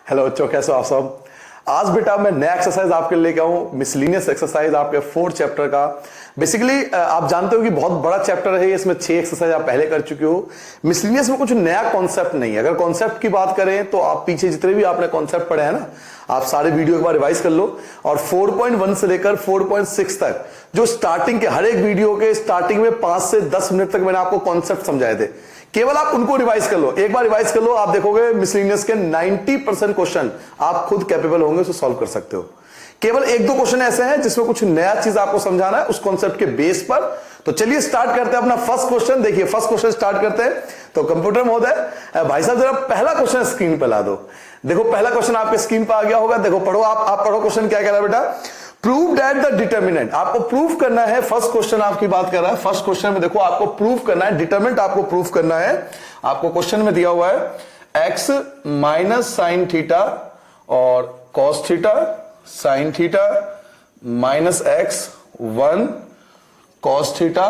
Hello बच्चों, कैसे हो आप सब। आज बेटा मैं नया एक्सरसाइज आपके लिए लेके आऊं, मिसलिनियस एक्सरसाइज आपके 4 चैप्टर का। बेसिकली आप जानते हो कि बहुत बड़ा चैप्टर है, इसमें 6 एक्सरसाइज आप पहले कर चुके हो। मिसलिनियस में कुछ नया कॉन्सेप्ट नहीं है। अगर कॉन्सेप्ट की बात करें तो आप पीछे जितने भी आपने कॉन्सेप्ट पढ़े हैं ना, आप सारे वीडियो एक बार रिवाइज कर लो। और 4.1 से लेकर 4.6 तक जो स्टार्टिंग के हर एक वीडियो के स्टार्टिंग में 5 से 10 मिनट तक मैंने आपको कॉन्सेप्ट समझाए थे, केवल आप उनको रिवाइज कर लो। एक बार रिवाइज कर लो, आप देखोगे मिसलिनियस के 90% क्वेश्चन आप खुद कैपेबल होंगे, उसे सॉल्व कर सकते हो। केवल 1-2 क्वेश्चन ऐसे हैं जिसमें कुछ नया चीज आपको समझाना है उस कॉन्सेप्ट के बेस पर। तो चलिए स्टार्ट करते हैं अपना फर्स्ट क्वेश्चन। देखिए फर्स्ट क्वेश्चन स्टार्ट करते हैं। तो कंप्यूटर महोदय, भाई साहब जरा पहला क्वेश्चन स्क्रीन पर ला दो। देखो पहला क्वेश्चन आपके स्क्रीन पर आ गया होगा। देखो पढ़ो, आप पढ़ो क्वेश्चन क्या कह रहा है बेटा। प्रूव दैट द डिटर्मिनेंट, आपको प्रूव करना है। फर्स्ट क्वेश्चन आपकी बात कर रहा है। फर्स्ट क्वेश्चन में देखो आपको प्रूव करना है, डिटर्मिनेंट आपको प्रूव करना है। आपको क्वेश्चन में दिया हुआ है x माइनस साइन थीटा और cos theta, sine theta minus x 1 cos theta,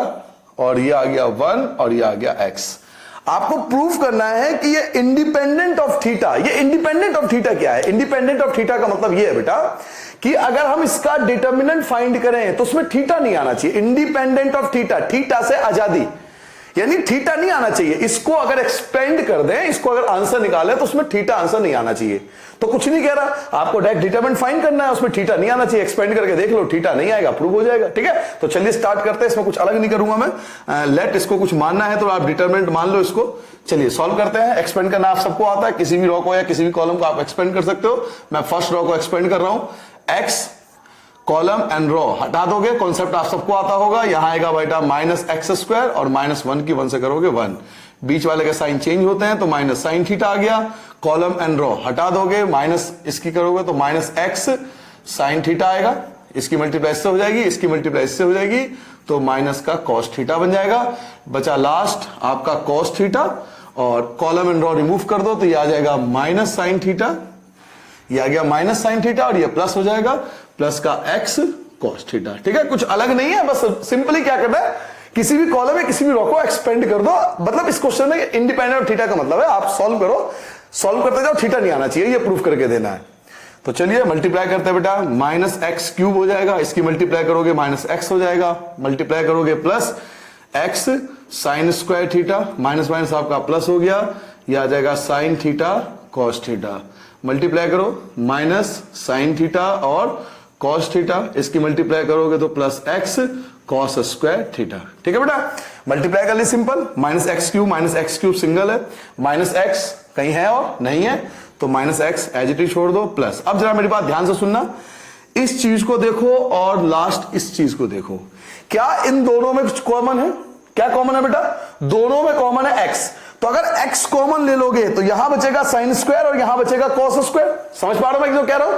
और ये आ गया 1 और ये आ गया x। आपको प्रूव करना है कि ये इंडिपेंडेंट ऑफ थीटा। ये इंडिपेंडेंट ऑफ थीटा क्या है? इंडिपेंडेंट ऑफ थीटा का मतलब ये है बेटा कि अगर हम इसका डिटर्मिनेंट फाइंड करें तो उसमें थीटा नहीं आना चाहिए। इंडिपेंडेंट ऑफ थीटा, थीटा से आजादी, यानी थीटा नहीं आना चाहिए। इसको अगर एक्सपेंड कर दें, इसको अगर आंसर निकाले तो उसमें थीटा आंसर नहीं आना चाहिए। तो कुछ नहीं कह रहा, आपको डायरेक्ट डिटरमिनेंट फाइंड करना है, उसमें थीटा नहीं आना चाहिए। एक्सपेंड करके देख लो, थीटा नहीं आएगा, प्रूव हो जाएगा। ठीक है, तो चलिए स्टार्ट करते हैं। इसमें कुछ अलग नहीं करूंगा मैं। लेट इसको कुछ मानना है तो आप डिटरमिनेंट मान लो इसको। चलिए सॉल्व करते हैं। एक्सपेंड करना आप सबको आता है, किसी भी रो को या किसी भी कॉलम को आप एक्सपेंड कर सकते हो। मैं फर्स्ट रो को एक्सपेंड कर रहा हूं। एक्स कॉलम एंड रो हटा दोगे, कॉन्सेप्ट आप सबको आता होगा। यहां आएगा बेटा माइनस एक्स स्क्वायर और माइनस 1 की 1 से करोगे 1, बीच वाले के साइन चेंज होते हैं तो माइनस साइन थीटा आ गया। कॉलम एंड रो हटा दोगे, माइनस इसकी करोगे तो माइनस एक्स साइन थीटा आएगा। इसकी मल्टीप्लाई इससे हो जाएगी, इसकी मल्टीप्लाई इससे हो जाएगी, तो माइनस का कॉस थीटा बन जाएगा। बचा लास्ट आपका कॉस थीटा, और कॉलम एंड रो रिमूव कर दो तो ये आ जाएगा माइनस साइन थीटा, ये आ गया माइनस साइन थीटा, और ये प्लस हो जाएगा, प्लस का एक्स कॉस थीटा। ठीक है, कुछ अलग नहीं है, बस सिंपली क्या करना है, किसी भी कॉलम में किसी भी रो को एक्सपेंड कर दो। मतलब इस क्वेश्चन में इंडिपेंडेंट ऑफ थीटा का मतलब है आप सॉल्व करो, सॉल्व करते जाओ, थीटा नहीं आना चाहिए, ये प्रूफ करके देना है। तो चलिए मल्टीप्लाई करते हैं बेटा। माइनस एक्स क्यूब हो जाएगा, इसकी मल्टीप्लाई करोगे माइनस एक्स हो जाएगा, मल्टीप्लाई करोगे plus x sine square theta, minus minus आपका प्लस हो गया, ये आ जाएगा sine theta cos theta. Multiply करो माइनस साइन थीटा और कॉस थीटा, इसकी मल्टीप्लाई करोगे तो plus x cos square theta. ठीक है बेटा, मल्टीप्लाई कर ली simple. Minus x cube single है, माइनस एक्स कहीं है और नहीं है तो minus x as it is छोड़ दो, प्लस। अब जरा मेरी बात ध्यान से सुनना, इस चीज को देखो और लास्ट इस चीज को देखो, क्या इन दोनों में कुछ कॉमन है? क्या कॉमन है बेटा? दोनों में कॉमन है एक्स। तो अगर x कॉमन ले लोगे तो यहां बचेगा साइन स्क्वायर और यहां बचेगा कॉस स्क्वायर। समझ पा रहे हो मैं जो कह रहा हूं?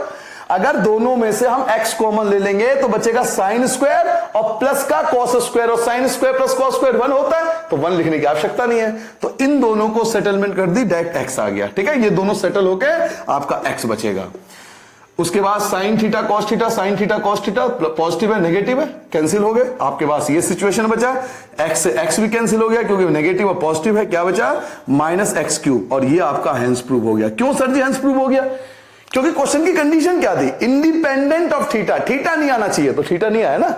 अगर दोनों में से हम x कॉमन ले लेंगे तो बचेगा साइन स्क्वायर और प्लस का कॉस स्क्वायर, और sine square plus cos square 1 होता है, तो 1 लिखने की आवश्यकता नहीं है। तो इन दोनों को सेटलमेंट कर दी, डायरेक्ट x आ गया। ठीक है, ये दोनों सेटल होके आपका x बचेगा। उसके बाद sign theta cos theta, sign theta cos theta, positive है नेगेटिव है, कैंसिल हो गए। आपके पास ये सिचुएशन बचा, एक्स से एक्स भी कैंसिल हो गया क्योंकि नेगेटिव और पॉजिटिव है। क्या बचा? माइनस एक्स क्यूब, और ये आपका हेंस प्रूव हो गया। क्यों सर जी हेंस प्रूव हो गया? क्योंकि क्वेश्चन की कंडीशन क्या थी? Independent of theta. थीटा नहीं आना चाहिए, तो थीटा नहीं आया ना,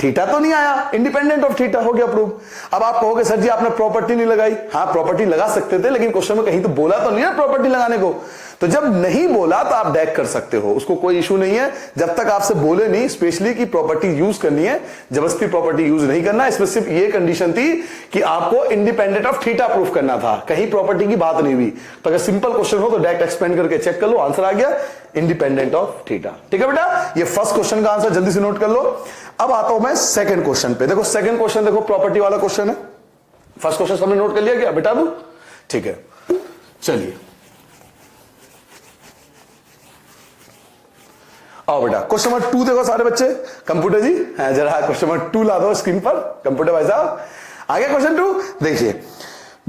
थीटा तो नहीं आया, इंडिपेंडेंट ऑफ थीटा हो गया प्रूव। अब आप कहोगे सर जी आपने प्रॉपर्टी नहीं लगाई। हाँ प्रॉपर्टी लगा सकते थे, लेकिन क्वेश्चन में कहीं तो बोला तो नहीं है प्रॉपर्टी लगाने को। तो जब नहीं बोला तो आप डायरेक्ट कर सकते हो, उसको कोई इशू नहीं है, जब तक आपसे बोले नहीं स्पेशली कि प्रॉपर्टी यूज करनी है। जबरदस्ती प्रॉपर्टी यूज नहीं करना, इसमें सिर्फ ये कंडीशन थी कि आपको इंडिपेंडेंट ऑफ थीटा प्रूफ करना था, कहीं प्रॉपर्टी की बात नहीं हुई। तो अगर सिंपल क्वेश्चन हो तो डायरेक्ट एक्सपेंड करके चेक कर लो, आंसर आ गया इंडिपेंडेंट ऑफ थीटा। ठीक है बेटा, ये फर्स्ट क्वेश्चन का आंसर जल्दी से नोट कर लो। अब आता हूं मैं सेकंड क्वेश्चन पे। देखो सेकंड क्वेश्चन देखो, प्रॉपर्टी वाला क्वेश्चन है। फर्स्ट क्वेश्चन सबने नोट कर लिया क्या? बेटा दू, ठीक है। चलिए आओ बेटा, क्वेश्चन नंबर 2 देखो सारे बच्चे। कंप्यूटर जी जरा क्वेश्चन नंबर 2 ला दो स्क्रीन पर, कंप्यूटर भाई साहब। आगे क्वेश्चन 2 देखिए,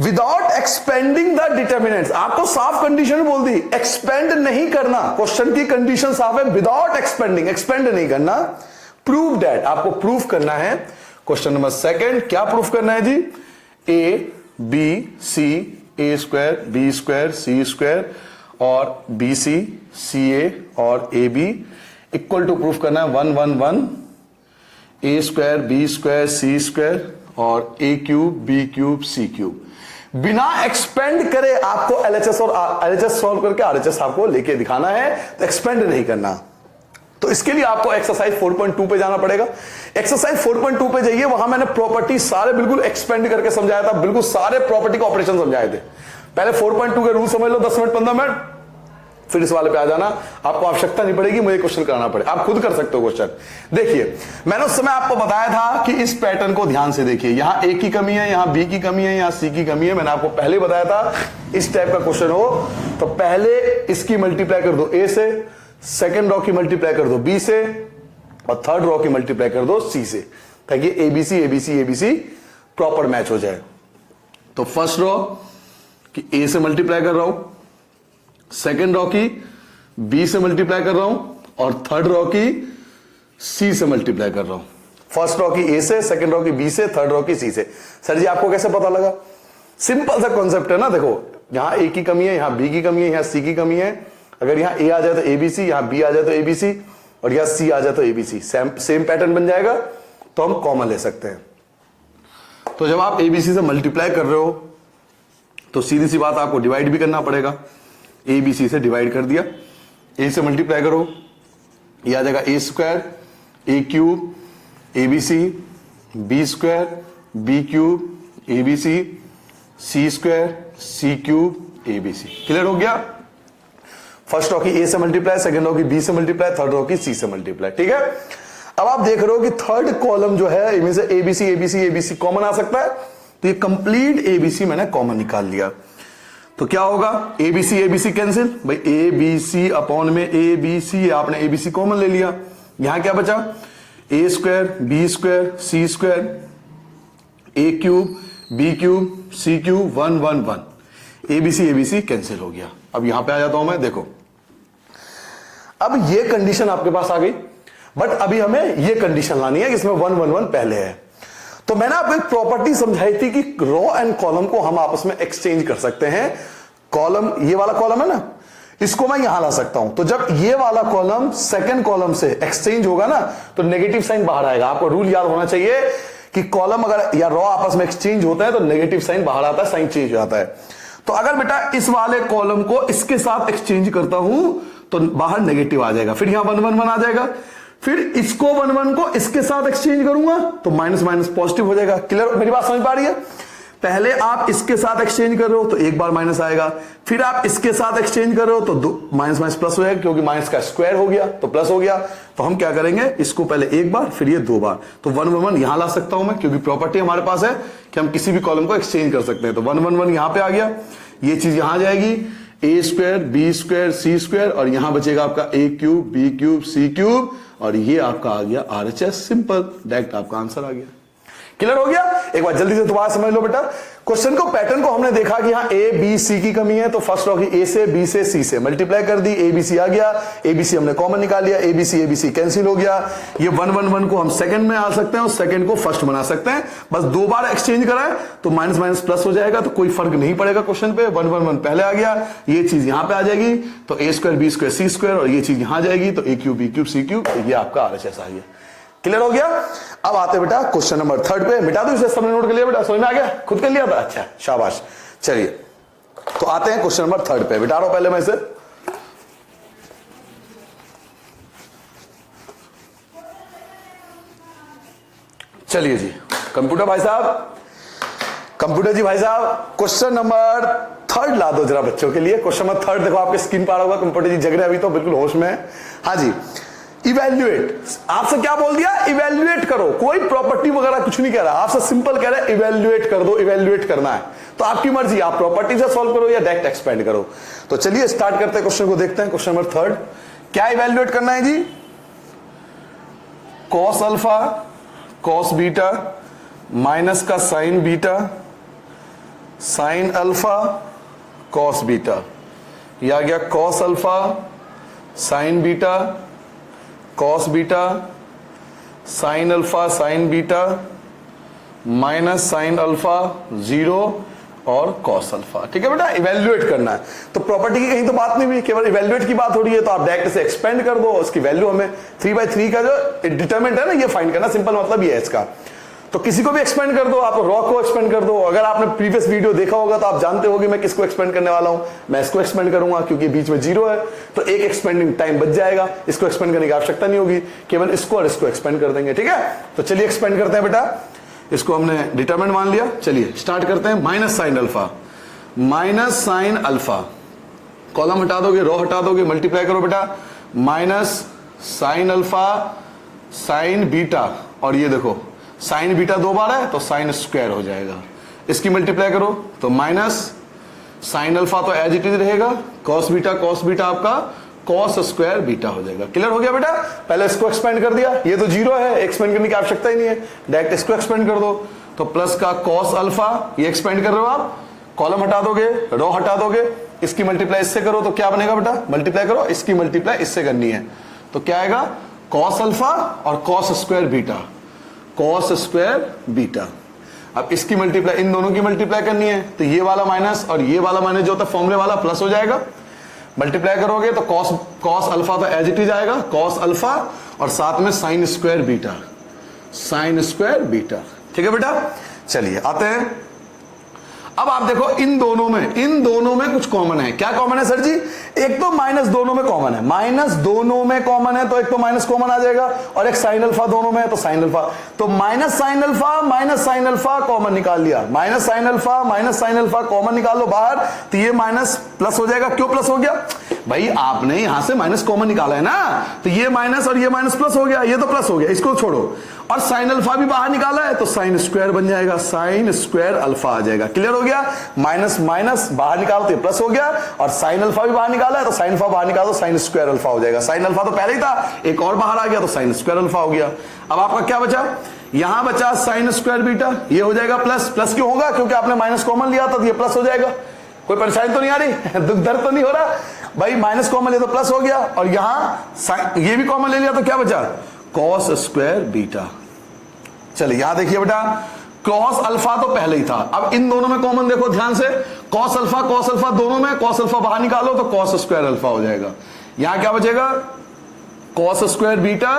विदाउट एक्सपेंडिंग द डिटर्मिनेंट्स। आपको साफ कंडीशन बोल दी, एक्सपेंड नहीं करना। क्वेश्चन की कंडीशन साफ है, विदाउट एक्सपेंडिंग, एक्सपेंड नहीं करना। प्रूव दैट, आपको प्रूफ करना है। क्वेश्चन नंबर 2 क्या प्रूफ करना है जी? A B C, A square B square C square और बी सी, सी ए और A B equal to proof करना है 1 1 1 A square B square C square और A cube B cube C cube. बिना expand करे आपको LHS और LHS solve करके आरएचएस आपको लेके दिखाना है, तो एक्सपेंड नहीं करना। तो इसके लिए आपको एक्सरसाइज 4.2 पे जाना पड़ेगा। एक्सरसाइज 4.2 पे जाइए, वहां मैंने प्रॉपर्टी सारे बिल्कुल एक्सपेंड करके समझाया था, बिल्कुल सारे प्रॉपर्टी के ऑपरेशन समझाए थे। पहले 4.2 के रूल समझ लो 10 मिनट 15 मिनट, फिर इस वाले पे आ जाना। आपको आवश्यकता नहीं पड़ेगी मुझे क्वेश्चन कराना पड़े, आप खुद कर सकते हो क्वेश्चन। देखिए मैंने उस समय आपको बताया था कि इस पैटर्न को ध्यान से देखिए, यहां ए की कमी है, यहां बी की कमी है, यहां सी की कमी है। मैंने आपको पहले बताया था इस टाइप का क्वेश्चन हो तो पहले इसकी मल्टीप्लाई कर दो ए से, सेकेंड रॉ की मल्टीप्लाई कर दो बी से और थर्ड रॉ की मल्टीप्लाई कर दो सी से, ताकि ABC ABC ABC proper match हो जाए। तो फर्स्ट रॉ की ए से मल्टीप्लाई कर रहा हूं, सेकेंड रॉ की बी से मल्टीप्लाई कर रहा हूं और थर्ड रॉ की सी से मल्टीप्लाई कर रहा हूं। फर्स्ट रॉ की ए से, सेकेंड रॉ की बी से, थर्ड रॉ की सी से। सर जी आपको कैसे पता लगा? सिंपल सा कॉन्सेप्ट है ना। देखो यहां ए की कमी है, यहां बी की कमी है, यहां सी की कमी है। अगर यहां ए आ जाए तो एबीसी, यहां बी आ जाए तो एबीसी और यहां सी आ जाए तो एबीसी, सेम पैटर्न बन जाएगा, तो हम कॉमन ले सकते हैं। तो जब आप एबीसी से मल्टीप्लाई कर रहे हो तो सीधी सी बात आपको डिवाइड भी करना पड़ेगा। ए बी सी से डिवाइड कर दिया, ए से मल्टीप्लाई करो, ये आ जाएगा A square A cube A B C, B square B cube A B C, C square C cube A B C. Clear हो गया? फर्स्ट रॉ की ए से मल्टीप्लाई, सेकंड रॉ की बी से मल्टीप्लाई, थर्ड रॉ की C से multiply. ठीक है, अब आप देख रहे हो कि थर्ड कॉलम जो है इनमें से एबीसी एबीसी एबीसी कॉमन आ सकता है, तो ये कंप्लीट एबीसी मैंने कॉमन निकाल लिया। तो क्या होगा? एबीसी एबीसी कैंसिल, भाई ए बी सी अपॉन में ए बी सी, आपने एबीसी कॉमन ले लिया। यहां क्या बचा? ए square B square C square A cube B cube C cube 1 1 1। ABC ABC cancel हो गया। अब यहां पे आ जाता हूं मैं, देखो अब ये कंडीशन आपके पास आ गई, बट अभी हमें ये कंडीशन लानी है जिसमें 1 1 1 पहले है। तो मैंने आपको एक प्रॉपर्टी समझाई थी कि रॉ एंड कॉलम को हम आपस में एक्सचेंज कर सकते हैं। कॉलम, ये वाला कॉलम है ना, इसको मैं यहां ला सकता हूं। तो जब ये वाला कॉलम सेकंड कॉलम से एक्सचेंज होगा ना, तो नेगेटिव साइन बाहर आएगा। आपको रूल याद होना चाहिए कि कॉलम अगर या रॉ आपस में एक्सचेंज होता है तो नेगेटिव साइन बाहर आता है, साइन चेंज हो जाता है। तो अगर बेटा इस वाले कॉलम को इसके साथ एक्सचेंज करता हूं तो बाहर नेगेटिव आ जाएगा, फिर यहां 1 1 1 आ जाएगा। फिर इसको 1 1 को इसके साथ एक्सचेंज करूंगा तो माइनस माइनस पॉजिटिव हो जाएगा। क्लियर? मेरी बात समझ पा रही है? पहले आप इसके साथ एक्सचेंज कर रहे हो तो एक बार माइनस आएगा, फिर आप इसके साथ एक्सचेंज कर रहे हो तो दो माइनस माइनस प्लस हो जाएगा, क्योंकि माइनस का स्क्वायर हो गया तो प्लस हो गया। तो हम क्या करेंगे, इसको पहले एक बार फिर ये 2 बार, तो 1 1 1 यहां ला सकता हूं मैं, क्योंकि प्रॉपर्टी हमारे पास है कि हम किसी भी कॉलम को एक्सचेंज कर सकते हैं। तो 1 1 1 यहां पे आ गया, ये चीज यहां जाएगी, ए square B square C square और यहां बचेगा आपका ए cube B cube C cube और ये आपका आ गया आरएचएस। सिंपल, डायरेक्ट आपका आंसर आ गया। क्लियर हो गया? एक बार जल्दी से दोबारा समझ लो बेटा। क्वेश्चन को, पैटर्न को हमने देखा कि यहां ए बी सी की कमी है, तो फर्स्ट रॉ की ए से बी से सी से मल्टीप्लाई कर दी, एबीसी आ गया, एबीसी हमने कॉमन निकाल लिया, एबीसी एबीसी कैंसिल हो गया। ये 1 1 1 को हम सेकंड में आ सकते हैं और सेकंड को फर्स्ट बना सकते हैं, बस 2 बार एक्सचेंज कराए तो माइनस माइनस प्लस हो जाएगा, तो कोई फर्क नहीं पड़ेगा क्वेश्चन पे। 1 1 1 पहले आ गया, ये चीज यहां पे आ जाएगी, तो ए square B square C square और ये चीज यहां जाएगी, तो ए cube B cube C cube, तो ये आपका आरएचएस आ गया। क्लियर हो गया? अब आते बेटा क्वेश्चन नंबर 3 पे। मिटा दो इसे, सबने नोट कर लिया बेटा? समझ में आ गया? खुद कर लिया था? अच्छा शाबाश। चलिए तो आते हैं क्वेश्चन नंबर 3 पे। बिठा रहा हूं पहले मैं इसे। चलिए जी कंप्यूटर भाई साहब, कंप्यूटर जी भाई साहब, क्वेश्चन नंबर 3 ला दो जरा बच्चों के लिए। क्वेश्चन नंबर 3 देखो आपके स्क्रीन पर आ रहा होगा। कंप्यूटर जी जग रहे अभी तो, बिल्कुल होश में है। हाँ जी, इवेल्युएट, आपसे क्या बोल दिया? इवेल्युएट करो। कोई प्रॉपर्टी वगैरह कुछ नहीं कह रहा, आपसे सिंपल कह रहा है इवेल्युएट कर दो। इवेल्युएट करना है तो आपकी मर्जी, आप प्रॉपर्टी से सॉल्व करो या डायरेक्ट एक्सपेंड करो। तो चलिए स्टार्ट करते हैं, क्वेश्चन को देखते हैं। क्वेश्चन नंबर 3, क्या इवेल्युएट करना है जी? Cos alpha cos beta minus का sine beta sine alpha cos beta. यह आ गया cos alpha sine beta cos beta sine alpha sine beta minus sine alpha 0 और कॉस अल्फा। ठीक है बेटा, इवेल्युएट करना है। तो प्रॉपर्टी की कहीं तो बात नहीं हुई, केवल इवेल्युएट की बात हो रही है, तो आप डायरेक्ट से एक्सपेंड कर दो, उसकी वैल्यू हमें 3/3 का जो डिटरमिनेंट है ना ये फाइंड करना, सिंपल मतलब ये है इसका। तो किसी को भी एक्सपेंड कर दो, आप रॉ को एक्सपेंड कर दो। अगर आपने प्रीवियस वीडियो देखा होगा तो आप जानते होगे मैं किसको एक्सपेंड करने वाला हूं, मैं इसको एक्सपेंड करूंगा क्योंकि बीच में 0 है, तो एक एक्सपेंडिंग टाइम बच जाएगा, इसको एक्सपेंड करने की आवश्यकता नहीं होगी, केवल इसको और इसको एक्सपेंड कर देंगे। ठीक है, तो चलिए एक्सपेंड करते हैं बेटा, इसको हमने डिटरमिनेंट मान लिया। चलिए स्टार्ट करते हैं। Minus sine alpha, minus sine alpha, column हटा दोगे, रो हटा दोगे, मल्टीप्लाई करो बेटा, minus sine alpha sine beta, और ये देखो साइन बीटा 2 बार है तो साइन स्क्वायर हो जाएगा, इसकी मल्टीप्लाई करो तो माइनस साइन अल्फा तो एज इट इज रहेगा, कॉस बीटा आपका कॉस स्क्वायर बीटा हो जाएगा। क्लियर हो गया बेटा, पहले इसको एक्सपेंड कर दिया, ये तो 0 है, एक्सपेंड करने की आवश्यकता ही नहीं है, डायरेक्ट इसको एक्सपेंड कर दो, तो प्लस का कॉस अल्फा, ये एक्सपेंड कर रहे हो आप, कॉलम हटा दोगे, रो हटा दोगे, इसकी मल्टीप्लाई इससे करो तो क्या बनेगा बेटा, मल्टीप्लाई करो, इसकी मल्टीप्लाई इससे करनी है तो क्या आएगा, कॉस अल्फा और cos square beta, cos square beta. अब इसकी मल्टीप्लाई, इन दोनों की मल्टीप्लाई करनी है तो ये वाला माइनस और ये वाला माइनस जो होता है फॉर्मूले वाला प्लस हो जाएगा, मल्टीप्लाई करोगे तो कॉस अल्फा तो एज इट इज आएगा, कॉस अल्फा और साथ में sine square beta, sine square beta. ठीक है बेटा, चलिए आते हैं। अब आप देखो इन दोनों में कुछ कॉमन है। क्या कॉमन है सर जी, एक तो माइनस दोनों में कॉमन है, माइनस दोनों में कॉमन है तो एक तो माइनस कॉमन आ जाएगा, और एक साइन अल्फा दोनों में है तो साइन अल्फा, तो माइनस साइन अल्फा कॉमन निकाल लिया, माइनस साइन अल्फा कॉमन निकाल लो बाहर, तो ये माइनस प्लस हो जाएगा। क्यों प्लस हो गया भाई, आपने यहां से माइनस कॉमन निकाला है ना, तो ये माइनस और ये माइनस प्लस हो गया, ये तो प्लस हो गया, इसको छोड़ो, और साइन अल्फा भी बाहर निकाला है तो साइन स्क्वायर बन जाएगा, साइन स्क्वायर अल्फा आ जाएगा। क्लियर हो गया, माइनस माइनस बाहर निकालो तो प्लस हो गया, और साइन अल्फा भी बाहर निकाला है तो साइन अल्फा बाहर निकालो, साइन स्क्वायर अल्फा हो जाएगा। साइन अल्फा तो पहले ही था, एक और बाहर आ गया तो साइन स्क्वायर अल्फा हो गया। अब आपका क्या बचा, यहां बचा साइन स्क्वायर बीटा, ये हो जाएगा प्लस, प्लस क्यों होगा, क्योंकि आपने माइनस कॉमन लिया था तो ये प्लस हो जाएगा। कोई परेशानी तो नहीं आ रही, दुख दर्द तो नहीं हो रहा भाई, माइनस कॉमन लिया तो प्लस हो गया, और यहां ये भी कॉमन ले लिया तो क्या बचा, कॉस स्क्वायर बीटा। चलिए यहां देखिए बेटा, कॉस अल्फा तो पहले ही था, अब इन दोनों में कॉमन देखो ध्यान से, कॉस अल्फा दोनों में, कॉस अल्फा बाहर निकालो तो कॉस स्क्वायर अल्फा हो जाएगा। यहां क्या बचेगा, cos square beta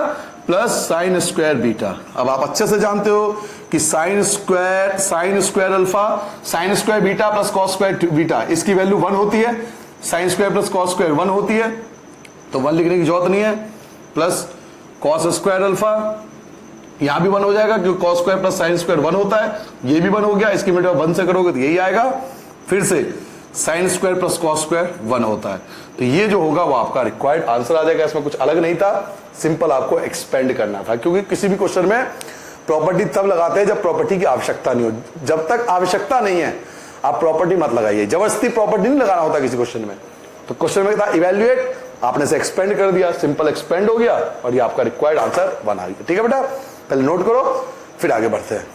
plus sine square beta. अब आप अच्छे से जानते हो कि sine square alpha, sine square beta plus cos square beta, इसकी वैल्यू 1 होती है, sine square plus cos square 1 होती है, तो 1 लिखने की जरूरत नहीं है, प्लस कॉस स्क्वायर अल्फा, यहां भी 1 हो जाएगा क्योंकि cos square plus sine square 1 होता है, ये भी 1 हो गया, इसकी मल्टीप्लाई 1 से करोगे तो यही आएगा, फिर से sine square plus cos square 1 होता है, तो ये जो होगा वो आपका रिक्वायर्ड आंसर आ जाएगा। इसमें कुछ अलग नहीं था, सिंपल आपको एक्सपेंड करना था, क्योंकि किसी भी क्वेश्चन में प्रॉपर्टी तब लगाते हैं जब प्रॉपर्टी की आवश्यकता नहीं हो, जब तक आवश्यकता नहीं है आप प्रॉपर्टी मत लगाइए, जबरदस्ती प्रॉपर्टी नहीं लगाना होता किसी क्वेश्चन में। तो क्वेश्चन में था इवैल्यूएट, आपने से एक्सपेंड कर दिया, सिंपल एक्सपेंड हो गया और ये आपका रिक्वायर्ड आंसर बना गया। ठीक है बेटा, पहले नोट करो फिर आगे बढ़ते हैं।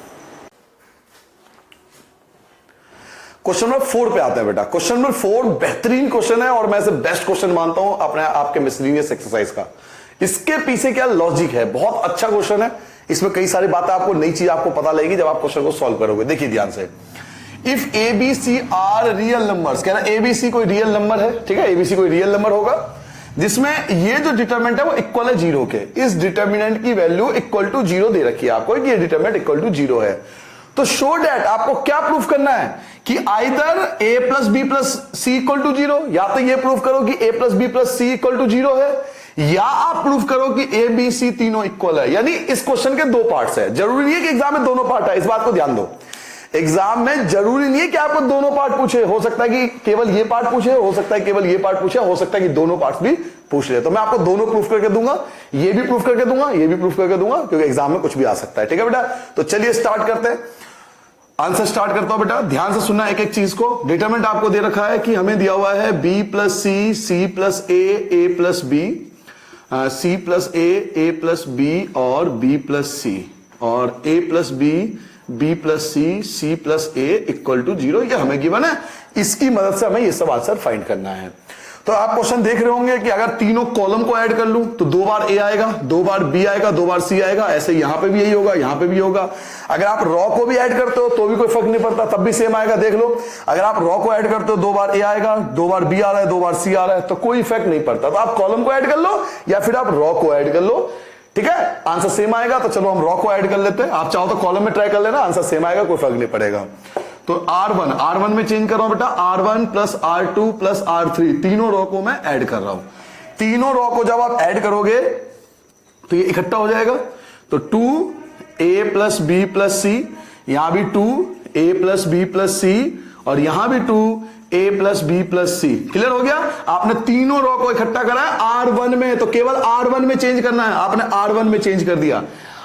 क्वेश्चन नंबर 4 पे आते हैं बेटा। क्वेश्चन नंबर 4 बेहतरीन क्वेश्चन है और मैं इसे बेस्ट क्वेश्चन मानता हूं अपने आपके मिसलिनियस एक्सरसाइज का। इसके पीछे क्या लॉजिक है, बहुत अच्छा क्वेश्चन है, इसमें कई सारी बातें आपको, नई चीज आपको पता लगेगी जब आप क्वेश्चन को सॉल्व करोगे। देखिए ध्यान से, if a B c are real numbers, कह रहा है एबीसी कोई रियल नंबर है, ठीक है, एबीसी कोई रियल नंबर होगा जिसमें ये जो डिटरमिनेंट है वो इक्वल है 0 के, इस डिटरमिनेंट की वैल्यू इक्वल टू 0 दे रखी है आपको कि ये डिटरमिनेंट इक्वल टू 0 है, तो शो दैट आपको क्या प्रूफ करना है कि either a plus B plus C equal to 0, या तो ये प्रूफ करो कि a plus B plus C equal to 0 है, या आप प्रूफ करो कि a b c तीनों इक्वल है। यानी इस क्वेश्चन के 2 पार्ट्स है, जरूरी नहीं है कि एग्जाम में दोनों पार्ट है, इस बात को ध्यान दो। एग्जाम में जरूरी नहीं है कि आपको दोनों पार्ट पूछे, हो सकता है कि केवल ये पार्ट पूछे, हो सकता है केवल ये पार्ट पूछे, हो सकता है कि दोनों पार्ट्स भी पूछ ले। तो मैं आपको दोनों प्रूफ करके दूंगा, ये भी प्रूफ करके दूंगा, ये भी प्रूफ करके दूंगा, क्योंकि एग्जाम में कुछ भी आ सकता है। ठीक है बेटा, तो चलिए स्टार्ट करते हैं, आंसर स्टार्ट करता हूं बेटा। ध्यान से सुनना एक एक चीज को। डिटरमिनेंट आपको दे रखा है कि हमें दिया हुआ है b plus c, c plus a plus b, c plus a plus b और b प्लस सी, और a plus B plus c plus a equal to 0, ये हमें गिवन है। इसकी मदद से हमें ये सब आंसर फाइंड करना है। तो आप क्वेश्चन देख रहे होंगे कि अगर तीनों कॉलम को ऐड कर लूं तो 2 बार ए आएगा, 2 बार बी आएगा, 2 बार सी आएगा। ऐसे यहां पे भी यही होगा, यहां पे भी होगा। अगर आप रॉ को भी ऐड करते हो तो भी कोई फर्क नहीं पड़ता, तब भी सेम आएगा। देख लो, अगर आप रॉ को ऐड करते हो 2 बार ए आएगा, 2 बार बी आ रहा है, 2 बार सी आ रहा है, तो कोई इफेक्ट नहीं पड़ता। तो आप कॉलम को ऐड कर लो या फिर आप रॉ को ऐड कर लो, ठीक है, आंसर सेम आएगा। तो चलो हम रॉ को ऐड कर लेते हैं। आप चाहो तो कॉलम में ट्राई कर लेना, आंसर सेम आएगा, कोई फर्क नहीं पड़ेगा। तो R1 में चेंज कर रहा हूं बेटा, R1 plus R2 plus R3, तीनों रॉ को मैं ऐड कर रहा हूं। तीनों रॉ को जब आप ऐड करोगे तो ये इकट्ठा हो जाएगा। तो 2A प्लस बी प्लस सी, यहां भी 2A प्लस बी प्लस सी, और यहां भी 2A प्लस बी प्लस सी। क्लियर हो गया? आपने तीनों रॉ को इकट्ठा करा है R1 में, तो केवल R1 में चेंज करना है। आपने R1 में चेंज कर दिया,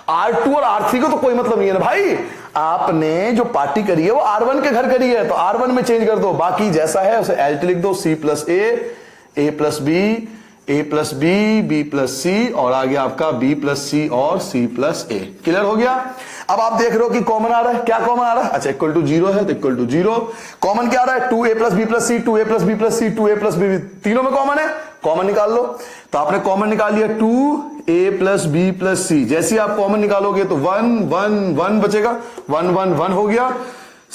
R2 और R3 को तो कोई मतलब नहीं है ना भाई। आपने जो पार्टी करी है वो R1 के घर करी है, तो R1 में चेंज कर दो। बाकी जैसा है उसे एल्ट लिख दो, C plus A plus B, A plus B, B plus सी, और आ गया आपका B प्लस सी और C प्लस A। क्लियर हो गया? अब आप देख रहे हो कि कॉमन आ रहा है। क्या कॉमन आ रहा है? अच्छा, इक्वल टू 0 है तो इक्वल टू 0। कॉमन क्या आ रहा है? 2A प्लस बी प्लस सी, 2A प्लस बी प्लस सी, 2A प्लस बी, तीनों में कॉमन है, कॉमन निकाल लो। तो आपने कॉमन निकाल लिया 2A प्लस बी प्लस सी। जैसे आप कॉमन निकालोगे तो 1 1 1 बचेगा, 1 1 1 हो गया।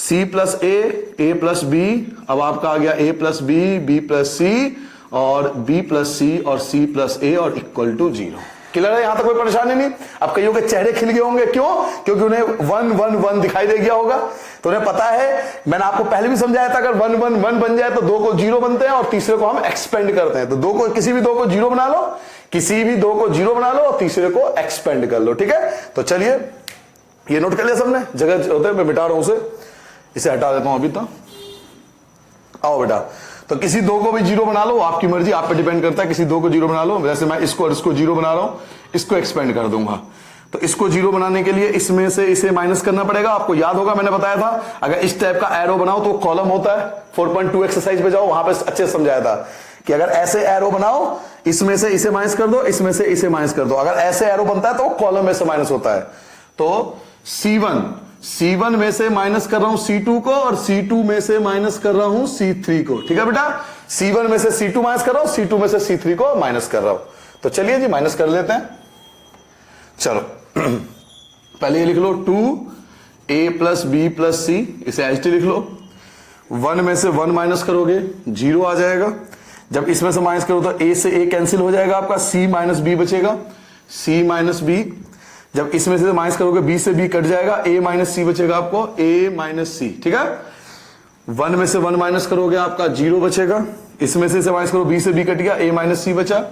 C plus A plus b, अब आपका आ गया A प्लस बी प्लस सी, और B प्लस सी और C प्लस A, और इक्वल टू 0। क्लियर है? यहां तक कोई परेशानी नहीं। अब कईयों के चेहरे खिल गए होंगे, क्यों? क्योंकि उन्हें 1 1 1 दिखाई दे गया होगा। तो उन्हें पता है, मैंने आपको पहले भी समझाया था, अगर 1 1 1 बन जाए तो 2 को 0 बनते हैं, और तीसरे को हम एक्सपेंड करते हैं। तो 2 को, किसी भी 2 को 0 बना लो, किसी भी 2 को 0 बना लो, और तीसरे को एक्सपेंड कर लो, ठीक है? तो चलिए, ये नोट कर लिया सबने? जगह होते हैं, मैं मिटा रहा हूं इसे हटा देता हूं अभी। तो आओ बेटा, तो किसी 2 को भी 0 बना लो, आपकी मर्जी, आप पे डिपेंड करता है। किसी 2 को 0 बना लो, जैसे मैं इसको और इसको 0 बना रहा हूं, इसको एक्सपेंड कर दूंगा। तो इसको 0 बनाने के लिए इसमें से इसे माइनस करना पड़ेगा। आपको याद होगा, मैंने बताया था, अगर इस टाइप का एरो बनाओ तो कॉलम होता है। 4.2 एक्सरसाइज पे जाओ, वहां पे अच्छे से समझाया था कि अगर ऐसे एरो बनाओ, इसमें से इसे माइनस कर दो, इसमें से इसे माइनस कर दो। अगर ऐसे एरो बनता है तो कॉलम में से माइनस होता है। तो C1 में से माइनस कर रहा हूं C2 को, और C2 में से माइनस कर रहा हूं C3 को, ठीक है बेटा? C1 में से C2 माइनस कर रहा हूं, C2 में से C3 को माइनस कर रहा हूं। तो चलिए जी, माइनस कर लेते हैं। चलो पहले ये लिख लो, 2A प्लस बी प्लस सी, इसे एच टी लिख लो। 1 में से 1 माइनस करोगे 0 आ जाएगा। जब इसमें से माइनस करो तो A से A कैंसिल हो जाएगा, आपका C माइनस बी बचेगा, C माइनस बी। जब इसमें से माइनस करोगे B से B कट जाएगा, A माइनस सी बचेगा आपको, A माइनस सी, ठीक है? 1 में से 1 माइनस करोगे, आपका 0 बचेगा। इसमें से माइनस करो, B से B कट गया, A माइनस सी बचा,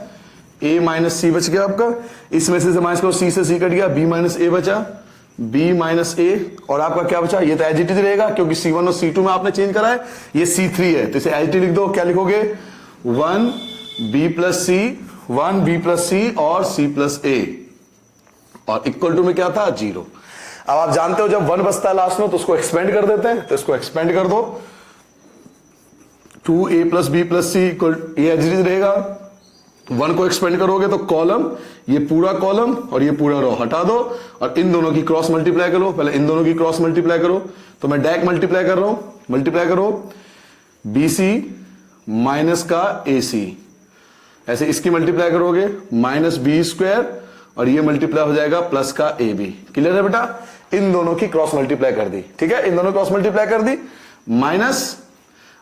A माइनस सी बच गया आपका। इसमें से माइनस करो, C से C कट गया, B माइनस A बचा, B माइनस A, और आपका क्या बचा? ये तो एज इट इज रहेगा, क्योंकि C1 और C2 में आपने चेंज करा है। ये C3 है, तो इसे एज इट इज लिख दो। क्या लिखोगे? 1B plus C, 1B plus C और C प्लस A, और इक्वल टू में क्या था? 0। अब आप जानते हो जब 1 बचता है लास्ट में तो उसको एक्सपेंड कर देते हैं, तो इसको एक्सपेंड कर दो। 2A प्लस बी प्लस सी इक्वल, ये एज इट इज रहेगा। 1 को एक्सपेंड करोगे तो कॉलम, ये पूरा कॉलम और ये पूरा रो हटा दो, और इन दोनों की क्रॉस मल्टीप्लाई करो। पहले इन दोनों की क्रॉस मल्टीप्लाई करो, तो मैं डायरेक्ट मल्टीप्लाई कर रहा हूं। मल्टीप्लाई करो, BC माइनस का AC, ऐसे इसकी मल्टीप्लाई करोगे माइनस बी स्क्वायर, और ये मल्टीप्लाई हो जाएगा प्लस का AB। क्लियर है बेटा? इन दोनों की क्रॉस मल्टीप्लाई कर दी, ठीक है? इन दोनों क्रॉस मल्टीप्लाई कर दी, माइनस,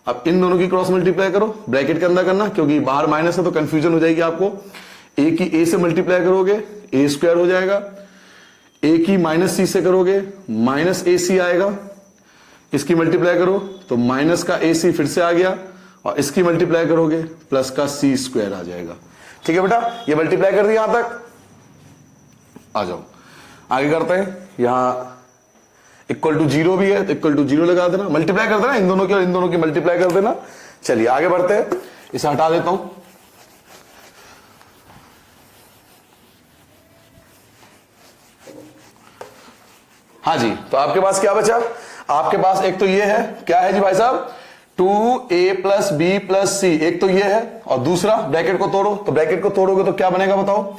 अब इन दोनों की क्रॉस मल्टीप्लाई करो, ब्रैकेट के अंदर करना, क्योंकि बाहर माइनस है तो कंफ्यूजन हो जाएगी आपको। A की A से मल्टीप्लाई करोगे, A स्क्वायर हो जाएगा। A की माइनस C से करोगे, माइनस AC आएगा। इसकी मल्टीप्लाई करो तो माइनस का AC फिर से आ गया, और इसकी मल्टीप्लाई करोगे प्लस का C स्क्वायर आ जाएगा। ठीक है बेटा? ये मल्टीप्लाई कर दी, यहां तक आ जाओ, आगे करते हैं। यहां इक्वल टू 0 भी है, तो इक्वल टू 0 लगा देना, मल्टीप्लाई कर देना इन दोनों की और इन दोनों की मल्टीप्लाई कर देना। चलिए आगे बढ़ते हैं, इसे हटा देता हूं। हाँ जी, तो आपके पास क्या बचा? आपके पास एक तो ये है, क्या है जी भाई साहब? 2A प्लस बी प्लस सी, एक तो ये है, और दूसरा ब्रैकेट को तोड़ो, तो ब्रैकेट को तोड़ोगे तो क्या बनेगा बताओ?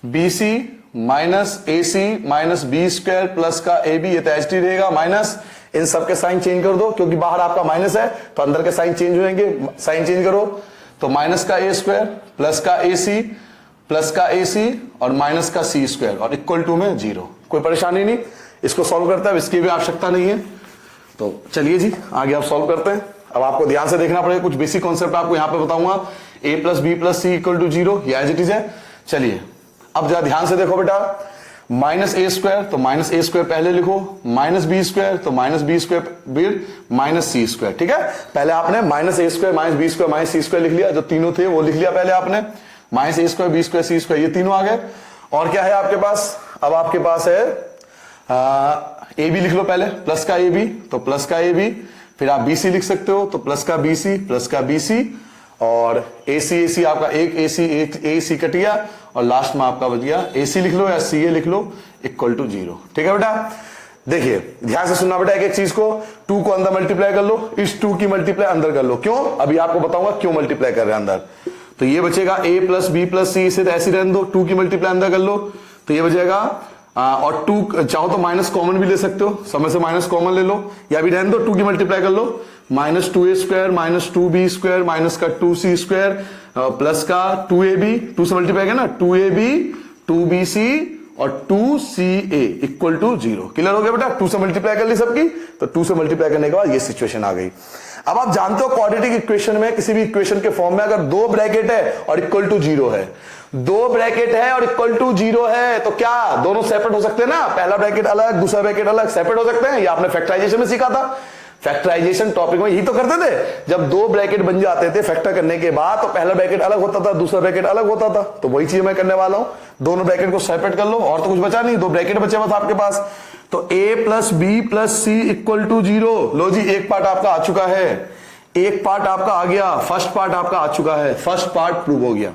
BC minus AC minus B square plus का AB, ये तो एच टी रहेगा, माइनस इन सब के साइन चेंज कर दो, क्योंकि बाहर आपका माइनस है तो अंदर के साइन चेंज होंगे। साइन चेंज करो तो माइनस का ए स्क्वायर प्लस का ए सी प्लस का ए सी और माइनस का सी स्क्वायर और इक्वल टू में 0। कोई परेशानी नहीं, इसको सॉल्व करता है, इसकी भी आवश्यकता नहीं है। तो चलिए जी आगे आप सॉल्व करते हैं। अब आपको ध्यान से देखना पड़ेगा, कुछ बेसिक कॉन्सेप्ट आपको यहां पे बताऊंगा। A plus B plus C equal to 0, ये एज इट इज है। चलिए अब जरा ध्यान से देखो बेटा, माइनस ए स्क्वायर तो माइनस ए स्क्वायर पहले लिखो, माइनस बी स्क्वायर तो माइनस बी स्क्वायर फिर माइनस सी स्क्वायर। ठीक है, पहले आपने minus A square minus B square minus C square लिख लिया, जो तीनों थे वो लिख लिया पहले आपने। Minus A square B square C square ये तीनों आ गए। और क्या है आपके पास, अब आपके पास है ए बी लिख लो पहले, प्लस का ए बी तो प्लस का ए बी, फिर आप बी सी लिख सकते हो तो प्लस का बी सी प्लस का बी सी, और ए सी आपका एक ए सी कट गया और लास्ट में आपका बच गया ए सी लिख लो या सी ए लिख लो इक्वल टू 0। ठीक है बेटा, देखिए ध्यान से सुनना बेटा, एक एक चीज को 2 को अंदर मल्टीप्लाई कर लो, इस 2 की मल्टीप्लाई अंदर कर लो। क्यों, अभी आपको बताऊंगा क्यों मल्टीप्लाई कर रहे हैं अंदर। तो ये बचेगा a प्लस बी प्लस सी, इसे तो ऐसे रहने दो, 2 की मल्टीप्लाई अंदर कर लो तो ये बचेगा और 2 चाहो तो माइनस कॉमन भी ले सकते हो, समय से माइनस कॉमन ले लो या भी रहने दो, 2 की मल्टीप्लाई कर लो, minus 2a square minus 2b square minus का 2c स्क्वायर प्लस का 2ab, 2 से मल्टीप्लाई किया ना, 2ab 2bc और 2ca इक्वल टू 0। क्लियर हो गया बेटा, 2 से मल्टीप्लाई कर ली सबकी, तो 2 से मल्टीप्लाई करने के बाद ये सिचुएशन आ गई। अब आप जानते हो क्वाड्रेटिक इक्वेशन में, किसी भी इक्वेशन के फॉर्म में अगर 2 ब्रैकेट है और इक्वल टू 0 है, 2 ब्रैकेट है और इक्वल टू 0 है, तो क्या दोनों सेपरेट हो सकते हैं ना, पहला ब्रैकेट अलग दूसरा ब्रैकेट अलग, सेपरेट हो सकते हैं। ये आपने फैक्टराइजेशन में सीखा था, फैक्टराइजेशन टॉपिक में यही तो करते थे। जब 2 ब्रैकेट बन जाते थे फैक्टर करने के बाद, तो पहला ब्रैकेट अलग होता था दूसरा ब्रैकेट अलग होता था, तो वही चीज मैं करने वाला हूं, दोनों ब्रैकेट को सेपरेट कर लो, और तो कुछ बचा नहीं, 2 ब्रैकेट बचे बस आपके पास। तो a plus B plus C equal to 0। लो जी, एक पार्ट आपका आ चुका है, एक पार्ट आपका आ गया, फर्स्ट पार्ट आपका आ चुका है, फर्स्ट पार्ट प्रूव हो गया।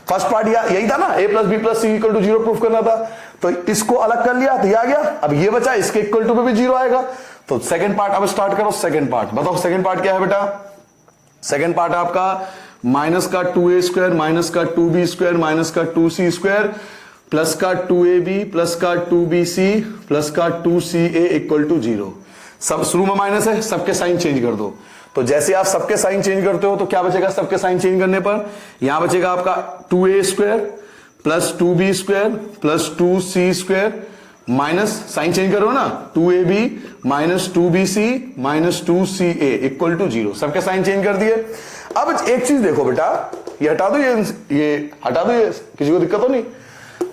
फर्स्ट पार्ट यही था ना, a plus B plus C equal to 0 prove करना था, तो इसको अलग कर लिया तो ये आ गया। अब ये बचा, इसके इक्वल टू पे भी 0 आएगा। तो सेकंड पार्ट अब स्टार्ट करो, सेकंड पार्ट बताओ, सेकंड पार्ट क्या है बेटा। सेकंड पार्ट आपका माइनस का 2a स्क्वायर माइनस का 2b स्क्वायर माइनस का 2c स्क्वायर प्लस का 2ab प्लस का 2bc प्लस का 2ca इक्वल टू 0। सब शुरू में माइनस है, सबके साइन चेंज कर दो। तो जैसे आप सबके साइन चेंज करते हो तो क्या बचेगा, सबके साइन चेंज करने पर यहां बचेगा आपका 2a square plus 2b square plus 2c square minus sign change करो ना, 2ab minus 2bc minus 2ca equal to 0। सबके साइन चेंज कर दिए। अब एक चीज देखो बेटा, ये हटा दो, ये हटा दो, ये किसी को दिक्कत हो नहीं।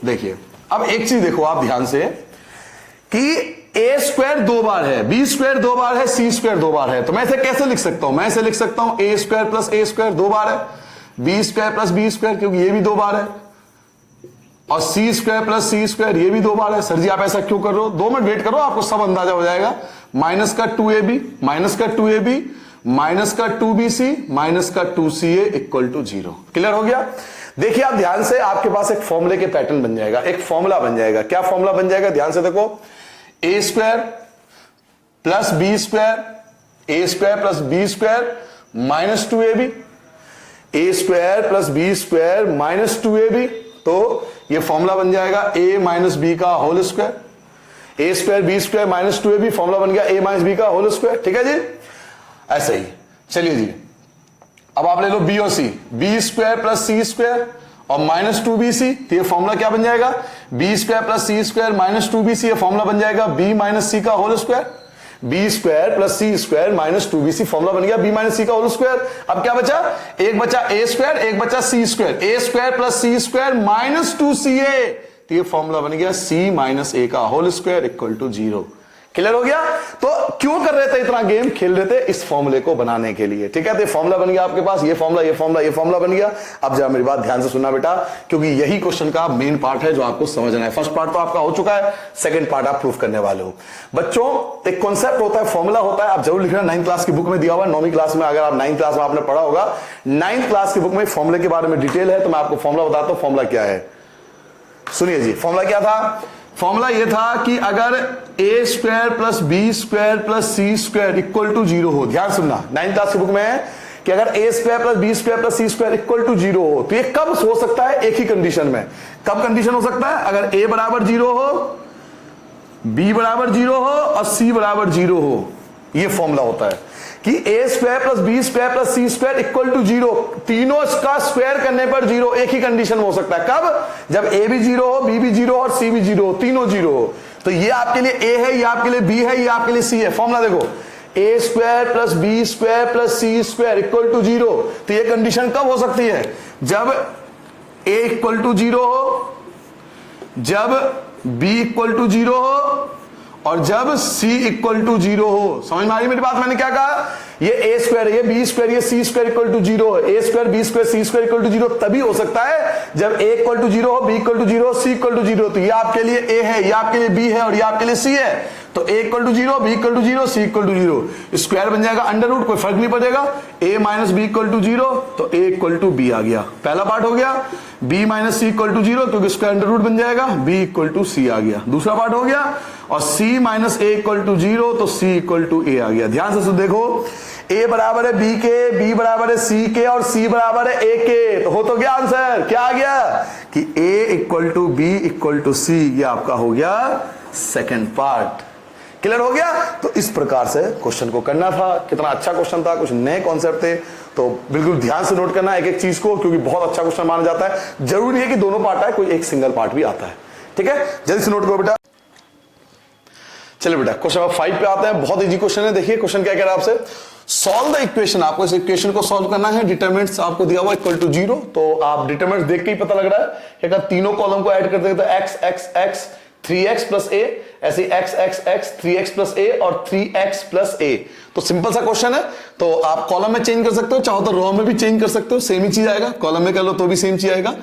देखिए अब एक चीज देखो आप ध्यान से कि a स्क्वायर 2 बार है, b स्क्वायर 2 बार है, c स्क्वायर 2 बार है, तो मैं इसे कैसे लिख सकता हूं, मैं इसे लिख सकता हूं a square plus a square 2 बार है, b square plus b square क्योंकि ये भी 2 बार है, और c square plus c square ये भी 2 बार है। सर जी आप ऐसा क्यों कर रहे हो, 2 मिनट वेट करो, आपको सब अंदाजा हो जाएगा। माइनस का 2ab माइनस का 2ab माइनस का 2bc माइनस का 2ca इक्वल टू 0। क्लियर हो गया। देखिए आप ध्यान से, आपके पास एक फॉर्मूले के पैटर्न बन जाएगा, एक फॉर्मूला बन जाएगा। क्या फॉर्मूला बन जाएगा, ध्यान से देखो, a square plus b square, a square plus b square minus 2ab, a square plus b square minus 2ab, तो ये फॉर्मूला बन जाएगा a माइनस b का whole square, a square b square minus 2ab, formula बन गया a minus b का whole square. ठीक है जी, ऐसे ही। चलिए जी अब आप ले लो b और c, b square plus c square और माइनस 2bc, तो ये फॉर्मूला क्या बन जाएगा, b square plus c square minus 2bc, ये फॉर्मूला बन जाएगा b माइनस c का whole square, b square plus c square minus 2bc, formula बन गया b माइनस c का होल स्क्वायर। अब क्या बचा, एक बचा a स्क्वायर एक बचा c square, a square plus c square minus 2ca, तो ये फॉर्मूला बन गया c माइनस a का whole square equal to 0। Clear हो गया। तो क्यों कर रहे थे इतना गेम, खेल रहे थे इस फॉर्मूले को बनाने के लिए। ठीक है, तो फॉर्मूला बन गया आपके पास, ये फॉर्मूला ये फॉर्मूला ये फॉर्मूला बन गया। अब जरा मेरी बात ध्यान से सुनना बेटा, क्योंकि यही क्वेश्चन का मेन पार्ट है जो आपको समझना है। फर्स्ट पार्ट तो आपका हो चुका है, सेकंड पार्ट आप प्रूफ करने वाले हो। बच्चों एक कॉन्सेप्ट होता है, फॉर्मूला होता है, आप जरूर लिखना, 9th क्लास की बुक में दिया हुआ, 9वीं क्लास में, अगर आप 9th क्लास में आपने पढ़ा होगा, 9th क्लास की बुक में फॉर्मूले के बारे में डिटेल है, तो मैं आपको फॉर्मूला बताता हूं। फॉर्मूला क्या है, सुनिए जी। फॉर्मूला क्या था, फॉर्मूला ये था कि अगर a square plus B square plus C square equal to 0 हो, ध्यान सुनना, 9th क्लास की बुक में है कि अगर a square plus B square plus C square equal to 0 हो, तो ये कब हो सकता है, एक ही कंडीशन में। कब कंडीशन हो सकता है, अगर a बराबर 0 हो, b बराबर 0 हो और c बराबर 0 हो, ये फॉर्मूला होता है। कि A square plus B square plus C square equal to 0, तीनों का स्क्वायर करने पर 0, एक ही कंडीशन हो सकता है। कब? जब ए भी 0 हो, बी भी 0 और सी भी 0 हो, तीनों 0 हो। तो ये आपके लिए ए है, ये आपके लिए बी है, ये आपके लिए सी है। फॉर्मूला देखो, A square plus B square plus C square equal to 0। तो ये कंडीशन कब हो सकती है? जब ए इक्वल टू 0 हो, जब बी इक्वल टू 0 हो और जब c इक्वल टू 0 हो। समझ में आ रही मेरी बात? मैंने क्या कहा? ये a स्क्वायर, ये b स्क्वायर, ये c स्क्वायर इक्वल टू 0 है। a square b square c square equal to 0 तभी हो सकता है जब a इक्वल टू 0 हो, b इक्वल टू 0 हो, c इक्वल टू 0। तो ये आपके लिए a है, ये आपके लिए b है और ये आपके लिए c है। तो a equal to 0, b equal to 0, c equal to 0, square बन जाएगा अंडर रूट, कोई फर्क नहीं पड़ेगा। a minus b equal to 0, तो a इक्वल टू b आ गया। पहला पार्ट हो गया। b minus c equal to 0 क्योंकि स्क्वायर अंडर रूट बन जाएगा, b इक्वल टू c आ गया। दूसरा पार्ट हो गया। और c minus a equal to 0, तो c इक्वल टू a आ गया। ध्यान से देखो, a बराबर है b के, b बराबर है c के और c बराबर है a के। तो हो तो गया आंसर, क्या आ गया कि a equal to b equal to c। ये आपका हो गया सेकंड पार्ट। क्लियर हो गया? तो इस प्रकार से क्वेश्चन को करना था। कितना अच्छा क्वेश्चन था, कुछ नए कॉन्सेप्ट थे, तो बिल्कुल ध्यान से नोट करना एक एक चीज को, क्योंकि बहुत अच्छा क्वेश्चन माना जाता है। जरूरी है कि दोनों पार्ट आए, कोई एक सिंगल पार्ट भी आता है। ठीक है, जल्दी से नोट करो बेटा। चलिए बेटा, क्वेश्चन नंबर 5 पे आते हैं। बहुत इजी क्वेश्चन है। देखिए क्वेश्चन क्या कह रहा है आपसे, सॉल्व द इक्वेशन। आपको इस इक्वेशन को सॉल्व करना है। डिटरमिनेंट्स आपको दिया हुआ इक्वल टू 0, तो आप डिटरमिनेंट्स देख के ही पता लग रहा है कि अगर तीनों कॉलम को ऐड करते हैं तो x x x 3x plus a, ऐसे x x x 3x plus a और 3x प्लस a। तो सिंपल सा क्वेश्चन है। तो आप कॉलम में चेंज कर सकते हो, चाहो तो रो में भी चेंज कर सकते हो, सेम ही चीज आएगा। कॉलम में कर लो तो भी सेम चीज आएगा।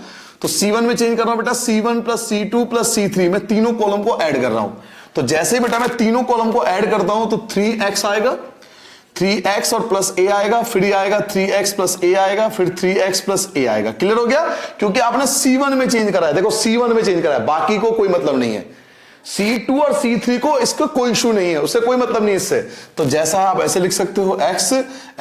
तो C1 में चेंज करना बेटा, C1 plus C2 plus C3 में तीनों कॉलम को ऐड कर रहा हूं। तो जैसे ही बेटा मैं तीनों कॉलम को ऐड करता हूं तो 3x आएगा, 3x और प्लस a आएगा, फिर ये आएगा 3x प्लस a आएगा, फिर 3x प्लस a आएगा। क्लियर हो गया? क्योंकि आपने C1 में चेंज करा है। देखो C1 में चेंज करा है, बाकी को कोई मतलब नहीं है। C2 और C3 को इसका कोई इशू नहीं है, उससे कोई मतलब नहीं इससे। तो जैसा आप ऐसे लिख सकते हो,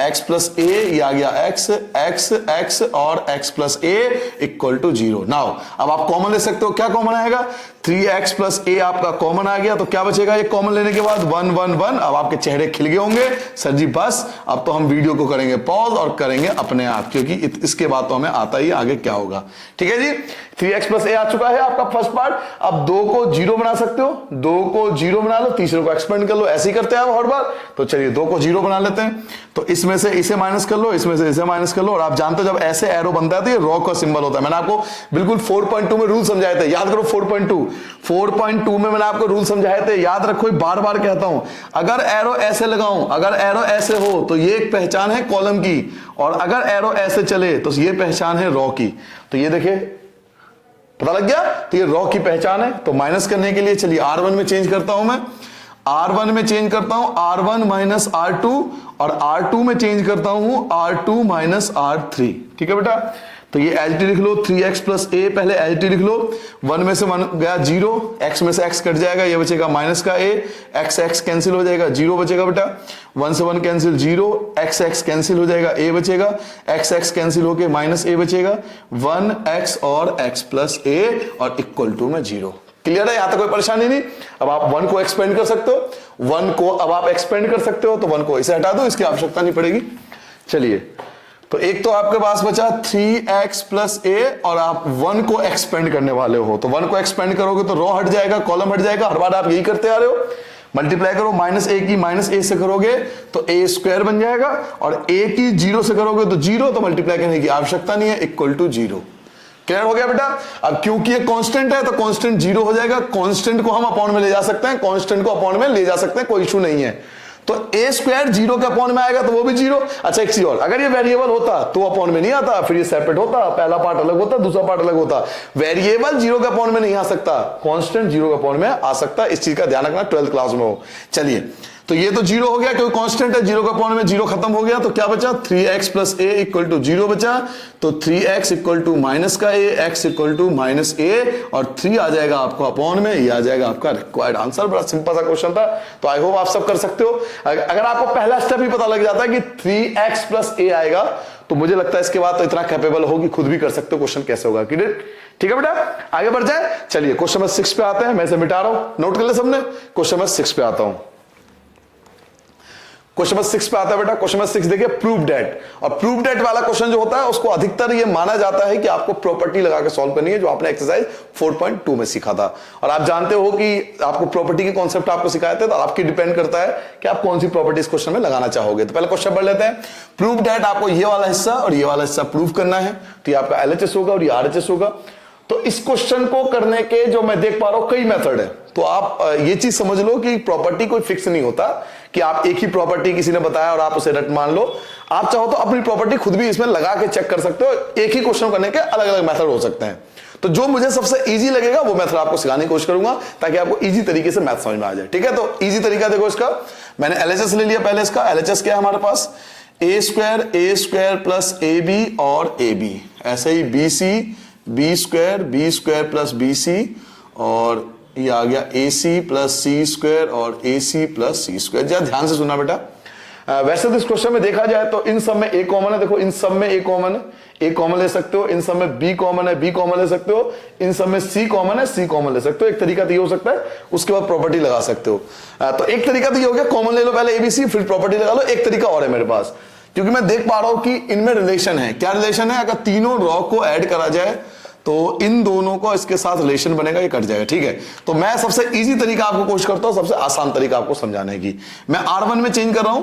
x प्लस a, ये आ गया x और x plus a equal to 0। Now अब आप कॉमन ले सकते हो। क्या कॉमन आएगा? 3x प्लस a आपका कॉमन आ गया। तो क्या बचेगा ये कॉमन लेने के बाद? 1 1 1। अब आपके चेहरे खिल गए होंगे, सर जी बस अब तो हम वीडियो को करेंगे पॉज और करेंगे अपने आप, क्योंकि इसके बाद तो हमें आता ही आगे क्या होगा। ठीक है जी, 3x प्लस a आ चुका है आपका फर्स्ट पार्ट। अब 2 को 0 बना सकते हो, 2 को 0 बना लो, तीसरे को एक्सपेंड कर लो। ऐसे ही करते हैं आप हर बार। तो चलिए 2 को 0 बना लेते हैं। तो इसमें से इसे माइनस कर लो, इसमें से इसे माइनस कर लो। और आप जानते हो जब ऐसे एरो बनता है तो ये रॉ का सिंबल होता है। मैंने आपको बिल्कुल 4.2 में रूल समझाए थे, याद करो। 4.2 में मैंने आपको रूल समझाए थे, याद रखो। बार बार कहता हूं, अगर एरो ऐसे लगाऊं, अगर एरो ऐसे हो तो ये एक पहचान है कॉलम की, और अगर एरो ऐसे चले तो ये पहचान है रॉ की। तो ये देखिए पता लग गया, तो ये रॉ की पहचान है। तो माइनस करने के लिए चलिए R1 में चेंज करता हूं मैं, R1 में चेंज करता हूं R1 माइनस R2, और R2 में चेंज करता हूं R2 माइनस R3। ठीक है बेटा, तो ये एल टी लिख लो, 3x प्लस a, पहले एल टी लिख लो। 1 में से 1 गया 0, x में से x कट जाएगा, ये बचेगा माइनस का a, x x कैंसिल हो जाएगा, 0 बचेगा बेटा। 1 से 1 कैंसिल, 0, x x कैंसिल हो जाएगा, a बचेगा, x x कैंसिल होके माइनस a बचेगा, 1x और x प्लस a और इक्वल टू में 0। क्लियर है? यहां तक कोई परेशानी नहीं। अब आप 1 को एक्सपेंड कर सकते हो, 1 को अब आप एक्सपेंड कर सकते हो। तो 1 को इसे हटा दो, इसकी आवश्यकता नहीं पड़ेगी। चलिए, तो एक तो आपके पास बचा 3x प्लस a, और आप 1 को एक्सपेंड करने वाले हो। तो 1 को एक्सपेंड करोगे तो रो हट जाएगा, कॉलम हट जाएगा। हर बार आप यही करते आ रहे हो। मल्टीप्लाई करो, माइनस a की माइनस a से करोगे तो a स्क्वायर बन जाएगा, और a की 0 से करोगे तो 0, तो मल्टीप्लाई करने की आवश्यकता नहीं है, इक्वल टू 0। क्लियर हो गया बेटा? अब क्योंकि ये कांस्टेंट है तो कांस्टेंट 0 हो जाएगा। कांस्टेंट को हम अपॉन में ले जा सकते हैं, कांस्टेंट को अपॉन में ले जा सकते हैं, कोई इशू नहीं है। तो a स्क्वायर 0 के अपॉन में आएगा तो वो भी 0। अच्छा एक चीज और, अगर ये वेरिएबल होता तो अपॉन में नहीं आता, फिर ये सेपरेट होता, पहला पार्ट अलग होता, दूसरा पार्ट अलग होता। वेरिएबल 0 के अपॉन में नहीं आ सकता, कांस्टेंट 0 के अपॉन में आ सकता। इस चीज का ध्यान रखना, 12th क्लास में हो। चलिए, तो ये तो 0 हो गया क्योंकि कांस्टेंट है, 0 के अपॉन में 0 खत्म हो गया। तो क्या बचा? 3x plus a equal to 0 बचा। तो 3x इक्वल टू माइनस का a, x equal to minus a, और 3 आ जाएगा आपको अपॉन में, ये आ जाएगा आपका रिक्वायर्ड आंसर। बड़ा सिंपल सा क्वेश्चन था, तो आई होप आप सब कर सकते हो। अगर आपको पहला स्टेप ही पता लग जाता है कि 3x प्लस a आएगा, तो मुझे लगता है इसके बाद तो इतना कैपेबल हो कि खुद भी कर सकते हो क्वेश्चन कैसे होगा। ठीक है बेटा, आगे बढ़ जाए। चलिए क्वेश्चन नंबर 6 पे आते हैं। मैं इसे मिटा रहा हूं, नोट कर ले सबने। क्वेश्चन नंबर 6 पे आता हूं। क्वेश्चन नंबर 6 पे आता है बेटा। क्वेश्चन नंबर 6 देखिए, प्रूव डेट। और प्रूव डेट वाला क्वेश्चन जो होता है उसको अधिकतर ये माना जाता है कि आपको प्रॉपर्टी लगा के सॉल्व करनी है, जो आपने एक्सरसाइज 4.2 में सीखा था। और आप जानते हो कि आपको प्रॉपर्टी के कॉन्सेप्ट आपको सिखाए थे, तो आपकी डिपेंड करता है कि आप कौन सी प्रॉपर्टी इस क्वेश्चन में लगाना चाहोगे। तो पहले क्वेश्चन पढ़ लेते हैं। प्रूव डेट, आपको ये वाला हिस्सा और ये वाला हिस्सा प्रूव करना है। तो ये आपका LHS होगा और ये RHS होगा। तो इस क्वेश्चन को करने के जो मैं देख पा रहा हूं कई मेथड है। तो आप ये चीज समझ लो कि प्रॉपर्टी कोई फिक्स नहीं होता कि आप एक ही प्रॉपर्टी किसी ने बताया और आप उसे रट मान लो। आप चाहो तो अपनी प्रॉपर्टी खुद भी इसमें लगा के चेक कर सकते हो। एक ही क्वेश्चन करने के अलग अलग मेथड हो सकते हैं। तो जो मुझे सबसे इजी लगेगा वो मेथड आपको सिखाने की कोशिश करूंगा, ताकि आपको इजी तरीके से मैथ समझ में आ जाए। ठीक है, तो इजी तरीका देखो इसका। मैंने LHS ले लिया पहले। इसका LHS क्या है हमारे पास, a स्क्वायर प्लस AB और AB। ऐसे ही B स्क्वायर प्लस BC, और ये आ गया AC प्लस C स्क्वायर और AC प्लस C स्क्वायर। जरा ध्यान से सुनना बेटा। वैसे तो इस क्वेश्चन में देखा जाए तो इन सब में A कॉमन है। देखो इन सब में A कॉमन है, A कॉमन ले सकते हो। इन सब में B कॉमन है, B कॉमन ले सकते हो। इन सब में C कॉमन है, C कॉमन ले सकते हो। एक तरीका तो ये हो सकता है, उसके बाद प्रॉपर्टी लगा सकते हो। तो एक तरीका तो ये हो गया, कॉमन ले लो पहले ABC, फिर प्रॉपर्टी लगा लो। एक तरीका और है मेरे पास, क्योंकि मैं देख पा रहा हूं कि इनमें रिलेशन है। क्या रिलेशन है? अगर तीनों रॉ को ऐड करा जाए तो इन दोनों को इसके साथ रिलेशन बनेगा, ये कट जाएगा। ठीक है, तो मैं सबसे इजी तरीका आपको कोशिश करता हूं, सबसे आसान तरीका आपको समझाने की। मैं R1 में चेंज कर रहा हूं,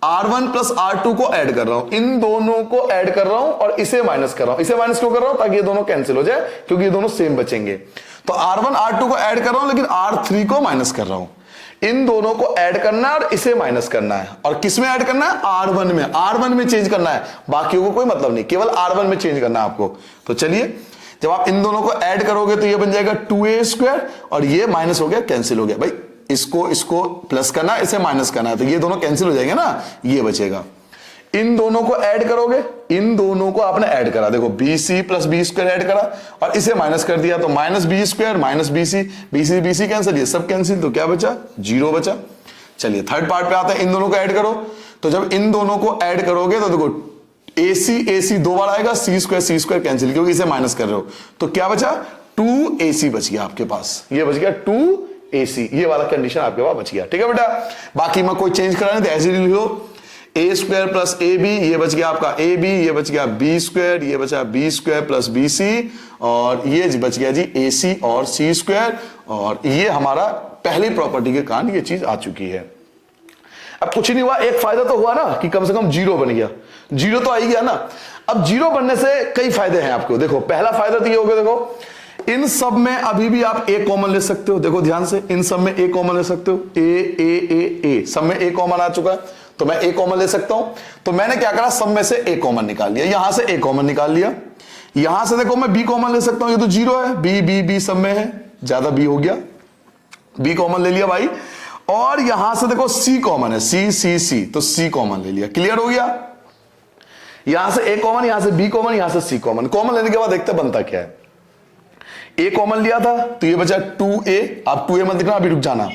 R1 प्लस R2 को ऐड कर रहा हूं। इन दोनों को ऐड कर रहा हूं और इसे माइनस कर रहा हूं। इसे माइनस क्यों कर रहा हूं? ताकि ये दोनों कैंसिल हो जाए, क्योंकि ये दोनों सेम बचेंगे। तो R1 R2 को ऐड कर रहा हूं, लेकिन R3 को माइनस कर रहा हूं। इन दोनों को ऐड करना है और इसे माइनस करना है। और किस में ऐड करना है? R1 में। R1 में चेंज करना है, बाकियों को कोई मतलब नहीं, केवल R1 में चेंज करना है आपको। तो चलिए, जब आप इन दोनों को ऐड करोगे तो ये बन जाएगा 2A स्क्वायर, और ये माइनस हो गया, कैंसिल हो गया। भाई इसको प्लस करना है, इसे माइनस करना है, तो ये दोनों कैंसिल हो जाएंगे ना, ये बचेगा। इन दोनों को ऐड करोगे, इन दोनों को आपने ऐड करा, देखो BC plus B square add करा और इसे माइनस कर दिया, तो minus B square minus BC, BC cancel, ये सब कैंसिल, तो क्या बचा? 0 बचा। चलिए थर्ड पार्ट पे आते हैं। इन दोनों को ऐड करो, तो जब इन दोनों को ऐड करोगे तो देखो AC दो बार आएगा, C स्क्वायर कैंसिल, क्योंकि इसे माइनस कर रहे हो। तो क्या बचा? 2AC बच गया आपके पास, ये बच गया 2AC, ये वाला कंडीशन आपके पास बच गया। ठीक है बेटा, बाकी मैं कोई चेंज करा नहीं, तो ऐसे लिख लो A स्क्वायर प्लस AB, ये बच गया आपका AB, ये बच गया B स्क्वायर, ये बचा B स्क्वायर प्लस BC, और ये बच गया जी AC और C स्क्वायर। और ये हमारा पहली प्रॉपर्टी के कारण ये चीज आ चुकी है। अब कुछ नहीं हुआ, एक फायदा तो हुआ ना कि कम से कम 0 बन गया। 0 तो आ ही गया ना। अब 0 बनने से कई फायदे हैं आपको। देखो पहला फायदा तो ये हो गया, देखो इन सब में अभी भी आप A कॉमन ले सकते हो। देखो ध्यान से, इन सब में A कॉमन ले सकते हो। A सब में A कॉमन आ चुका है, तो मैं A कॉमन ले सकता हूं। तो मैंने क्या करा, सब में से A कॉमन निकाल लिया, यहां से A कॉमन निकाल लिया। यहां से देखो मैं B कॉमन ले सकता हूं, ये तो 0 है, B सब में है, ज्यादा B हो गया, B कॉमन ले लिया भाई। और यहां से देखो C कॉमन है, C, तो C कॉमन ले लिया। क्लियर हो गया? यहां से A कॉमन, यहां से B कॉमन, यहां से C कॉमन। कॉमन लेने के बाद देखते बनता क्या है। A कॉमन लिया था तो ये बचा 2A, आप 2A मत लिखना, अभी रुक जाना।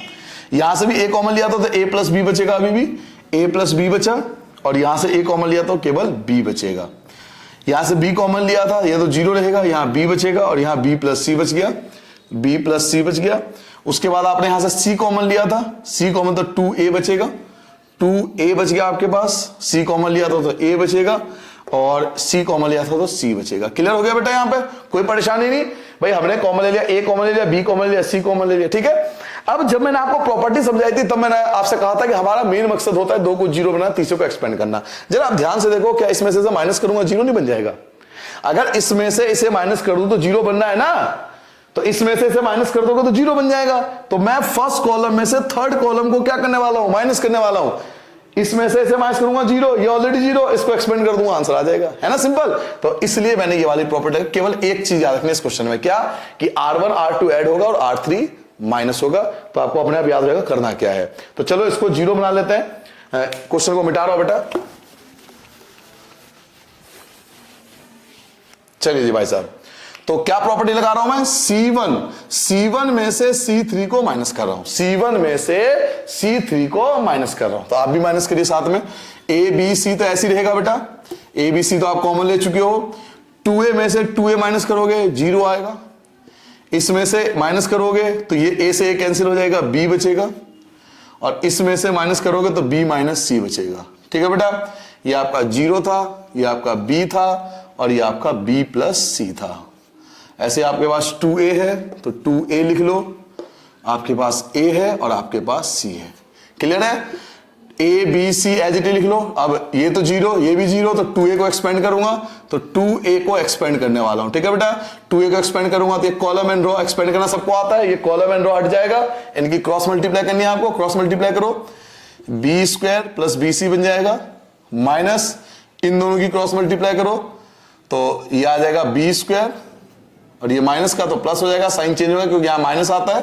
यहां से भी A कॉमन लिया था तो A प्लस B बचेगा, अभी भी A प्लस B बचा। और यहां से A कॉमन लिया तो केवल B बचेगा। यहां से B कॉमन लिया था, ये तो 0 रहेगा, यहां B बचेगा, और यहां B प्लस C बच गया, B प्लस C बच गया। उसके बाद आपने यहां से C कॉमन लिया था, C कॉमन तो 2A बचेगा, 2A बच गया आपके पास। C कॉमन लिया था तो A बचेगा, और C कॉमन लिया था तो C बचेगा। क्लियर हो गया बेटा? यहां पे कोई परेशानी नहीं भाई, हमने कॉमन ले लिया, A कॉमन ले लिया, B कॉमन ले लिया, C कॉमन ले लिया। ठीक है, अब जब मैंने आपको प्रॉपर्टी समझाई थी तब मैंने आपसे कहा था कि हमारा मेन मकसद होता है 2 को 0 बनाना, तीसरे को एक्सपेंड करना। जरा आप ध्यान से देखो, क्या इसमें से माइनस करूंगा 0 नहीं बन जाएगा? अगर इसमें से इसे माइनस कर दूं तो 0 बनना है ना, तो इसमें से इसे माइनस कर दोगे तो 0 बन जाएगा। तो मैं फर्स्ट कॉलम में से थर्ड कॉलम को क्या करने वाला हूं? माइनस करने वाला हूं। इसमें से इसे माइनस करूंगा 0, ये ऑलरेडी 0, इसको एक्सपेंड कर दूंगा, आंसर आ जाएगा, है ना, सिंपल। तो इसलिए मैंने ये वाली प्रॉपर्टी, केवल एक चीज याद रखनी है इस क्वेश्चन में, क्या कि R1 R2 ऐड होगा और R3 माइनस होगा। तो आपको अपने आप याद रहेगा करना क्या है। तो चलो इसको 0 बना लेते हैं। क्वेश्चन को मिटा रहा हूं बेटा। चलिए जी भाई साहब, तो क्या प्रॉपर्टी लगा रहा हूं मैं? C1 में से C3 को माइनस कर रहा हूं, C1 में से C3 को माइनस कर रहा हूं। तो आप भी माइनस करिए साथ में। ABC तो ऐसी रहेगा बेटा, ABC तो आप कॉमन ले चुके हो। 2A में से 2A माइनस करोगे 0 आएगा, इसमें से माइनस करोगे तो ये A से A कैंसिल हो जाएगा, B बचेगा, और इसमें से माइनस करोगे तो b माइनस सी बचेगा। ठीक है बेटा, ये आपका 0 था, ये आपका b था और ये आपका b प्लस सी था। ऐसे आपके पास 2a है तो 2a लिख लो, आपके पास a है और आपके पास c है। क्लियर है? a b c as it लिख लो। अब ये तो 0, ये भी 0, तो 2a को एक्सपेंड करूंगा तो 2a को एक्सपेंड करने वाला हूं। ठीक है बेटा, 2a को एक्सपेंड करूंगा तो ये कॉलम एंड रो एक्सपेंड करना सबको आता है, ये कॉलम एंड रो हट जाएगा, इनकी क्रॉस मल्टीप्लाई करनी है आपको। क्रॉस मल्टीप्लाई करो, b square plus b c बन जाएगा, माइनस इन दोनों की क्रॉस मल्टीप्लाई करो तो ये आ जाएगा बी स्क्वायर और ये माइनस का तो प्लस हो जाएगा, साइन चेंज होगा क्योंकि यहां माइनस आता है,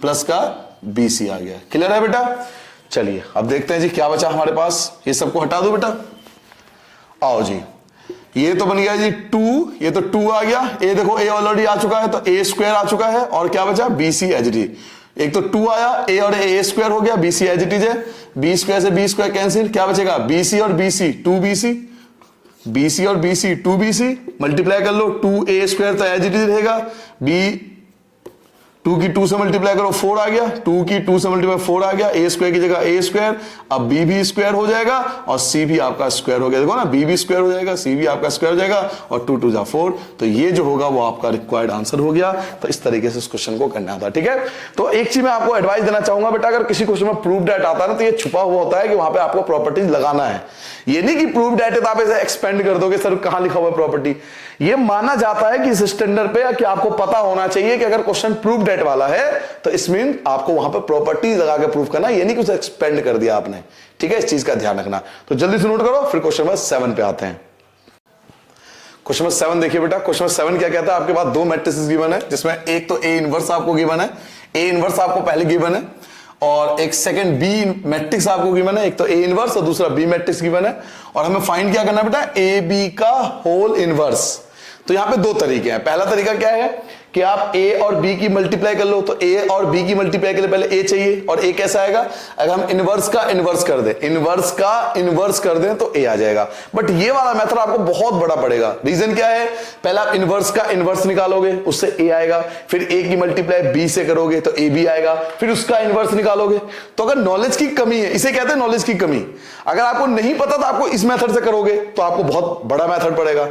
प्लस का बी सी आ गया। क्लियर है बेटा? चलिए अब देखते हैं जी क्या बचा हमारे पास। ये सबको हटा दो बेटा, आओ जी। ये तो बन गया जी 2, ये तो 2 आ गया, ए देखो ए ऑलरेडी आ चुका है तो ए स्क्वायर आ चुका है और क्या बचा बी सी एच डी। एक तो 2 आया, ए और ए स्क्वायर हो गया, बी सी एच डी है, बी स्क्वायर से बी स्क्वायर कैंसिल, क्या बचेगा बी सी और बी सी 2bc, बी सी और बी सी 2bc, मल्टीप्लाई कर लो 2a स्क्वायर तो एच डी रहेगा, बी 2 की 2 से मल्टीप्लाई करो 4 आ गया, 2 की 2 से मल्टीप्लाई 4 आ गया, ए स्क्वायर की जगह ए स्क्वायर, अब बी भी स्क्वायर हो जाएगा और सी भी आपका स्क्वायर हो गया। देखो ना, बी भी स्क्वायर हो जाएगा, सी भी आपका स्क्वायर हो जाएगा और 2 2 जा 4, तो ये जो होगा वो आपका रिक्वायर्ड आंसर हो गया। तो इस तरीके से इस क्वेश्चन को करना था। ठीक है, तो एक चीज मैं आपको एडवाइस देना चाहूंगा बेटा, अगर किसी क्वेश्चन में प्रूव डेट आता है ना तो ये छुपा हुआ होता है कि वहां पे आपको प्रॉपर्टीज लगाना है। ये नहीं कि प्रूव डेट है तो आप इसे एक्सपेंड कर दोगे, सर कहां लिखा हुआ है प्रॉपर्टी। ये माना जाता है कि इस स्टैंडर्ड पे कि आपको पता होना चाहिए कि अगर क्वेश्चन प्रूव डेट वाला है तो इसमें आपको वहां पे प्रॉपर्टीज लगा के प्रूव करना, ये नहीं कि उसे एक्सपेंड कर दिया आपने। ठीक है, इस चीज का ध्यान रखना। तो जल्दी से नोट करो, फिर क्वेश्चन नंबर 7 पे आते हैं। क्वेश्चन नंबर 7 देखिए बेटा, क्वेश्चन नंबर 7 क्या कहता है, आपके पास दो मैट्रिसेस गिवन है जिसमें एक तो ए इनवर्स आपको गिवन है, ए इनवर्स आपको पहले गिवन है और एक सेकंड बी मैट्रिक्स आपको गिवन है, एक तो ए इनवर्स और दूसरा बी मैट्रिक्स गिवन है और हमें फाइंड क्या करना है बेटा, ए बी का होल इनवर्स। तो यहां पे दो तरीके हैं। पहला तरीका क्या है कि आप a और b की मल्टीप्लाई कर लो, तो a और b की मल्टीप्लाई के लिए पहले a चाहिए और a कैसा आएगा, अगर हम इनवर्स का इनवर्स कर दें, इनवर्स का इनवर्स कर दें तो a आ जाएगा। बट ये वाला मेथड आपको बहुत बड़ा पड़ेगा। रीजन क्या है, पहले आप इनवर्स का इनवर्स निकालोगे, उससे a आएगा, फिर a की मल्टीप्लाई b से करोगे तो a भी आएगा, फिर उसका इनवर्स निकालोगे। तो अगर नॉलेज की कमी है, इसे कहते हैं नॉलेज की कमी। अगर आपको नहीं पता तो आपको इस मेथड से करोगे तो आपको बहुत बड़ा मेथड पड़ेगा।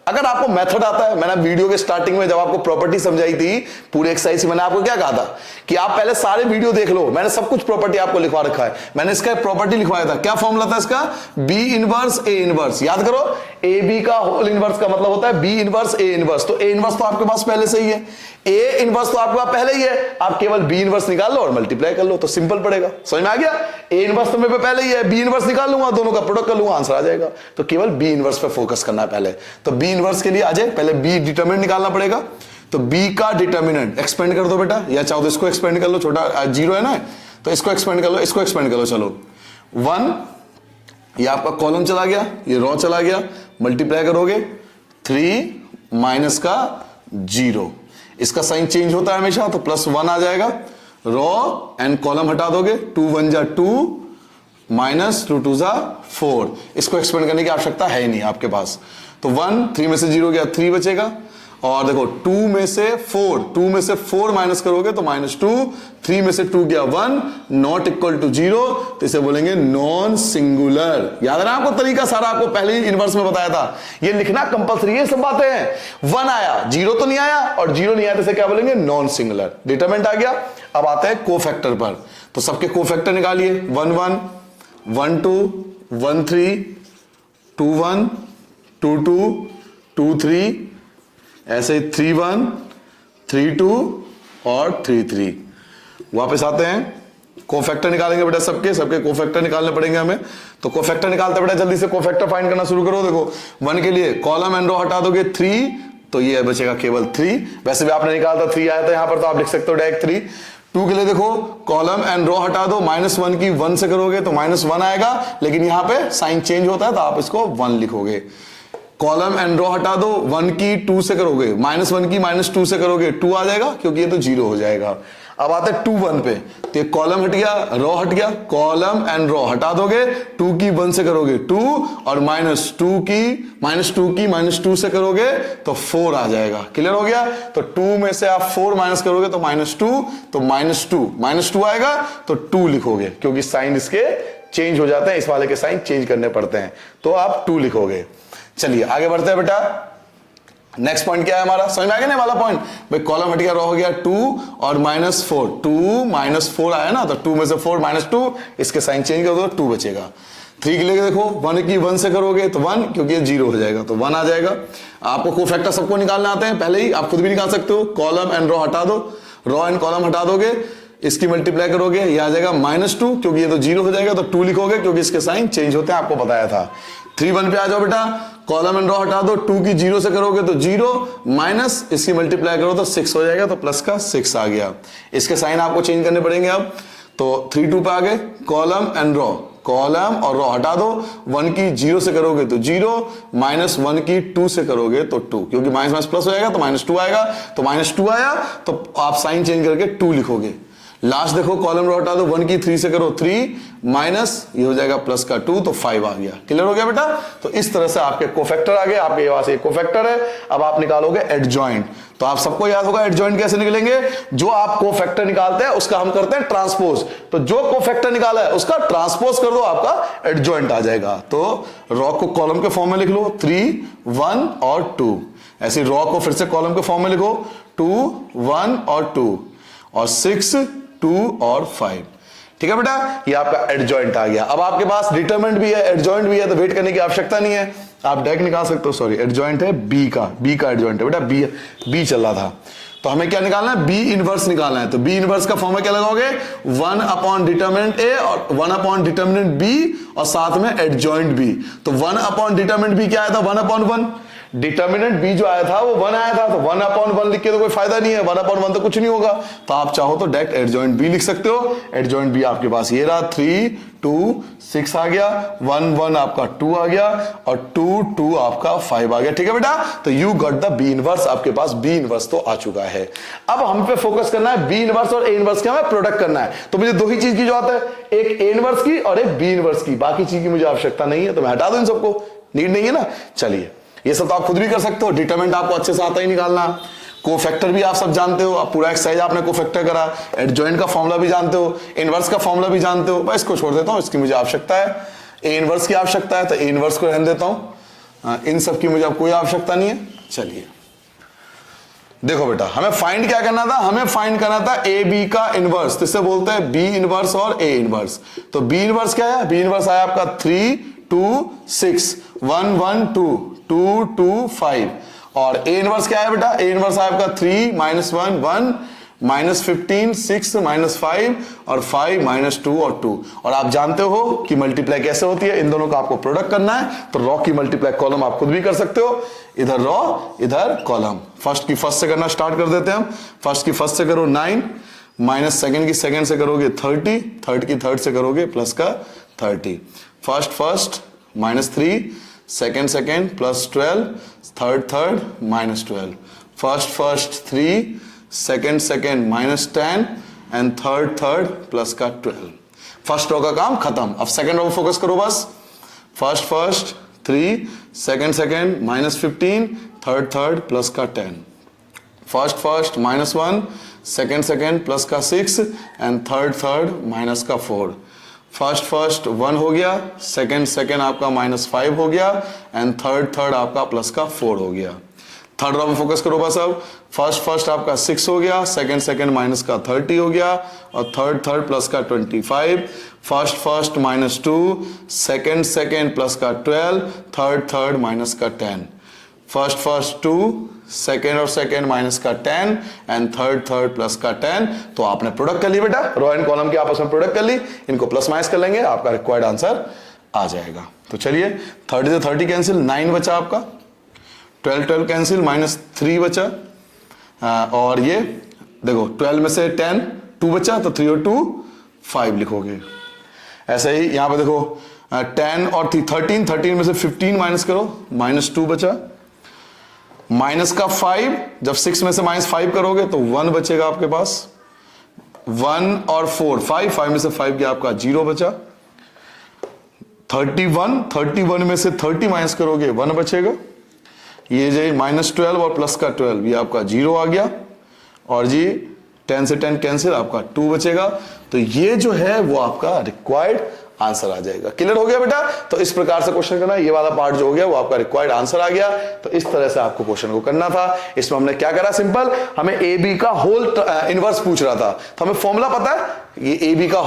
अगर आपको मेथड आता है, मैंने वीडियो के स्टार्टिंग में जब आपको प्रॉपर्टी समझाई थी पूरी एक्सरसाइज, मैंने आपको क्या कहा था कि आप पहले सारे वीडियो देख लो, मैंने सब कुछ प्रॉपर्टी आपको लिखवा रखा है। मैंने इसका प्रॉपर्टी लिखवाया था, क्या फॉर्मूला था इसका, बी इनवर्स ए इनवर्स। याद करो, ए बी का होल इनवर्स का मतलब होता है बी इनवर्स ए इनवर्स। तो ए इनवर्स तो आपके पास पहले से ही है, ए इनवर्स तो आपके पास पहले ही है, आप केवल बी इनवर्स निकाल लो और मल्टीप्लाई कर लो तो सिंपल पड़ेगा। समझ में आ गया, ए इनवर्स तो मेरे पे पहले ही है, बी इनवर्स निकाल लूंगा, दोनों का प्रोडक्ट कर लूंगा, आंसर आ जाएगा। तो केवल बी इनवर्स पे फोकस करना है पहले। तो बी इनवर्स के लिए आ जाए, पहले बी डिटरमिनेंट निकालना पड़ेगा। तो बी का डिटरमिनेंट एक्सपेंड कर दो बेटा, या चाहो तो इसको एक्सपेंड कर लो, छोटा 0 है ना तो इसको एक्सपेंड कर लो, इसको एक्सपेंड कर लो। चलो 1, ये आपका कॉलम चला गया, ये रो चला गया, मल्टीप्लाई करोगे 3 माइनस का 0, इसका साइन चेंज होता है हमेशा तो +1 आ जाएगा। रो एंड कॉलम हटा दोगे, 2 1 जा 2 माइनस 2 2 जा 4, इसको एक्सपेंड करने की आवश्यकता है ही नहीं आपके पास। तो 1, 3 में से 0 गया 3 बचेगा और देखो 2 में से 4 माइनस करोगे तो -2, 3 में से 2 गया 1, नॉट इक्वल टू 0, तो इसे बोलेंगे नॉन सिंगुलर। याद है ना आपको तरीका सारा, आपको पहले ही इनवर्स में बताया था, ये लिखना कंपलसरी है। सब बातें हैं, 1 आया 0 तो नहीं आया और 0 नहीं आया तो इसे क्या बोलेंगे, नॉन सिंगुलर। डिटरमिनेंट आ गया। अब आते हैं कोफैक्टर पर, तो सबके कोफैक्टर निकालिए, 1 1 1 2 1 3 2 1 2 2 2 3, ऐसे 3 1 3 2 और 3 3। वापस आते हैं, कोफैक्टर निकालेंगे बेटा, सबके कोफैक्टर निकालने पड़ेंगे हमें। तो कोफैक्टर निकालते बेटा, जल्दी से कोफैक्टर फाइंड करना शुरू करो। देखो 1 के लिए कॉलम एंड रो हटा दोगे 3, तो ये बचेगा केवल 3। वैसे भी आपने निकाला था 3 आया था यहां पर, तो आप लिख सकते हो डायरेक्ट 3। 2 के लिए देखो कॉलम एंड रो हटा दो, -1 की 1 से करोगे तो -1 आएगा, लेकिन यहां पे साइन चेंज होता है तो आप इसको 1 लिखोगे। कॉलम एंड रो हटा दो, 1 की 2 से करोगे, -1 की -2 से करोगे 2 आ जाएगा क्योंकि ये तो 0 हो जाएगा। अब आते हैं 2 1 पे, तो ये कॉलम हट गया, रो हट गया, कॉलम एंड रो हटा दोगे, 2 की 1 से करोगे 2 और -2 की -2 से करोगे तो 4 आ जाएगा। क्लियर हो गया? तो 2 में से आप 4 माइनस करोगे तो -2, तो -2 आएगा तो 2 लिखोगे, क्योंकि साइन इसके चेंज हो जाते हैं, इस वाले के साइन चेंज करने पड़ते हैं, तो आप 2 लिखोगे। चलिए आगे बढ़ते हैं बेटा। नेक्स्ट पॉइंट क्या है हमारा, समझ में आ गया ना वाला पॉइंट? भाई कॉलम हट गया, रो हो गया 2 और -4, 2 -4 आया ना, तो 2 में से 4 -2, इसके साइन चेंज कर दो, 2 बचेगा। 3 के लिए देखो, 1 की 1 से करोगे तो 1, क्योंकि ये 0 हो जाएगा तो 1 आ जाएगा। आपको कोफैक्टर सबको निकालने आते हैं पहले ही, आप खुद भी निकाल सकते हो। कॉलम एंड रो हटा दो, रो एंड कॉलम हटा दोगे, इसकी मल्टीप्लाई करोगे, ये आ जाएगा -2, क्योंकि ये तो 0 हो जाएगा तो 2 लिखोगे, क्योंकि इसके साइन चेंज होते हैं, आपको बताया था। 3 1 पे आ जाओ बेटा, कॉलम एंड रो हटा दो, 2 की 0 से करोगे तो 0 माइनस इसकी मल्टीप्लाई करो तो 6 हो जाएगा, तो प्लस का 6 आ गया। इसके साइन आपको चेंज करने पड़ेंगे अब, तो 3 2 पे आ गए, कॉलम एंड रो, कॉलम और रो हटा दो, 1 की 0 से करोगे तो 0 माइनस 1 की 2 से करोगे तो 2, क्योंकि माइनस माइनस प्लस हो जाएगा तो -2 आएगा, तो -2 आया तो आप साइन चेंज करके 2 लिखोगे। लास्ट देखो, कॉलम रो हटा दो, 1 की 3 से करो 3 माइनस ये हो जाएगा प्लस का 2, तो 5 आ गया। क्लियर हो गया बेटा? तो इस तरह से आपके कोफैक्टर आ गए, आपके पास एक कोफैक्टर है। अब आप निकालोगे एडजॉइंट, तो आप सबको याद होगा एडजॉइंट कैसे निकलेंगे, जो आप कोफैक्टर निकालते हैं उसका हम करते हैं ट्रांसपोज, तो जो कोफैक्टर निकाला है उसका ट्रांसपोज कर दो, आपका एडजॉइंट आ जाएगा। तो रॉ को कॉलम के फॉर्म में लिख लो, 3 1 और 2, ऐसे रॉ को फिर से कॉलम के फॉर्म में लिखो, 2 1 और 2 और 6 2 और 5। ठीक है बेटा, ये आपका एडजॉइंट आ गया। अब आपके पास डिटरमिनेंट भी है, एडजॉइंट भी है, तो वेट करने की आवश्यकता नहीं है, आप डायरेक्ट निकाल सकते हो। सॉरी, एडजॉइंट है बी का एडजॉइंट है बेटा, बी चल रहा था, तो हमें क्या निकालना है, बी इनवर्स निकालना है। तो बी इनवर्स का फॉर्मूला क्या लगाओगे, 1 अपॉन डिटरमिनेंट ए और 1 अपॉन डिटरमिनेंट बी और साथ में एडजॉइंट बी। तो 1 अपॉन डिटरमिनेंट बी क्या आया था, 1 अपॉन 1, डिटरमिनेंट बी जो आया था वो 1 आया था, तो 1 अपॉन 1 लिख के तो कोई फायदा नहीं है, 1 अपॉन 1 तो कुछ नहीं होगा, तो आप चाहो तो डायरेक्ट एडजॉइंट बी लिख सकते हो। एडजॉइंट बी आपके पास ये रहा, 3 2 6 आ गया, 1 1 आपका 2 आ गया और 2 2 आपका 5 आ गया। ठीक है बेटा, तो you got the b inverse, आपके पास बी इनवर्स तो आ चुका है। अब हम पे फोकस करना है बी इनवर्स और ए इनवर्स का हमें प्रोडक्ट करना है, तो मुझे दो ही चीज की जरूरत है, एक ए इनवर्स की और एक बी इनवर्स की, बाकी चीज की मुझे आवश्यकता नहीं है, तो मैं हटा दूं इन सबको, नीड नहीं है ना। चलिए, ये सब तो आप खुद भी कर सकते हो, डिटरमिनेंट आपको अच्छे से आता ही निकालना, कोफैक्टर भी आप सब जानते हो, आप पूरा एक्सरसाइज आपने कोफैक्टर करा, एडजॉइंट का फॉर्मूला भी जानते हो, इनवर्स का फॉर्मूला भी जानते हो, बस इसको छोड़ देता हूं, इसकी मुझे आवश्यकता है, ए इनवर्स की आवश्यकता है, तो ए इनवर्स को रहने देता हूं, इन सब की मुझे अब कोई आवश्यकता नहीं है। चलिए देखो बेटा, हमें फाइंड क्या करना था, हमें फाइंड करना था ए बी का इनवर्स, तो इससे बोलते हैं बी इनवर्स और ए इनवर्स। तो बी इनवर्स क्या है, बी इनवर्स आया आपका 3 2 6 1 1 2 2 2 5, और ए इनवर्स क्या है बेटा, ए इनवर्स है आपका 3 -1 1 -15 6 -5 और 5 -2 और 2। और आप जानते हो कि मल्टीप्लाई कैसे होती है, इन दोनों का आपको प्रोडक्ट करना है, तो रॉ की मल्टीप्लाई कॉलम आप खुद भी कर सकते हो, इधर रॉ इधर कॉलम। फर्स्ट की फर्स्ट से करना स्टार्ट कर देते हैं हम, फर्स्ट की फर्स्ट से करो 9 माइनस सेकंड की सेकंड से करोगे 30, थर्ड की थर्ड से करोगे प्लस का 30, first -3 second second plus 12, third -12, first 3 second -10 and third plus का 12। फर्स्ट रो का काम खत्म, अब सेकंड रो में फोकस करो बस। फर्स्ट 3 सेकंड -15, थर्ड प्लस का 10, फर्स्ट -1 सेकंड प्लस का 6 एंड थर्ड माइनस का 4। फर्स्ट 1 हो गया, सेकंड आपका -5 हो गया एंड थर्ड आपका प्लस का 4 हो गया। थर्ड रो में फोकस करो बस। अब फर्स्ट आपका 6 हो गया, सेकंड माइनस का 30 हो गया और थर्ड प्लस का 25, फर्स्ट -2 सेकंड प्लस का 12, थर्ड माइनस का 10, फर्स्ट 2 सेकंड माइनस का 10 एंड थर्ड प्लस का 10। तो आपने प्रोडक्ट कर ली बेटा, रो एंड कॉलम की आपस में प्रोडक्ट कर ली, इनको प्लस माइनस कर लेंगे, आपका रिक्वायर्ड आंसर आ जाएगा। तो चलिए 30 से 30 कैंसिल, 9 बचा आपका, 12 कैंसिल, -3 बचा, और ये देखो 12 में से 10 2 बचा, तो 3 और 2 5 लिखोगे। ऐसे ही यहां पे देखो 10 और 13 में से 15 माइनस करो, -2 बचा, माइनस का 5, जब 6 में से -5 करोगे तो 1 बचेगा आपके पास, 1 और 4, 5 में से 5 गया आपका 0 बचा। 31 में से 30 माइनस करोगे 1 बचेगा। ये जी -12 और प्लस का 12 ये आपका 0 आ गया। और जी 10 से 10 कैंसिल, आपका 2 बचेगा। तो ये जो है वो आपका रिक्वायर्ड आंसर आ जाएगा। क्लियर हो गया बेटा? तो इस प्रकार से क्वेश्चन करना, ये वाला पार्ट जो हो गया वो आपका रिक्वायर्ड आंसर आ गया। तो इस तरह से आपको क्वेश्चन को करना था। इसमें हमने क्या करा, सिंपल, हमें ए बी का होल इनवर्स पूछ रहा था, तो हमें फॉर्मूला पता है, ये ए बी का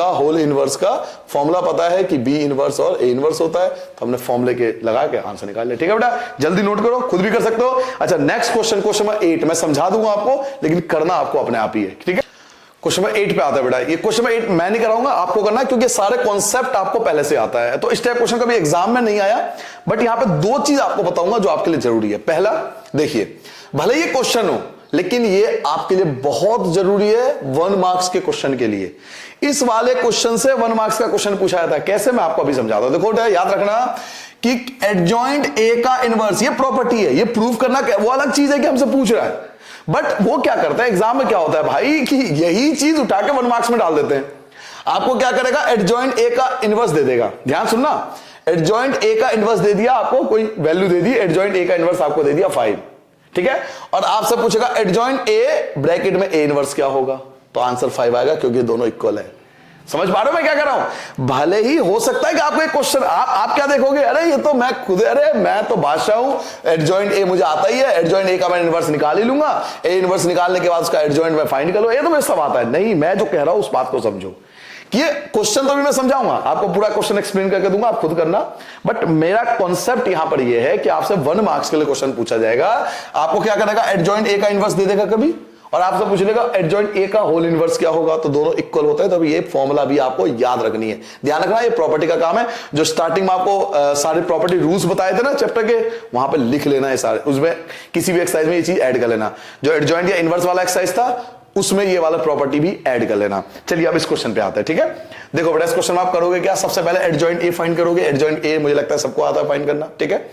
होल इनवर्स का फॉर्मूला पता है कि बी इनवर्स और ए इनवर्स होता है, तो हमने फॉर्मूले के लगा के आंसर निकाल लिया। ठीक है बेटा, जल्दी नोट करो, खुद भी कर सकते हो। अच्छा, नेक्स्ट क्वेश्चन, क्वेश्चन नंबर 8, मैं समझा दूंगा आपको, लेकिन करना आपको अपने आप ही है। ठीक है, क्वेश्चन नंबर 8 पे आता है बेटा। ये क्वेश्चन नंबर 8 मैं नहीं कराऊंगा, आपको करना है, क्योंकि सारे कॉन्सेप्ट आपको पहले से आता है। तो इस टाइप क्वेश्चन कभी एग्जाम में नहीं आया, बट यहां पे 2 चीज आपको बताऊंगा जो आपके लिए जरूरी है। पहला, देखिए, भले ये क्वेश्चन हो, लेकिन ये आपके लिए बहुत जरूरी है 1 मार्क्स के क्वेश्चन के लिए। इस वाले क्वेश्चन से 1 मार्क्स का क्वेश्चन पूछा जाता है। कैसे, मैं आपको अभी समझाता हूं। देखो, याद रखना कि एडजॉइंट ए का इनवर्स ये प्रॉपर्टी है, ये प्रूव करना वो अलग चीज है कि हमसे पूछ रहा है, बट वो क्या करता है एग्जाम में, क्या होता है भाई कि यही चीज उठा के 1 मार्क्स में डाल देते हैं। आपको क्या करेगा, एडजॉइंट ए का इनवर्स दे देगा। ध्यान सुनना, एडजॉइंट ए का इनवर्स दे दिया, आपको कोई value they the, adjoint A का इनवर्स आपको दे दिया 5। ठीक है, और आपसे पूछेगा एडजॉइंट ए ब्रैकेट में ए इनवर्स क्या होगा, तो आंसर 5 आएगा, क्योंकि दोनों इक्वल है। समझ पा रहे हो मैं क्या कर रहा हूं? भले ही हो सकता है कि आपको एक क्वेश्चन, आप क्या देखोगे, अरे ये तो मैं खुद, अरे मैं तो बादशाह हूं, एडजॉइंट ए मुझे आता ही है, एडजॉइंट ए का मैं इनवर्स निकाल ही लूंगा, ए इनवर्स निकालने के बाद उसका एडजॉइंट मैं फाइंड कर लो, ये तो मेरे सब आता है। नहीं, मैं जो कह रहा हूं उस बात को समझो। ये क्वेश्चन तो भी मैं समझाऊंगा आपको, पूरा क्वेश्चन एक्सप्लेन करके दूंगा, आप खुद करना। बट मेरा कॉन्सेप्ट यहां पर यह है कि आपसे 1 मार्क्स के लिए क्वेश्चन पूछा जाएगा। आपको क्या करेगा, एडजॉइंट ए का इनवर्स दे देगा कभी, और आपसे पूछ लेगा एडजॉइंट ए का होल इनवर्स क्या होगा, तो दोनों इक्वल होते हैं। तो ये फॉर्मूला भी आपको याद रखनी है, ध्यान रखना, ये प्रॉपर्टी का काम है। जो स्टार्टिंग में आपको सारे प्रॉपर्टी रूल्स बताए थे ना चैप्टर के, वहां पे लिख लेना है सारे, उसमें किसी भी एक्सरसाइज में ये चीज ऐड कर लेना। जो एडजॉइंट या इनवर्स वाला एक्सरसाइज था उसमें ये वाला प्रॉपर्टी भी ऐड कर लेना। चलिए अब इस क्वेश्चन पे आते हैं। ठीक है, देखो बेटा, इस क्वेश्चन में आप करोगे क्या, सबसे पहले एडजॉइंट ए फाइंड करोगे। एडजॉइंट ए मुझे लगता है सबको आता है फाइंड करना। ठीक है,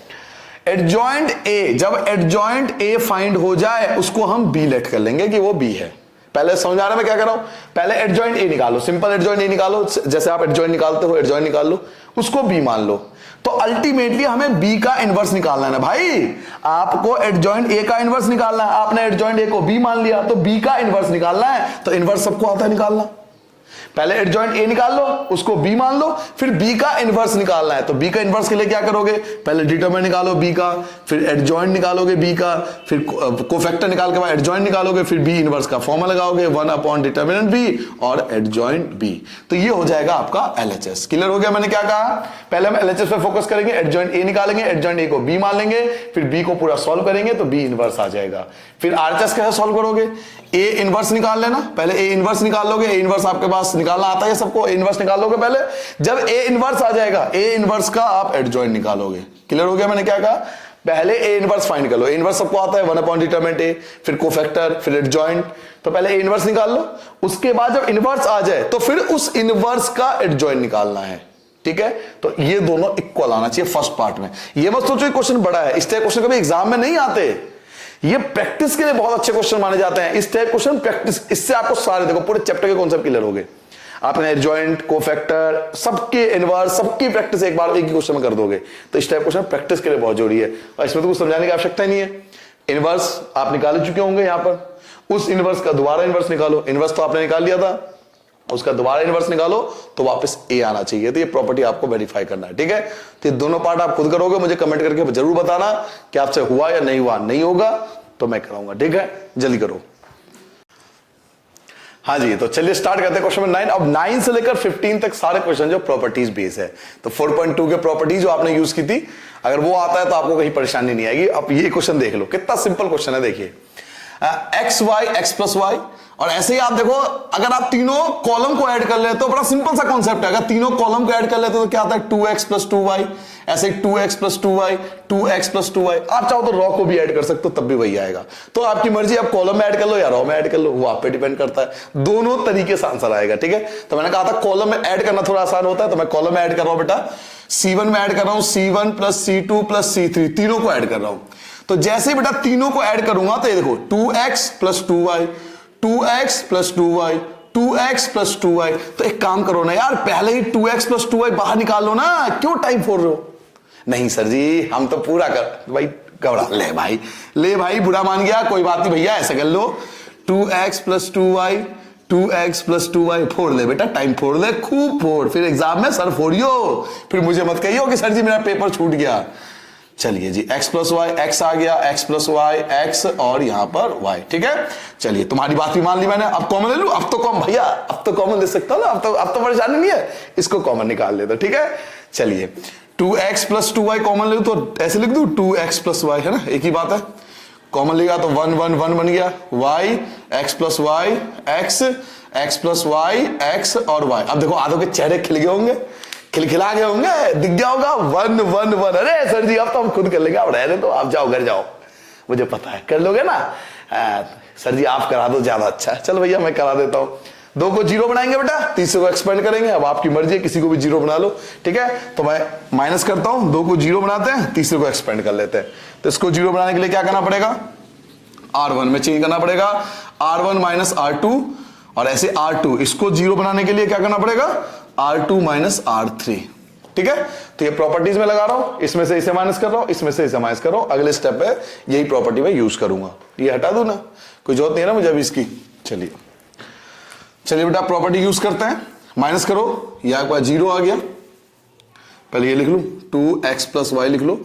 एडजॉइंट ए, जब एडजॉइंट ए फाइंड हो जाए उसको हम बी लेट कर लेंगे कि वो बी है। पहले समझ आ रहा है मैं क्या कर रहा हूं, पहले एडजॉइंट ए निकालो, सिंपल एडजॉइंट ए निकालो, जैसे आप एडजॉइंट निकालते हो, एडजॉइंट निकाल लो, उसको बी मान लो। तो अल्टीमेटली हमें बी का इनवर्स निकालना है ना भाई, आपको एडजॉइंट ए का इनवर्स निकालना है। आपने एडजॉइंट ए को बी मान लिया, तो बी का इनवर्स निकालना है, तो इनवर्स सबको आता है निकालना। पहले एडजॉइंट ए निकाल लो, उसको बी मान लो, फिर बी का इनवर्स निकालना है। तो बी का इनवर्स के लिए क्या करोगे, पहले डिटरमिनेंट निकालो बी का, फिर एडजॉइंट निकालोगे बी का, फिर कोफैक्टर निकाल के बाद एडजॉइंट निकालोगे, फिर बी इनवर्स का फॉर्मूला लगाओगे 1 अपॉन डिटरमिनेंट बी और एडजॉइंट बी। तो ये हो जाएगा आपका एलएचएस। क्लियर हो गया मैंने क्या कहा, पहले हम एलएचएस पे फोकस करेंगे, एडजॉइंट ए निकालेंगे, एडजॉइंट ए को बी मान लेंगे, फिर बी को पूरा सॉल्व करेंगे तो बी इनवर्स आ जाएगा। फिर आरएचएस कैसे सॉल्व करोगे, ए इनवर्स निकाल लेना, पहले ए इनवर्स निकाल लोगे, ए इनवर्स आपके पास निकालना आता है सबको, ए इनवर्स निकाल लोगे पहले। जब ए इनवर्स आ जाएगा, ए इनवर्स का आप एडजॉइंट निकालोगे। क्लियर हो गया मैंने क्या कहा, पहले ए इनवर्स फाइंड कर लो, ए इनवर्स सबको आता है 1 अपॉन डिटरमिनेंट ए, फिर कोफैक्टर, फिर एडजॉइंट। तो पहले ए इनवर्स निकाल लो, उसके बाद जब इनवर्स आ जाए तो फिर उस इनवर्स का एडजॉइंट निकालना है। ठीक है, तो ये दोनों इक्वल आना चाहिए फर्स्ट पार्ट में। ये मत सोचो क्वेश्चन बड़ा है, इस टाइप क्वेश्चन कभी एग्जाम में नहीं आते, ये प्रैक्टिस के लिए बहुत अच्छे क्वेश्चन माने जाते हैं। इस टाइप क्वेश्चन प्रैक्टिस, इससे आपको सारे देखो पूरे चैप्टर के कॉन्सेप्ट क्लियर हो गए। आपने एडजॉइंट, कोफैक्टर, सबके इनवर्स, सबकी प्रैक्टिस एक बार एक ही क्वेश्चन में कर दोगे। तो इस टाइप क्वेश्चन प्रैक्टिस के लिए बहुत जरूरी है, और इसमें तो कुछ समझाने की आवश्यकता ही नहीं है। इनवर्स आप निकाल चुके होंगे, यहां पर उस इनवर्स का दोबारा इनवर्स निकालो, इनवर्स तो आपने निकाल लिया था, उसका दोबारा इनवर्स निकालो तो वापस ए आना चाहिए। तो ये प्रॉपर्टी आपको वेरीफाई करना है। ठीक है, तो ये दोनों पार्ट आप खुद करोगे, मुझे कमेंट करके जरूर बताना कि आपसे हुआ या नहीं हुआ। नहीं होगा तो मैं कराऊंगा। ठीक है, जल्दी करो। हाँ जी, तो चलिए स्टार्ट करते हैं क्वेश्चन नंबर 9। अब 9 से लेकर 15 तक सारे क्वेश्चन जो प्रॉपर्टीज बेस है, तो 4.2 के प्रॉपर्टीज जो आपने यूज की थी, अगर वो आता है तो आपको कहीं परेशानी नहीं आएगी। अब ये क्वेश्चन देख लो, कितना सिंपल क्वेश्चन है। देखिए x y x plus y, और ऐसे ही आप देखो, अगर आप तीनों कॉलम को ऐड कर लेते तो बड़ा सिंपल सा कॉन्सेप्ट है। अगर तीनों कॉलम को ऐड कर लेते तो क्या आता है 2x प्लस 2y, ऐसे 2x plus 2y, 2x plus 2y। आप चाहो तो रॉ को भी ऐड कर सकते हो, तब भी वही आएगा। तो आपकी मर्जी, आप कॉलम में ऐड कर लो या रॉ में ऐड कर लो, वो आप पे डिपेंड करता है। दोनों तरीके से आंसर आएगा। ठीक है, तो मैंने कहा था कॉलम में ऐड करना थोड़ा आसान होता है, तो मैं कॉलम में ऐड कर रहा हूं बेटा, C1 में ऐड कर रहा हूं, C1 plus C2 plus C3, तीनों को ऐड कर रहा हूं। तो जैसे बेटा तीनों को ऐड करूंगा तो ये देखो 2x plus 2y, 2x plus 2y, 2x plus 2y। तो एक काम करो ना यार, पहले ही 2x प्लस 2y बाहर निकाल लो ना, क्यों टाइम फोड़ रहे हो? नहीं सर जी, हम तो पूरा कर भाई, घबरा ले भाई, ले भाई, बुरा मान गया, कोई बात नहीं भैया, ऐसा कर लो 2x plus 2y, 2x plus 2y। फोड़ ले बेटा, टाइम फोड़ ले, खूब फोड़, फिर एग्जाम में सर फोड़ियो, फिर मुझे मत कहियो कि सर जी मेरा पेपर छूट गया। चलिए जी, x प्लस वाई, x आ गया, x प्लस वाई, x और यहां पर y, ठीक है। चलिए, तुम्हारी बात भी मान ली मैंने, अब कॉमन ले लूं, अब तो कॉमन भैया, अब तो कॉमन ले सकता हूं ना, अब तो परेशानी नहीं है, इसको कॉमन निकाल लेते, ठीक है। चलिए, 2x प्लस 2y कॉमन ले लूं तो ऐसे लिख दूं 2x प्लस वाई, है ना, एक ही बात है। कॉमन लेगा तो 1 1 1 बन गया, y, x plus y, x plus y, x और y। अब देखो आधों के चेहरे खिल गए होंगे, खिलखिला गए होंगे, दिख गया होगा 1 1 1। अरे सर जी अब तो हम खुद कर लेंगे, अब रहने तो, आप जाओ घर जाओ, मुझे पता है कर लोगे ना। सर जी आप करा दो, ज्यादा अच्छा है। चल भैया मैं करा देता हूं। 2 को 0 बनाएंगे बेटा, तीसरे को एक्सपेंड करेंगे, अब आपकी मर्जी है, किसी को भी 0 बना लो, ठीक है। तो मैं माइनस करता हूं, 2 को 0 बनाते हैं, तीसरे को एक्सपेंड कर लेते हैं। तो इसको 0 बनाने के लिए क्या करना पड़ेगा, R1 में चेंज करना पड़ेगा, R1 माइनस R2, और ऐसे R2, इसको 0 बनाने के लिए क्या करना पड़ेगा, R2 माइनस R3, ठीक है। तो ये प्रॉपर्टीज में लगा रहा हूं, इसमें से इसे माइनस कर रहा हूं, इसमें से इसे माइनस कर रहा हूं, अगले स्टेप पे यही प्रॉपर्टी में यूज करूंगा। ये हटा दूं ना, कोई जरूरत नहीं है ना मुझे अभी इसकी। चलिए बेटा प्रॉपर्टी यूज करते हैं, माइनस करो, यह आपका 0 आ गया, पहले ये लिख लूं 2x प्लस वाई लिख लो।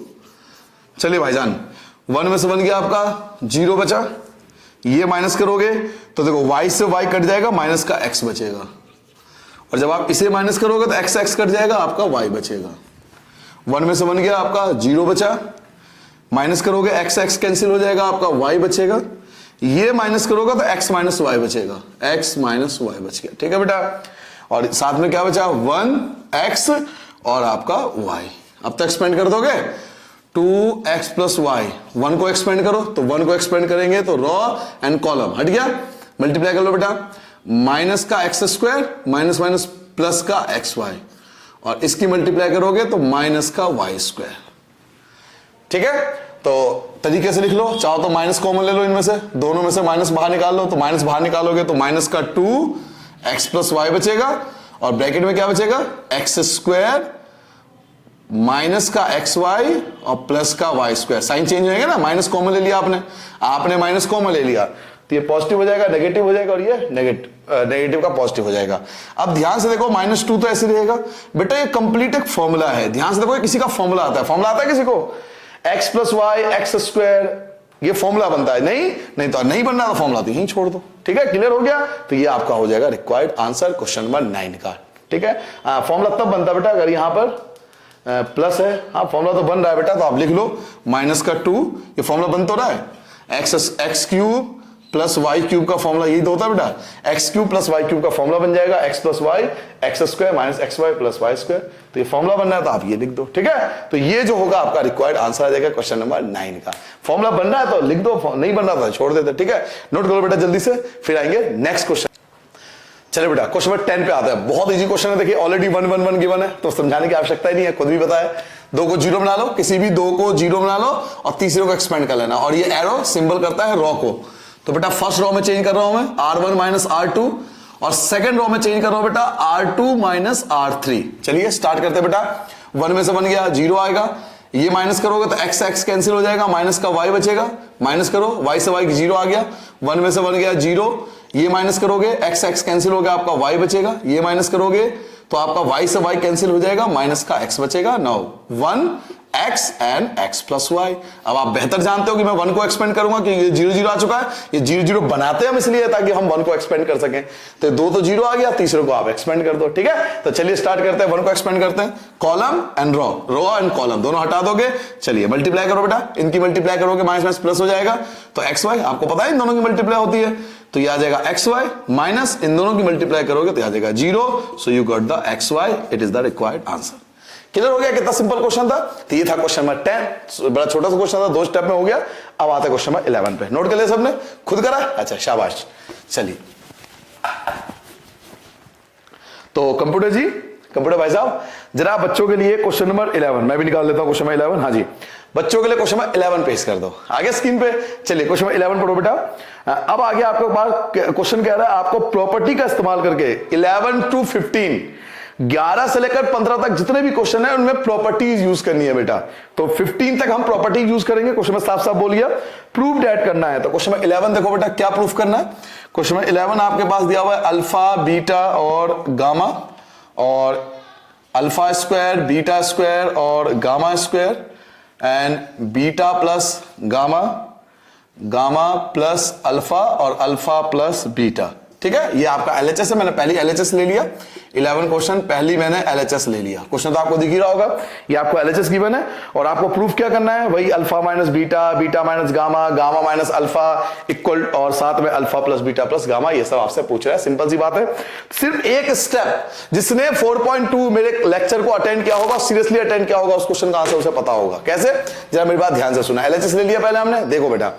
चलिए भाईजान, 1 में से बन गया आपका 0 बचा, ये माइनस करोगे तो देखो y से y कट जाएगा, माइनस का x बचेगा, और जब आप इसे माइनस करोगे तो x x कट जाएगा, आपका y बचेगा। 1 में से बन गया आपका 0 बचा, माइनस करोगे x x कैंसिल हो जाएगा, आपका y बचेगा, ये माइनस करोगे तो x माइनस वाई बचेगा, x माइनस वाई बच गया, ठीक है बेटा। और साथ में क्या बचा, 1x और आपका y। अब तो एक्सपेंड कर दोगे, 2x प्लस वाई, 1 को एक्सपेंड करो, तो 1 को एक्सपेंड करेंगे तो रॉ एंड कॉलम हट गया, मल्टीप्लाई कर लो बेटा, माइनस का x square minus minus plus का xy, और इसकी मल्टीप्लाई करोगे तो माइनस का y स्क्वायर, ठीक है। तो तरीके से लिख लो, चाहो तो माइनस कॉमन ले लो, इनमें से दोनों में से माइनस बाहर निकाल लो, तो माइनस बाहर निकालोगे तो माइनस का 2x प्लस वाई बचेगा, और ब्रैकेट में क्या बचेगा, x स्क्वायर माइनस का xy और प्लस का y स्क्वायर। साइन चेंज होएगा ना, माइनस कॉमन ले लिया आपने माइनस कॉमन ले लिया, तो ये पॉजिटिव हो जाएगा, नेगेटिव हो जाएगा, और ये नेगेटिव का पॉजिटिव हो जाएगा। अब ध्यान से देखो, -2 तो ऐसे रहेगा बेटा, ये कंप्लीट एक फॉर्मूला है, ध्यान से देखो, किसी का फॉर्मूला आता है किसी को, x plus y x square, ये फॉर्मूला बनता है, नहीं तो नहीं बनना तो फॉर्मूला तो यहीं छोड़ दो, ठीक है। क्लियर हो गया, तो ये आपका हो जाएगा रिक्वायर्ड आंसर क्वेश्चन नंबर 9 का, ठीक है। फॉर्मूला तब बनता है बेटा अगर यहां पर प्लस है, हाँ फॉर्मूला तो बन रहा है बेटा, तो आप लिख लो माइनस का 2, ये फॉर्मूला बन तो रहा है, x cube plus y cube का फॉर्मूला यही तो होता है बेटा, x cube plus y cube का फॉर्मूला बन जाएगा, x plus y x square minus x y plus y square. तो ये फॉर्मूला बनना है तो आप ये लिख दो, ठीक है। तो ये जो होगा आपका रिक्वायर्ड आंसर आ जाएगा क्वेश्चन नंबर 9 का। फॉर्मूला बन रहा है तो लिख दो, नहीं बन रहा तो छोड़ देते, ठीक है। नोट करो बेटा जल्दी से, फिर आएंगे नेक्स्ट क्वेश्चन। चलिए बेटा क्वेश्चन नंबर 10 पे आता है, बहुत इजी क्वेश्चन है, देखिए ऑलरेडी 1 1 1 गिवन है, तो समझाने की आवश्यकता ही नहीं है, खुद भी पता है। 2 को 0 बना लो, किसी भी 2 को 0 बना लो, और तीसरे को एक्सपेंड कर लेना, और ये एरो सिंबल करता है रॉ को। तो बेटा फर्स्ट रॉ में चेंज कर रहा हूं मैं, R1 माइनस R2, और सेकंड रॉ में चेंज कर रहा हूं बेटा R2 माइनस R3। चलिए स्टार्ट करते हैं बेटा, 1 में से बन गया 0 आएगा, ये माइनस करोगे तो x x कैंसिल हो जाएगा, माइनस का y बचेगा, माइनस करो, y से y 0 आ गया, 1 में से बन गया 0, ये माइनस करोगे x x कैंसिल हो गया, आपका y बचेगा, ये माइनस करोगे तो आपका y से y कैंसिल हो जाएगा, माइनस का x बचेगा। Now 1 x and x plus y. अब आप बेहतर जानते हो कि मैं 1 को एक्सपेंड करूंगा, कि ये 0 0 आ चुका है, ये 0 0 बनाते हैं हम इसलिए ताकि हम 1 को एक्सपेंड कर सकें। तो 2 तो 0 आ गया, तीसरे को आप एक्सपेंड कर दो, ठीक है। तो चलिए स्टार्ट करते हैं, 1 को एक्सपेंड करते हैं, column and row and column दोनों हटा दोगे। चलिए मल्टीप्लाई करो बेटा, इनकी मल्टीप्लाई करोगे माइनस माइनस प्लस हो जाएगा, तो एक्स वाई आपको पता है इन दोनों की मल्टीप्लाई होती है, तो यह आ जाएगा एक्स वाई माइनस इन दोनों की मल्टीप्लाई करोगे तो आ जाएगा 0, so you got the x y, it is the required answer. Clear हो गया, कितना सिंपल क्वेश्चन था। तो ये था क्वेश्चन नंबर 10, बड़ा छोटा सा क्वेश्चन था, 2 स्टेप में हो गया। अब आता है क्वेश्चन नंबर 11 पे, नोट कर लिया सबने, खुद करा, अच्छा शाबाश। चलिए तो कंप्यूटर जी कंप्यूटर भाई साहब जरा बच्चों के लिए क्वेश्चन नंबर 11 मैं भी निकाल लेता हूं क्वेश्चन नंबर 11। हाँ जी, बच्चों के लिए क्वेश्चन नंबर 11 पेश कर दो आगे स्क्रीन पे। चलिए क्वेश्चन नंबर 11 पढ़ो बेटा। अब आगे आपके पास क्वेश्चन कह रहा है आपको प्रॉपर्टी का इस्तेमाल करके 11 to 15 11 से लेकर 15 तक जितने भी क्वेश्चन है उनमें प्रॉपर्टीज यूज करनी है बेटा। तो 15 तक हम प्रॉपर्टी यूज करेंगे। क्वेश्चन में साफ साफ बोल गया प्रूफ डेट करना है। तो क्वेश्चन में 11 देखो बेटा क्या प्रूफ करना है। क्वेश्चन में 11 आपके पास दिया हुआ है अल्फा बीटा और गामा, और अल्फा स्क्वायर बीटा स्क्वायर और gamma square and beta plus gamma, gamma plus alpha और अल्फा प्लस बीटा। ठीक है, ये आपका एलएचएस है। मैंने पहली एलएचएस ले लिया 11 क्वेश्चन, पहली मैंने एलएचएस ले लिया। क्वेश्चन तो आपको दिख ही रहा होगा, ये आपको एलएचएस गिवन है और आपको प्रूफ क्या करना है, वही alpha minus beta, beta minus gamma, gamma minus alpha equal और साथ में alpha plus beta plus gamma. ये सब आपसे पूछ रहा है, सिंपल सी बात है। सिर्फ एक स्टेप, जिसने 4.2 मेरे लेक्चर को अटेंड किया होगा, सीरियसली अटेंड किया होगा, उस क्वेश्चन का आंसर उसे पता होगा। कैसे, जरा मेरी बात ध्यान से सुना। एलएचएस ले लिया पहले हमने, देखो बेटा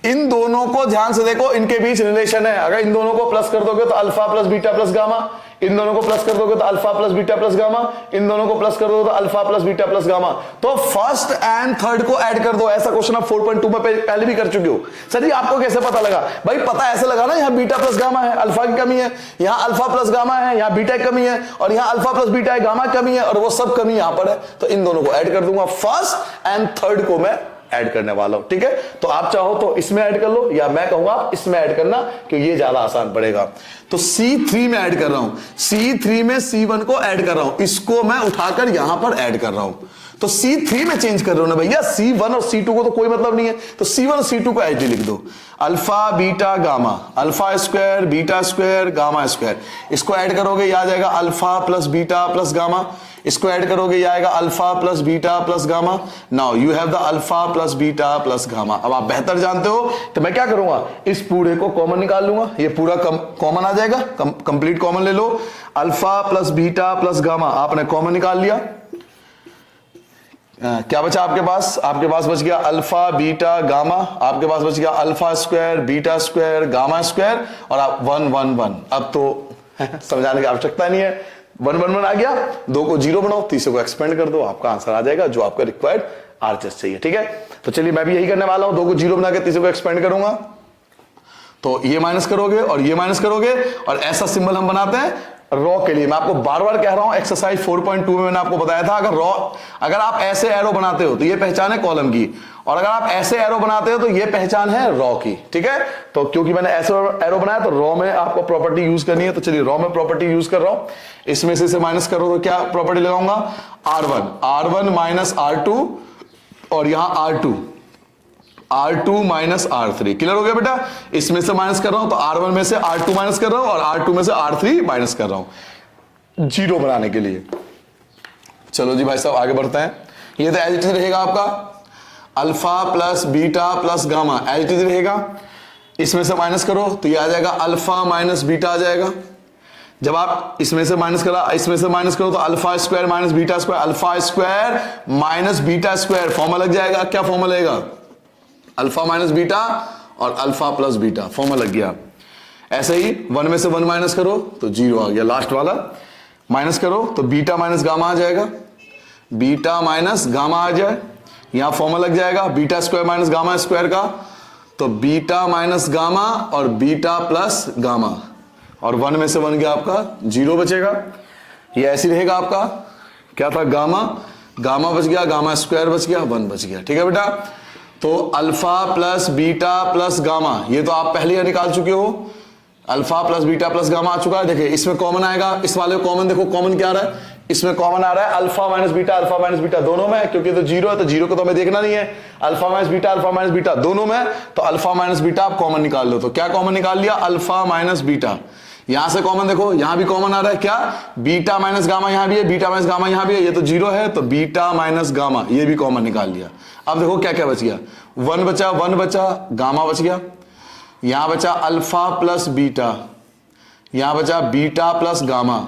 इन दोनों को ध्यान से देखो, इनके बीच रिलेशन है। अगर इन दोनों को प्लस कर दोगे तो alpha plus beta plus gamma, इन दोनों को प्लस कर दोगे तो alpha plus beta plus gamma, इन दोनों को प्लस कर दोगे तो alpha plus beta plus gamma. तो फर्स्ट एंड थर्ड को ऐड कर दो। ऐसा क्वेश्चन आप 4.2 में पहले भी कर चुके हो। सर जी आपको कैसे पता लगा? भाई पता ऐसे लगा ना, यहाँ बीटा प्लस गामा है, अल्फा की कमी है, यहाँ अल्फा प्लस गामा है, यहाँ बीटा की कमी है, और यहाँ अल्फा प्लस बीटा है, गामा की कमी है, और वो सब कमी यहाँ पर है। तो इन दोनों को ऐड कर दूंगा, फर्स्ट एंड थर्ड को मैं ऐड करने वाला हूं। ठीक है, तो आप चाहो तो इसमें ऐड कर लो, या मैं कहूंगा इसमें ऐड करना कि ये ज्यादा आसान पड़ेगा। तो C3 में ऐड कर रहा हूं, C3 में C1 को ऐड कर रहा हूं, इसको मैं उठाकर यहां पर ऐड कर रहा हूं। तो C3 में चेंज कर रहा हूं ना भैया, C1 और C2 को तो कोई मतलब नहीं है। तो C1 और C2 को ऐड लिख दो, alpha beta gamma, alpha square beta square gamma square. इसको ऐड करोगे ये आ जाएगा alpha plus beta plus gamma, इसको ऐड करोगे ये आएगा alpha plus beta plus gamma. Now you have the alpha plus beta plus gamma. अब आप बेहतर जानते हो, तो मैं क्या करूंगा, इस पूरे को कॉमन निकाल लूंगा, ये पूरा कॉमन आ जाएगा, कंप्लीट कॉमन ले लो। Alpha plus beta plus gamma आपने कॉमन निकाल लिया, क्या बचा आपके पास? आपके पास बच गया अल्फा बीटा गामा, आपके पास बच गया alpha square beta square gamma square, और आप 1 1 1। अब तो समझाने की आवश्यकता नहीं है, 1 1 1 आ गया। 2 को 0 बनाओ, तीसरे को एक्सपेंड कर दो, आपका आंसर आ जाएगा जो आपका रिक्वायर्ड आरएचएस चाहिए। ठीक है, तो चलिए मैं भी यही करने वाला हूं, 2 को 0 बना के तीसरे को एक्सपेंड करूंगा। तो ये माइनस करोगे और ये माइनस करोगे, और ऐसा सिंबल हम बनाते हैं रॉ के लिए। मैं आपको बार बार कह रहा हूं, एक्सरसाइज 4.2 में मैंने आपको बताया था, अगर आप ऐसे एरो बनाते हो तो ये पहचान है कॉलम की, और अगर आप ऐसे एरो बनाते हो तो ये पहचान है रॉ की। ठीक है, तो क्योंकि मैंने ऐसे एरो बनाया तो रॉ में आपको प्रॉपर्टी यूज करनी है। तो चलिए रॉ में प्रॉपर्टी यूज कर रहा हूं, इसमें से माइनस करो तो क्या प्रॉपर्टी लगाऊंगा, R1 माइनस R2, और यहां R2 माइनस R3। क्लियर हो गया बेटा? इसमें से माइनस कर रहा हूं तो R1 में से R2 माइनस कर रहा हूं, और R2 में से R3 माइनस कर रहा हूं 0 बनाने के लिए। चलो जी भाई साहब आगे बढ़ते हैं। ये तो एज इट इज रहेगा आपका alpha plus beta plus gamma, as it is रहेगा। इसमें से माइनस करो तो ये आ जाएगा अल्फा माइनस बीटा आ जाएगा। जब आप इसमें से माइनस करो तो alpha square minus beta square, alpha square minus beta square formula लग जाएगा। क्या फॉर्मूला लगेगा? अल्फा माइनस बीटा और अल्फा प्लस बीटा, फॉर्मूला लग गया। ऐसे ही 1 में से 1 माइनस करो तो 0 आ गया, लास्ट वाला माइनस करो तो बीटा माइनस गामा आ जाएगा, बीटा माइनस गामा आ जाए, यहां फॉर्मूला लग जाएगा beta square minus gamma square का, तो बीटा माइनस गामा और बीटा प्लस गामा, और 1 में से 1 गया आपका 0 बचेगा। ये ऐसे रहेगा आपका, क्या था, गामा बच गया, गामा स्क्वायर बच गया, 1 बच गया। ठीक है बेटा, तो alpha plus beta plus gamma, ये तो आप पहले ही निकाल चुके हो, alpha plus beta plus gamma आ चुका है। देखिए इसमें कॉमन आएगा, इस वाले कॉमन देखो, कॉमन क्या आ रहा है, इसमें कॉमन आ रहा है अल्फा माइनस बीटा दोनों में, क्योंकि तो 0 है तो 0 को तो हमें देखना नहीं है, अल्फा माइनस बीटा दोनों में, तो अल्फा माइनस बीटा आप कॉमन निकाल लो। तो क्या कॉमन निकाल लिया, अल्फा माइनस बीटा। यहां से कॉमन देखो, यहां भी कॉमन आ रहा है, क्या, बीटा माइनस गामा यहां भी है, बीटा माइनस गामा यहां भी है, ये तो 0 है तो बीटा माइनस गामा, ये भी कॉमन निकाल लिया। अब देखो क्या क्या बच गया, 1 बचा, गामा बच गया, यहां बचा अल्फा प्लस बीटा, यहां बचा बीटा प्लस गामा,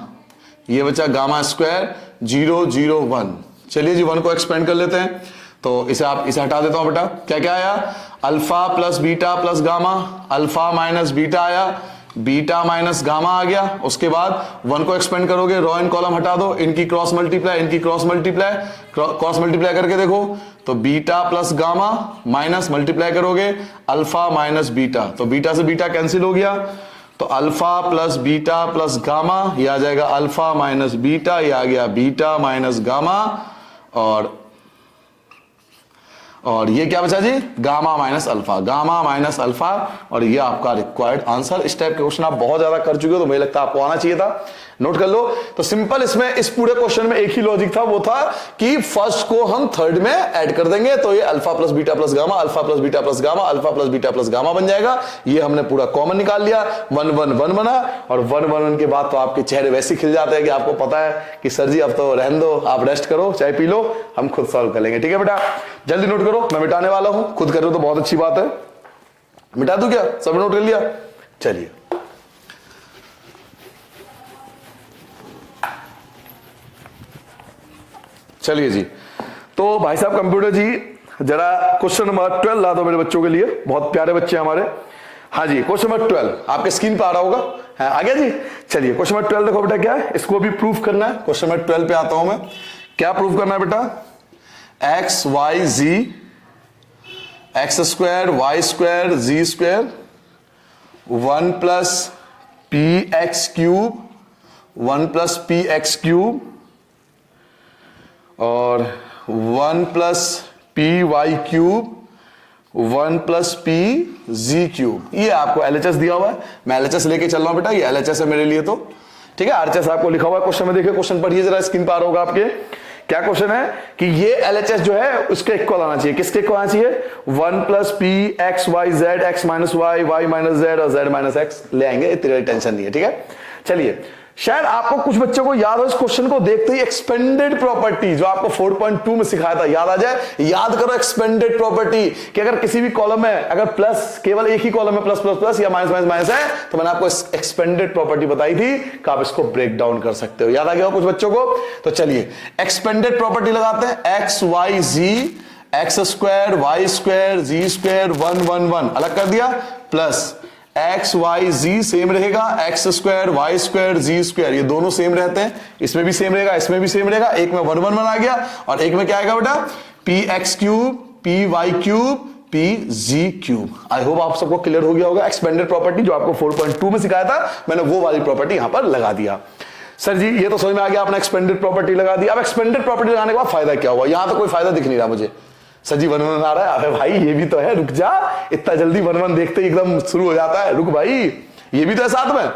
ये बचा गामा स्क्वायर 0 0 1। चलिए जी 1 को एक्सपेंड कर लेते हैं, तो इसे हटा देता हूं बेटा। क्या क्या आया, alpha plus beta plus gamma, alpha minus beta आया, बीटा माइनस गामा आ गया। उसके बाद 1 को एक्सपेंड करोगे, रो एंड कॉलम हटा दो, इनकी क्रॉस मल्टीप्लाई, इनकी क्रॉस मल्टीप्लाई, क्रॉस मल्टीप्लाई करके देखो तो beta plus gamma minus multiply करोगे अल्फा माइनस बीटा, तो बीटा से बीटा कैंसिल हो गया, तो alpha plus beta plus gamma, ये आ जाएगा अल्फा माइनस बीटा, ये आ गया बीटा माइनस गामा, और ये क्या बचा जी, gamma minus alpha, gamma minus alpha, और ये आपका रिक्वायर्ड आंसर। इस टाइप के क्वेश्चन आप बहुत ज्यादा कर चुके हो, तो मुझे लगता है आपको आना चाहिए था, नोट कर लो। तो सिंपल इसमें इस पूरे क्वेश्चन में एक ही लॉजिक था, वो था कि फर्स्ट को हम थर्ड में ऐड कर देंगे, तो ये alpha plus beta plus gamma, alpha plus beta plus gamma, alpha plus beta plus gamma बन जाएगा। ये हमने पूरा कॉमन निकाल लिया, 1 1 1 बना, और 1 1 1 के बाद तो आपके चेहरे वैसे खिल जाते हैं कि आपको पता है कि सर जी अब तो रहने दो, आप रेस्ट करो, चाय पी लो, हम खुद सॉल्व कर लेंगे। ठीक है बेटा, जल्दी नोट करो, मैं मिटाने वाला हूं, खुद कर रहे हो तो बहुत अच्छी बात है। मिटा दूं क्या, सब नोट कर लिया? चलिए, चलिए जी। तो भाई साहब कंप्यूटर जी जरा क्वेश्चन नंबर 12 ला दो मेरे बच्चों के लिए, बहुत प्यारे बच्चे हमारे। हाँ जी, क्वेश्चन नंबर 12 आपके स्क्रीन पे आ रहा होगा, है आ गया जी। चलिए क्वेश्चन नंबर 12 देखो बेटा क्या है, इसको भी प्रूफ करना है। क्वेश्चन नंबर 12 पे आता हूं मैं, क्या प्रूफ करना है बेटा, X Y Z X square Y square Z square 1 plus P x cube 1 plus P x cube और 1 plus P Y cube 1 plus P जी क्यूब। ये आपको LHS दिया हुआ है, मैं LHS लेके चल रहा हूं बेटा, ये LHS है मेरे लिए, तो ठीक है। RHS आपको लिखा हुआ है क्वेश्चन में, देखिए क्वेश्चन पढ़िए जरा, स्क्रीन पर आ रहा होगा आपके। क्या क्वेश्चन है कि ये LHS जो है उसके इक्वल आना चाहिए, किसके इक्वल आना चाहिए, 1 plus P x y z, x minus y, y minus z और जेड माइनस एक्स ले आएंगे, इतनी टेंशन नहीं है। ठीक है, चलिए शायद आपको कुछ बच्चों को याद हो इस क्वेश्चन को देखते ही एक्सपेंडेड प्रॉपर्टी जो आपको 4.2 में सिखाया था, याद आ जाए। याद करो एक्सपेंडेड प्रॉपर्टी कि अगर किसी भी कॉलम में अगर प्लस, केवल एक ही कॉलम में प्लस प्लस प्लस या माइनस माइनस माइनस है, तो मैंने आपको एक्सपेंडेड प्रॉपर्टी बताई थी कि आप इसको ब्रेक डाउन कर सकते हो। याद आ गया हो कुछ बच्चों को? तो चलिए एक्सपेंडेड प्रॉपर्टी लगाते हैं, x Y Z X square Y square Z square 1 1 1 अलग कर दिया, प्लस एक्स वाई जी सेम रहेगा, x square Y square Z square, ये दोनों सेम रहते हैं, इसमें भी सेम रहेगा, इसमें भी सेम रहेगा। एक में 1 1 1 आ गया और एक में क्या आएगा बेटा, p x cube p Y cube p ji cube. I hope आप सबको क्लियर हो गया होगा। एक्सपेंडेड प्रॉपर्टी जो आपको 4.2 में सिखाया था, मैंने वो वाली प्रॉपर्टी यहां पर लगा दिया। सर जी ये तो समझ में आ गया, आपने एक्सपेंडेड प्रॉपर्टी लगा दी। अब एक्सपेंडेड प्रॉपर्टी लगाने के बाद फायदा क्या हुआ, यहां तो कोई फायदा दिख नहीं रहा मुझे। सर जी 1 1 आ रहा है, अरे भाई ये भी तो है, रुक जा, इतना जल्दी 1 1 देखते ही एकदम शुरू हो जाता है, रुक भाई ये भी तो है साथ में।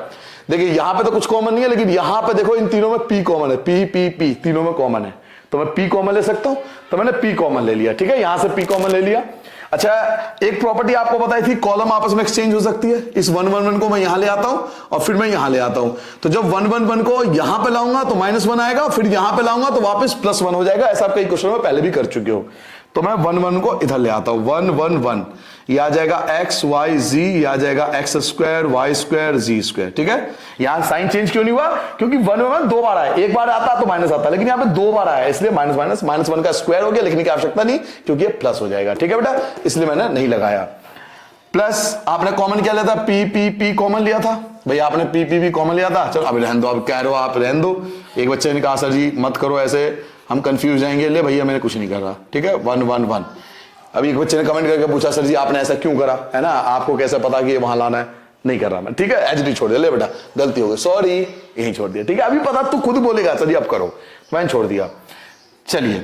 देखिए यहां पे तो कुछ कॉमन नहीं है, लेकिन यहां पे देखो इन तीनों में पी कॉमन है, पी पी पी तीनों में कॉमन है, तो मैं पी कॉमन ले सकता हूं, तो मैंने पी कॉमन ले लिया। ठीक है, यहां से पी कॉमन ले लिया। अच्छा एक प्रॉपर्टी आपको बताई थी, कॉलम आपस में एक्सचेंज हो सकती है। इस 1 1 1 को मैं यहां ले आता हूं और फिर मैं यहां ले आता हूं, तो जब 1 1 1 को यहां पे लाऊंगा तो -1 आएगा, फिर यहां पे लाऊंगा तो वापस +1 हो जाएगा। ऐसा आप कई क्वेश्चन में पहले भी कर चुके हो। तो मैं 1 1 को इधर ले आता हूं, 1 1 1 ये आ जाएगा एक्स वाई जी, ये आ जाएगा x square Y square Z square. ठीक है, यहां साइन चेंज क्यों नहीं हुआ, क्योंकि 1 1 दो बार आया, एक बार आता तो माइनस आता, लेकिन यहां पे दो बार आया, इसलिए -1 का स्क्वायर हो गया, लिखने की आवश्यकता नहीं क्योंकि ये प्लस हो जाएगा। ठीक है बेटा, इसलिए मैंने नहीं लगाया। प्लस आपने कॉमन क्या लिया था, पी पी पी कॉमन लिया था भाई, आपने पी पी पी कॉमन लिया था। चलो अब रहने दो, अब कह रहे हो आप रहने दो। एक बच्चे ने कहा सर जी मत करो ऐसे, हम कंफ्यूज जाएंगे। ले भैया मैंने कुछ नहीं कर रहा। ठीक है, 1 1 1। अभी एक बच्चे ने कमेंट करके पूछा सर जी आपने ऐसा क्यों करा, है ना, आपको कैसे पता कि ये वहां लाना है, नहीं कर रहा मैं। ठीक है, एचडी छोड़ दिया, ले बेटा गलती हो गई, सॉरी, यही छोड़ दिया। ठीक है, अभी पता तू खुद बोलेगा सर जी अब करो, मैंने छोड़ दिया। चलिए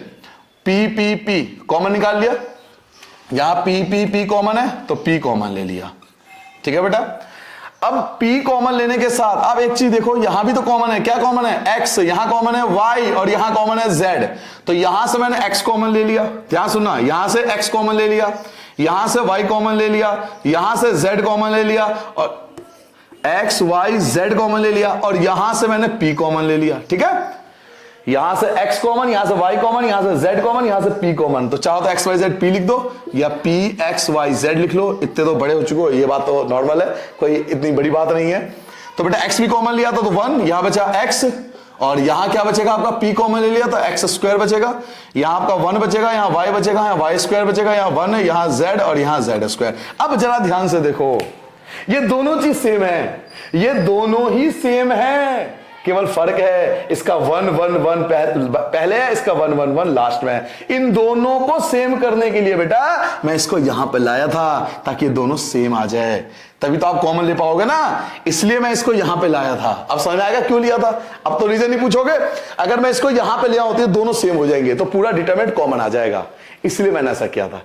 पी पी पी कॉमन निकाल लिया, यहां पी पी पी कॉमन है तो पी कॉमन ले लिया। ठीक है बेटा, अब P कॉमन लेने के साथ अब एक चीज देखो, यहां भी तो कॉमन है, क्या कॉमन है, X, यहां कॉमन है Y और यहां कॉमन है Z, तो यहां से मैंने X कॉमन ले लिया। ध्यान सुनना, यहां से X कॉमन ले लिया, यहां से Y कॉमन ले लिया, यहां से Z कॉमन ले लिया और X Y Z कॉमन ले लिया, और यहां से मैंने P कॉमन ले लिया। ठीक है, यहां से X कॉमन, यहां से Y कॉमन, यहां से Z कॉमन, यहां से P कॉमन, तो चाहो तो X Y Z P लिख दो या P X Y Z लिख लो। इतने तो बड़े हो चुके हो, ये बात तो नॉर्मल है, कोई इतनी बड़ी बात नहीं है। तो बेटा X भी कॉमन लिया था तो 1, यहां बचा X, और यहां क्या बचेगा आपका, P कॉमन ले लिया तो X स्क्वायर बचेगा, यहां आपका 1 बचेगा, यहां Y बचेगा, यहां Y स्क्वायर बचेगा, यहां 1 है, यहां Z और यहां Z स्क्वायर। अब जरा ध्यान से देखो, ये दोनों चीज सेम है, ये दोनों ही सेम है, केवल फर्क है इसका 1 1 1 पहले है, इसका 1 1 1 लास्ट में है। इन दोनों को सेम करने के लिए बेटा मैं इसको यहां पे लाया था ताकि ये दोनों सेम आ जाए, तभी तो आप कॉमन ले पाओगे ना, इसलिए मैं इसको यहां पे लाया था। अब समझ में आएगा क्यों लिया था? अब तो रीजन नहीं पूछोगे। अगर मैं इसको यहां पे ले आऊं तो दोनों सेम हो जाएंगे, तो पूरा डिटरमिनेंट कॉमन आ जाएगा, इसलिए मैंने ऐसा किया था।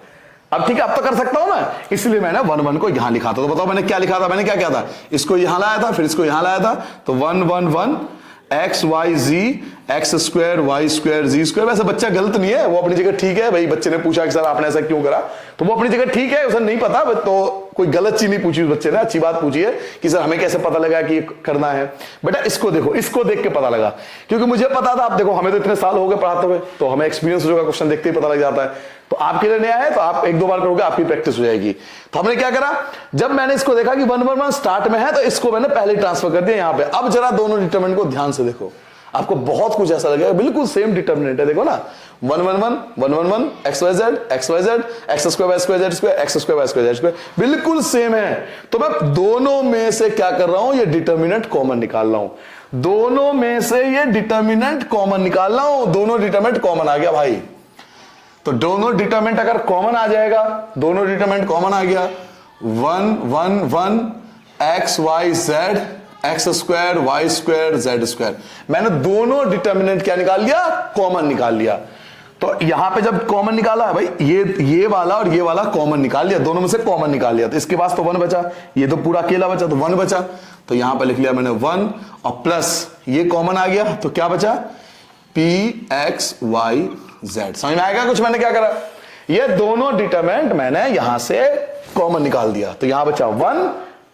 अब ठीक है, अब तो कर सकता हूं ना, इसलिए मैंने 1 1 को यहां लिखा था। तो बताओ मैंने क्या लिखा था? मैंने क्या किया था? इसको यहां लाया था, फिर इसको यहां लाया था, तो 1 1 1 x Y Z X square Y square Z square. वैसे बच्चा गलत नहीं है, वो अपनी जगह ठीक है। भाई बच्चे ने पूछा कि सर आपने ऐसा क्यों करा, तो वो अपनी जगह ठीक है, उसे नहीं पता, तो कोई गलत चीज नहीं पूछी उस बच्चे ने, अच्छी बात पूछी है कि सर हमें कैसे पता लगा कि ये करना है। बेटा इसको देखो, इसको देख के पता लगा, क्योंकि मुझे पता था। आप देखो हमें तो इतने साल हो गए पढ़ाते हुए, तो हमें एक्सपीरियंस हो जाएगा, क्वेश्चन देखते ही पता लग जाता है। तो आपके लिए नया है तो आप 1 2 बार करोगे, आपकी प्रैक्टिस हो जाएगी। तो हमने क्या करा, जब मैंने इसको देखा कि 1 1 1 स्टार्ट में है, तो इसको मैंने पहले ट्रांसफर कर दिया यहां पे। अब जरा दोनों डिटरमिनेंट को ध्यान से देखो, आपको बहुत कुछ ऐसा लगेगा, बिल्कुल सेम डिटरमिनेंट है। देखो ना 1 1 1 1 1 1 x y z x square Y square z square x square Y square z square, बिल्कुल सेम है। तो मैं दोनों में से क्या कर रहा हूं, ये डिटरमिनेंट कॉमन निकाल रहा हूं। दोनों में से ये डिटरमिनेंट कॉमन निकाल रहा हूं, दोनों डिटरमिनेंट कॉमन आ गया भाई। तो दोनों डिटरमिनेंट अगर कॉमन आ जाएगा, दोनों डिटरमिनेंट कॉमन आ गया, 1 1 1 x y z x square Y square z square, मैंने दोनों डिटरमिनेंट क्या निकाल लिया, कॉमन निकाल लिया। तो यहां पे जब कॉमन निकाला भाई, ये वाला और ये वाला कॉमन निकाल लिया, दोनों में से कॉमन निकाल लिया, तो इसके पास तो 1 बचा, ये तो पूरा अकेला बचा, तो 1 बचा। तो यहां पे लिख लिया मैंने 1 और प्लस ये कॉमन आ गया, तो क्या बचा, पी एक्स वाई जेड। समझ में आएगा कुछ मैंने क्या करा? ये दोनों डिटरमिनेंट मैंने यहां से कॉमन निकाल दिया, तो यहां बचा 1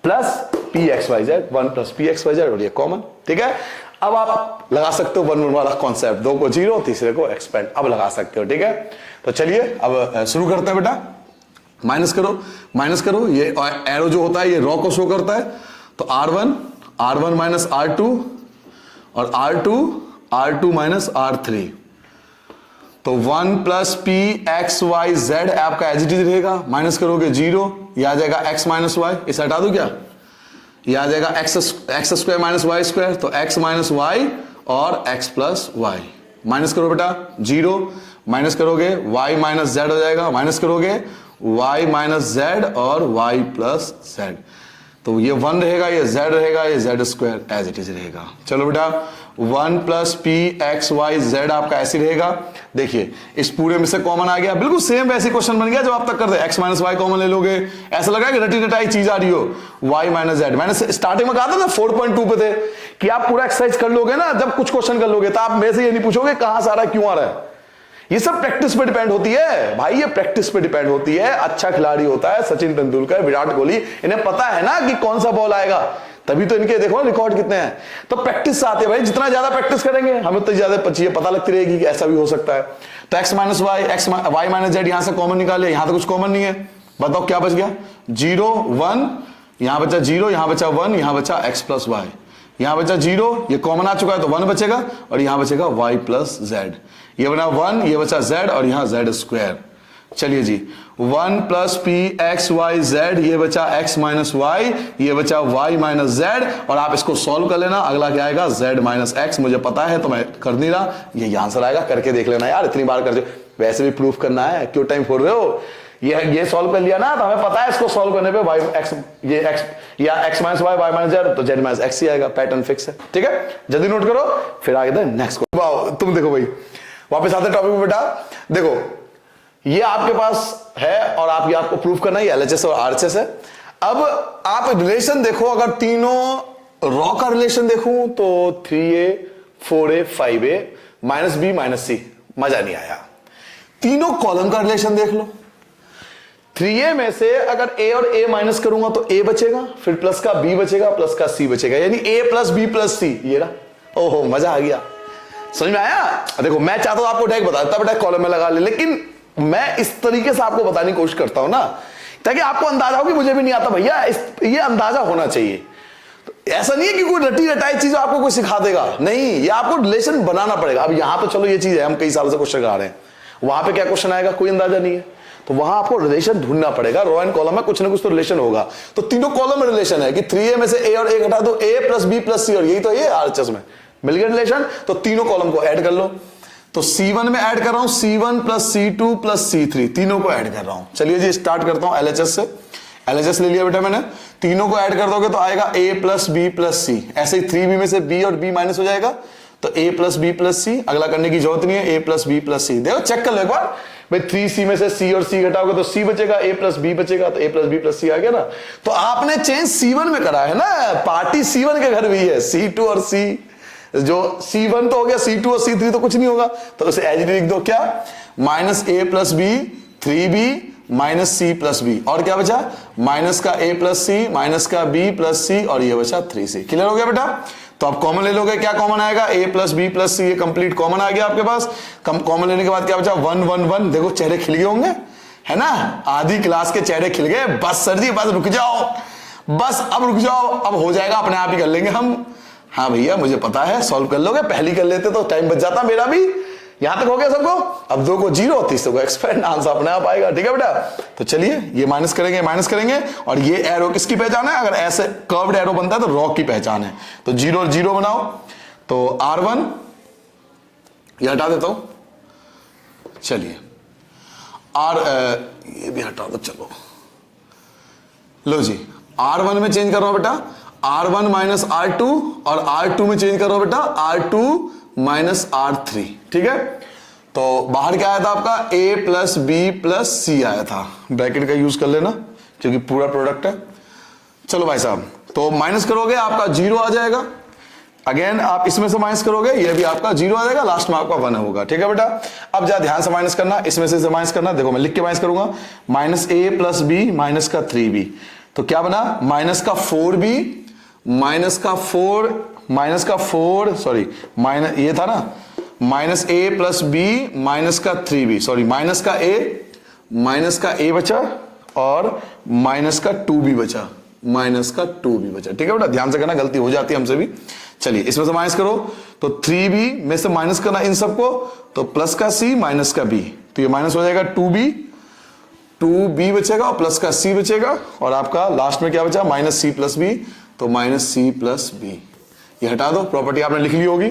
plus P x y z, 1 plus P x y z, और ये कॉमन। ठीक है, अब आप लगा सकते हो 1 1 वाला कॉन्सेप्ट, 2 को 0 तीसरे को एक्सपेंड, अब लगा सकते हो। ठीक है, तो चलिए अब शुरू करते हैं बेटा। माइनस करो, ये एरो जो होता है ये रॉ को शो करता है, तो R1 माइनस R2 और R2 माइनस R3, तो 1 plus P x y z आपका एज इट इज रहेगा। माइनस करोगे 0, ये आ जाएगा x माइनस वाई, इसे हटा दो क्या, ये आ जाएगा x square minus y square, तो x माइनस वाई और x प्लस वाई। माइनस करो बेटा 0, माइनस करोगे y माइनस जेड हो जाएगा, माइनस करोगे y माइनस जेड और y प्लस जेड, तो ये 1 रहेगा, ये z रहेगा, ये z square as it is रहेगा। चलो बेटा 1 plus P x y z आपका ऐसे रहेगा। देखिए इस पूरे में से कॉमन आ गया, बिल्कुल सेम वैसे क्वेश्चन बन गया जो आप तक करते हैं। एक्स माइनस वाई कॉमन ले लोगे, ऐसा लगा कि रटी रटाई चीज आ रही हो, वाई माइनस जेड। मैंने स्टार्टिंग में कहा था ना 4.2 पे थे कि आप पूरा एक्सरसाइज कर लोगे ना, जब कुछ क्वेश्चन कर लोगे तो आप मेरे से ये नहीं पूछोगे कहां से आ रहा है, क्यों आ रहा है। ये सब प्रैक्टिस पे डिपेंड होती है भाई, ये प्रैक्टिस पे डिपेंड होती है। अच्छा खिलाड़ी होता है सचिन तेंदुलकर, विराट कोहली, इन्हें पता है ना कि कौन सा बॉल आएगा, तभी तो इनके देखो रिकॉर्ड कितने हैं। तो प्रैक्टिस से आते हैं भाई, जितना ज्यादा प्रैक्टिस करेंगे हमें उतनी ज्यादा चीजें पता लगती रहेगी कि ऐसा भी हो सकता है। तो x minus y, y minus z यहां से कॉमन निकाले, यहां तो कुछ कॉमन नहीं है, बताओ क्या बच गया, 0 1, यहां बचा 0, यहां बचा 1, यहां बचा एक्स प्लस वाई, यहां बचा 0, ये कॉमन आ चुका है तो 1 बचेगा, और यहां बचेगा y प्लस जेड, ये बना 1, ये बचा z और यहां z स्क्वायर। चलिए जी 1 plus P x y z, ये बचा x माइनस वाई, ये बचा y माइनस जेड, और आप इसको सॉल्व कर लेना। अगला क्या आएगा, z माइनस एक्स, मुझे पता है तो मैं कर नहीं रहा, ये आंसर आएगा, करके देख लेना यार, इतनी बार कर दो, वैसे भी प्रूफ करना है, क्यों टाइम फोड़ रहे हो। ये सॉल्व कर लिया ना, तो हमें पता है इसको सॉल्व करने पे y x, ये x या x minus y, y minus z, तो z माइनस एक्स ही आएगा, पैटर्न फिक्स है। ठीक है, जल्दी नोट करो, फिर आगे दे नेक्स्ट को। वाओ, तुम देखो भाई, वापस आते टॉपिक पे बेटा। देखो ये आपके पास है और आपको प्रूफ करना है, LHS और RHS है। अब आप रिलेशन देखो, अगर तीनों रॉ का रिलेशन देखूं तो 3a 4a 5a minus b minus c, मजा नहीं आया। तीनों कॉलम का रिलेशन देख लो, 3a में से अगर a और a माइनस करूंगा तो a बचेगा, फिर प्लस का b बचेगा, प्लस का c बचेगा, यानी a plus b plus c, ये रहा। ओहो मजा आ गया, समझ में आया। देखो मैं चाहता हूं आपको डायरेक्ट बता देता, बेटा कॉलम में लगा ले, लेकिन मैं इस तरीके से आपको बताने की कोशिश करता हूं ना, ताकि आपको अंदाजा हो कि मुझे भी नहीं आता भैया, ये अंदाजा होना चाहिए। तो ऐसा नहीं है कि कोई रटी रटाई चीज आपको कोई सिखा देगा, नहीं, ये आपको रिलेशन बनाना पड़ेगा। अब यहां तो चलो ये चीज है, हम कई सालों से क्वेश्चन करा रहे हैं, वहां पे क्या क्वेश्चन आएगा कोई अंदाजा नहीं है। तो वहां आपको रिलेशन ढूंढना पड़ेगा। रो एंड कॉलम में कुछ ना कुछ तो रिलेशन होगा। तो तीनों कॉलम में रिलेशन है कि 3a में से a और a घटा दो, a plus b plus c, और यही तो ये आरएचएस में मिल गया रिलेशन। तो तीनों कॉलम को ऐड कर लो। तो C1 में ऐड कर रहा हूं C1 plus C2 plus C3, तीनों को ऐड कर रहा हूं। चलिए जी स्टार्ट करता हूं LHS से। LHS ले लिया बेटा मैंने। तीनों को ऐड कर दोगे तो आएगा a plus b plus c। ऐसे ही 3b में से b और b माइनस हो जाएगा तो a plus b plus c। अगला करने की जरूरत नहीं है, a plus b plus c। देखो चेक कर लो एक बार भाई, 3c में से c और c घटाओगे तो c बचेगा, a प्लस b बचेगा, तो a plus b plus c आ गया ना। तो आपने चेंज C1 में करा है ना, पार्टी C1 के घर भी है। C2 और c, जो C1 तो हो गया, C2 और C3 तो कुछ नहीं होगा, तो उसे एज लिख दो। क्या? Minus a plus b 3b minus c plus b, और क्या बचा? माइनस का a प्लस c माइनस का b प्लस c, और ये बचा 3c। क्लियर हो गया बेटा? तो आप कॉमन ले लोगे, क्या कॉमन आएगा? a plus b plus c, ये कंप्लीट कॉमन आ गया आपके पास। कॉमन लेने के बाद क्या बचा? 1 1 1। देखो चेहरे खिल गए होंगे, है ना? आधी क्लास के चेहरे खिल गए। बस सर जी बस रुक जाओ, बस अब रुक जाओ, अब हो जाएगा, अपने आप ही कर लेंगे हम। हाँ भैया मुझे पता है, सॉल्व कर लोगे। पहली कर लेते तो टाइम बच जाता मेरा भी। यहां तक हो गया सबको। अब 2 को 0, तीसरे को एक्सपेंड, आंसर अपने आप आएगा। ठीक है बेटा? तो चलिए ये माइनस करेंगे, माइनस करेंगे, और ये एरो किसकी पहचान है? अगर ऐसे कर्व्ड एरो बनता है तो रॉक की पहचान है। तो 0 और 0 बनाओ, तो R1 ये हटा देता हूं। चलिए ये भी हटा दो। चलो लो जी, R1 में चेंज कर रहा हूं बेटा R1 माइनस R2, और R2 में चेंज कर रहा हूं बेटा R2 माइनस R3। ठीक है? तो बाहर क्या आया था आपका? a plus b plus c आया था। ब्रैकेट का यूज कर लेना क्योंकि पूरा प्रोडक्ट है। चलो भाई साहब, तो माइनस करोगे आपका 0 आ जाएगा। अगेन आप इसमें से माइनस करोगे, ये भी आपका 0 आ जाएगा, लास्ट में आपका 1 होगा। ठीक है बेटा? अब जा ध्यान से माइनस करना, इसमें से माइनस करना। देखो मैं लिख के माइनस करूंगा, minus a plus b minus का 3b, तो क्या बना? माइनस का 4b माइनस का 4 सॉरी माइनस, ये था ना minus a plus b minus का 3b, सॉरी माइनस का a बचा, और माइनस का 2b बचा, माइनस का 2b बचा। ठीक है बेटा? ध्यान से करना, गलती हो जाती है हमसे भी। चलिए इसमें से माइनस करो, तो 3b में से माइनस करना इन सबको, तो प्लस का c माइनस का b, तो ये माइनस हो जाएगा 2b बचेगा, और प्लस का c बचेगा, और आपका लास्ट में क्या बचा? माइनस c प्लस b, तो माइनस c प्लस b। ये हटा दो, प्रॉपर्टी आपने लिख ली होगी।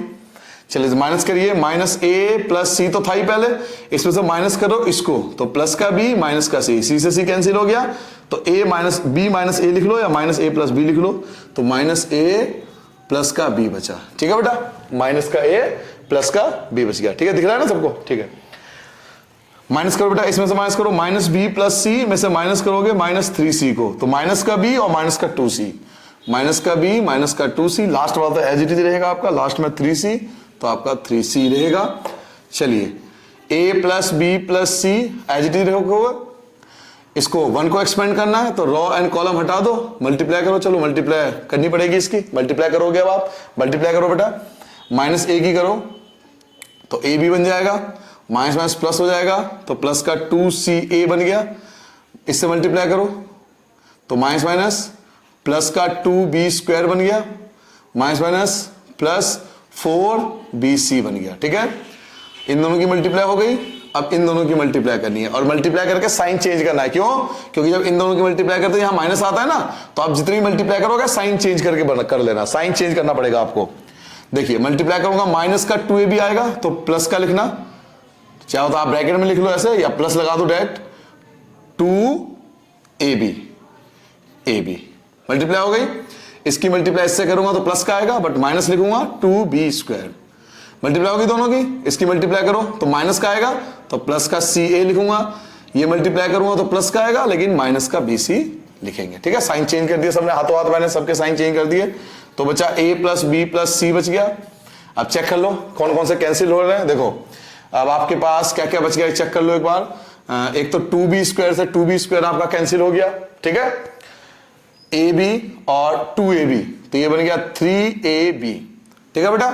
चलिए माइनस करिए, माइनस a प्लस c तो था ही पहले, इसमें से माइनस करो इसको, तो प्लस का b माइनस का c, c से c कैंसिल हो गया, तो a minus b minus a लिख लो, या माइनस a प्लस b लिख लो, तो माइनस a प्लस का b बचा। ठीक है बेटा? माइनस का a प्लस का b बच गया। ठीक है? दिख रहा है ना सबको? ठीक है, माइनस करो बेटा, इसमें से माइनस करो, माइनस b प्लस c में से माइनस करोगे माइनस 3c को, तो माइनस का b और माइनस का 2c, माइनस का b माइनस का 2c, लास्ट वाला तो एज इट इज रहेगा आपका, लास्ट में 3c, तो आपका 3c रहेगा। चलिए a plus b plus c as it is होगा, इसको 1 को एक्सपेंड करना है, तो रो एंड कॉलम हटा दो, मल्टीप्लाई करो। चलो मल्टीप्लाई करनी पड़ेगी इसकी, मल्टीप्लाई करोगे। अब आप मल्टीप्लाई करो बेटा, माइनस a की करो तो a भी बन जाएगा, माइनस माइनस प्लस हो जाएगा, तो प्लस का 2ca बन गया। इससे मल्टीप्लाई करो तो माइनस माइनस प्लस का 2b स्क्वायर बन गया, माइनस माइनस प्लस 4bc बन गया। ठीक है? इन दोनों की मल्टीप्लाई हो गई, अब इन दोनों की मल्टीप्लाई करनी है, और मल्टीप्लाई करके साइन चेंज करना है। क्यों? क्योंकि जब इन दोनों की मल्टीप्लाई करते हैं यहां माइनस आता है ना, तो आप जितनी मल्टीप्लाई करोगे साइन चेंज करके कर लेना, साइन चेंज करना पड़ेगा आपको। देखिए मल्टीप्लाई करूंगा, माइनस का 2ab आएगा, तो प्लस का लिखना, चाहे तो आप ब्रैकेट में लिख लो ऐसे, या प्लस लगा दो डायरेक्ट, 2ab मल्टीप्लाई हो गई। इसकी मल्टीप्लाई इससे करूंगा तो प्लस का आएगा, बट माइनस लिखूंगा 2b स्क्वायर। मल्टीप्लाई होगी दोनों की, इसकी मल्टीप्लाई करो तो माइनस का आएगा, तो प्लस का ca लिखूंगा, ये मल्टीप्लाई करूंगा तो प्लस का आएगा, लेकिन माइनस का bc लिखेंगे। ठीक है? साइन चेंज कर दिया सबने, हाथों हाथ मैंने सबके साइन चेंज कर दिए, तो बचा a plus b plus c बच गया। अब चेक कर लो कौन कौन से कैंसिल हो रहे हैं। देखो अब आपके पास क्या क्या बच गया, चेक कर लो एक बार। एक तो 2b स्क्वायर से 2b स्क्वायर आपका कैंसिल हो गया। ठीक है? ab और 2ab, तो ये बन गया 3ab। ठीक है बेटा?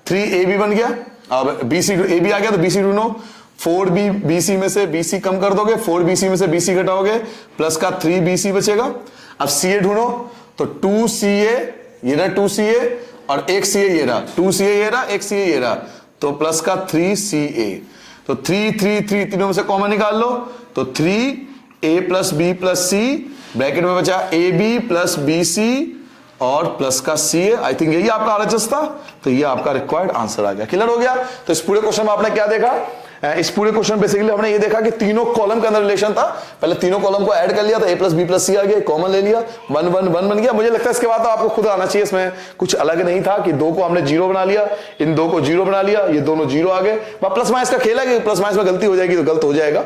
3ab बन गया। अब bc ab आ गया, तो bc ढूंढो, 4bc में से bc कम कर दोगे, 4bc में से bc घटाओगे, प्लस का 3bc बचेगा। अब ca ढूंढो, तो 2ca ये रहा, 2ca, और एक ca ये रहा, 2ca ये रहा, एक ca ये रहा, तो प्लस का 3ca, तो 3 3 3 तीनों में से कॉमन निकाल लो, तो 3a plus B plus c, bracket में बचा a b plus b c और प्लस का सी है। आई थिंक यही आपका आरएचएस था, तो ये आपका रिक्वायर्ड आंसर आ गया। क्लियर हो गया? तो इस पूरे क्वेश्चन में आपने क्या देखा? इस पूरे क्वेश्चन बेसिकली हमने ये देखा कि तीनों कॉलम के अंदर रिलेशन था। पहले तीनों कॉलम को ऐड कर लिया, तो a प्लस बी प्लस सी आ गया, कॉमन ले लिया, 1 1 1 बन गया। मुझे लगता है इसके बाद तो आपको खुद आना चाहिए, इसमें कुछ अलग नहीं था कि 2 को हमने 0 बना लिया, इन 2 को 0 बना लिया, ये दोनों 0 आ गए। प्लस माइनस का खेल है कि प्लस माइनस में गलती हो जाएगी तो गलत हो जाएगा।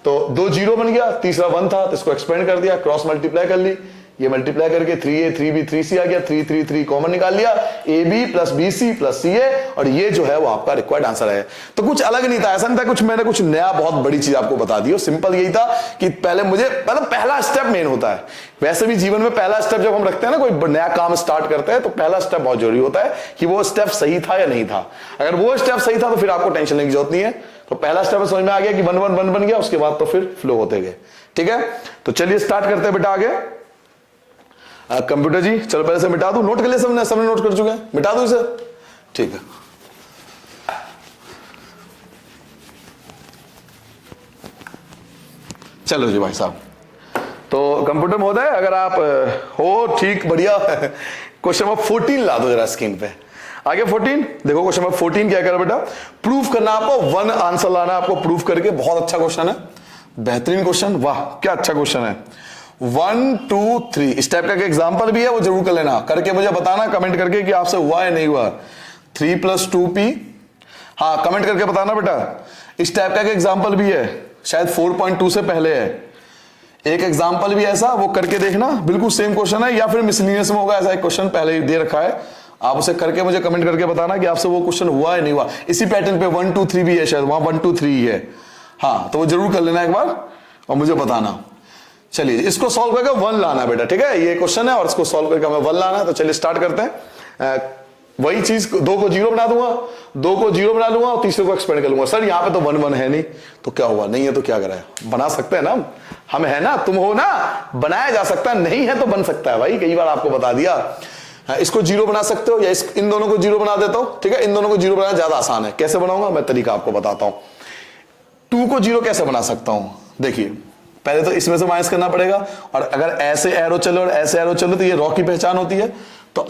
तो 2 0 बन गया, तीसरा 1 था तो इसको एक्सपेंड कर दिया, क्रॉस मल्टीप्लाई कर ली, ये मल्टीप्लाई करके 3a 3b 3c आ गया, 3 3 3 कॉमन निकाल लिया, ab plus bc plus ca, और ये जो है वो आपका रिक्वायर्ड आंसर है। तो कुछ अलग नहीं था, ऐसा नहीं था कुछ मैंने कुछ नया बहुत बड़ी चीज आपको बता दी हो। सिंपल यही था कि पहला स्टेप मेन होता है। वैसे भी जीवन में पहला स्टेप जब हम रखते हैं ना, कोई नया काम स्टार्ट करते हैं, तो पहला स्टेप बहुत जरूरी होता है कि वो स्टेप सही था या नहीं था। अगर वो स्टेप सही था तो फिर आपको टेंशन लेने की जरूरत नहीं है। तो पहला स्टेप समझ में आ गया कि 1 1 1 बन गया, उसके बाद तो फिर फ्लो होते गए। ठीक है, तो चलिए स्टार्ट करते हैं बेटा आगे। कंप्यूटर जी चलो पहले से मिटा दूं, नोट कर लिया सबने नोट कर चुके हैं, मिटा दूं इसे? ठीक है, चलो जी भाई साहब। तो कंप्यूटर महोदय अगर आप हो ठीक बढ़िया, क्वेश्चन नंबर 14 ला दो जरा स्क्रीन पे। आगे 14 देखो, क्वेश्चन नंबर 14 क्या कह रहा बेटा? प्रूफ करना आपको, 1 आंसर लाना आपको प्रूफ करके। बहुत अच्छा क्वेश्चन है, बेहतरीन क्वेश्चन, वाह क्या अच्छा क्वेश्चन है। 1 2 3 इस टाइप का एग्जाम्पल भी है, वो जरूर कर लेना, करके मुझे बताना कमेंट करके कि आपसे हुआ या नहीं हुआ। 3 + 2p, हाँ कमेंट करके बताना बेटा। इस टाइप का एग्जाम्पल भी है, शायद 4.2 से पहले है एक एग्जाम्पल भी ऐसा, वो करके देखना। बिल्कुल सेम क्वेश्चन है, या फिर मिसलिनियस में होगा, ऐसा एक क्वेश्चन पहले ही दे रखा है। आप उसे करके मुझे कमेंट करके बताना कि आपसे वो क्वेश्चन हुआ या नहीं हुआ। इसी पैटर्न पे 1 2 3 भी है, शायद वहां 1 2 3 ही है। हाँ तो वो जरूर कर लेना एक बार और मुझे बताना। चलिए इसको सॉल्व करके 1 लाना बेटा, ठीक है? ये क्वेश्चन है और इसको सॉल्व करके हमें 1 लाना है। तो चलिए स्टार्ट करते हैं। वही चीज 2 को 0 बना दूंगा, 2 को 0 बना लूंगा और तीसरे को एक्सपेंड कर लूंगा। सर यहाँ पे तो 1 1 है नहीं, तो क्या हुआ? नहीं है तो क्या करा है? बना सकते हैं ना हम है ना, तुम हो ना, बनाया जा सकता है, नहीं है तो बन सकता है भाई, कई बार आपको बता दिया। इसको 0 बना सकते हो या इन दोनों को 0 बना देता हूं, ठीक है? इन दोनों को 0 बनाना ज्यादा आसान है। कैसे बनाऊंगा मैं, तरीका आपको बताता हूं। 2 को 0 कैसे बना सकता हूं? देखिए पहले तो इसमें से माइनस करना पड़ेगा, और अगर ऐसे एरो चलो और ऐसे एरो चलो तो ये रॉ की पहचान होती है। तो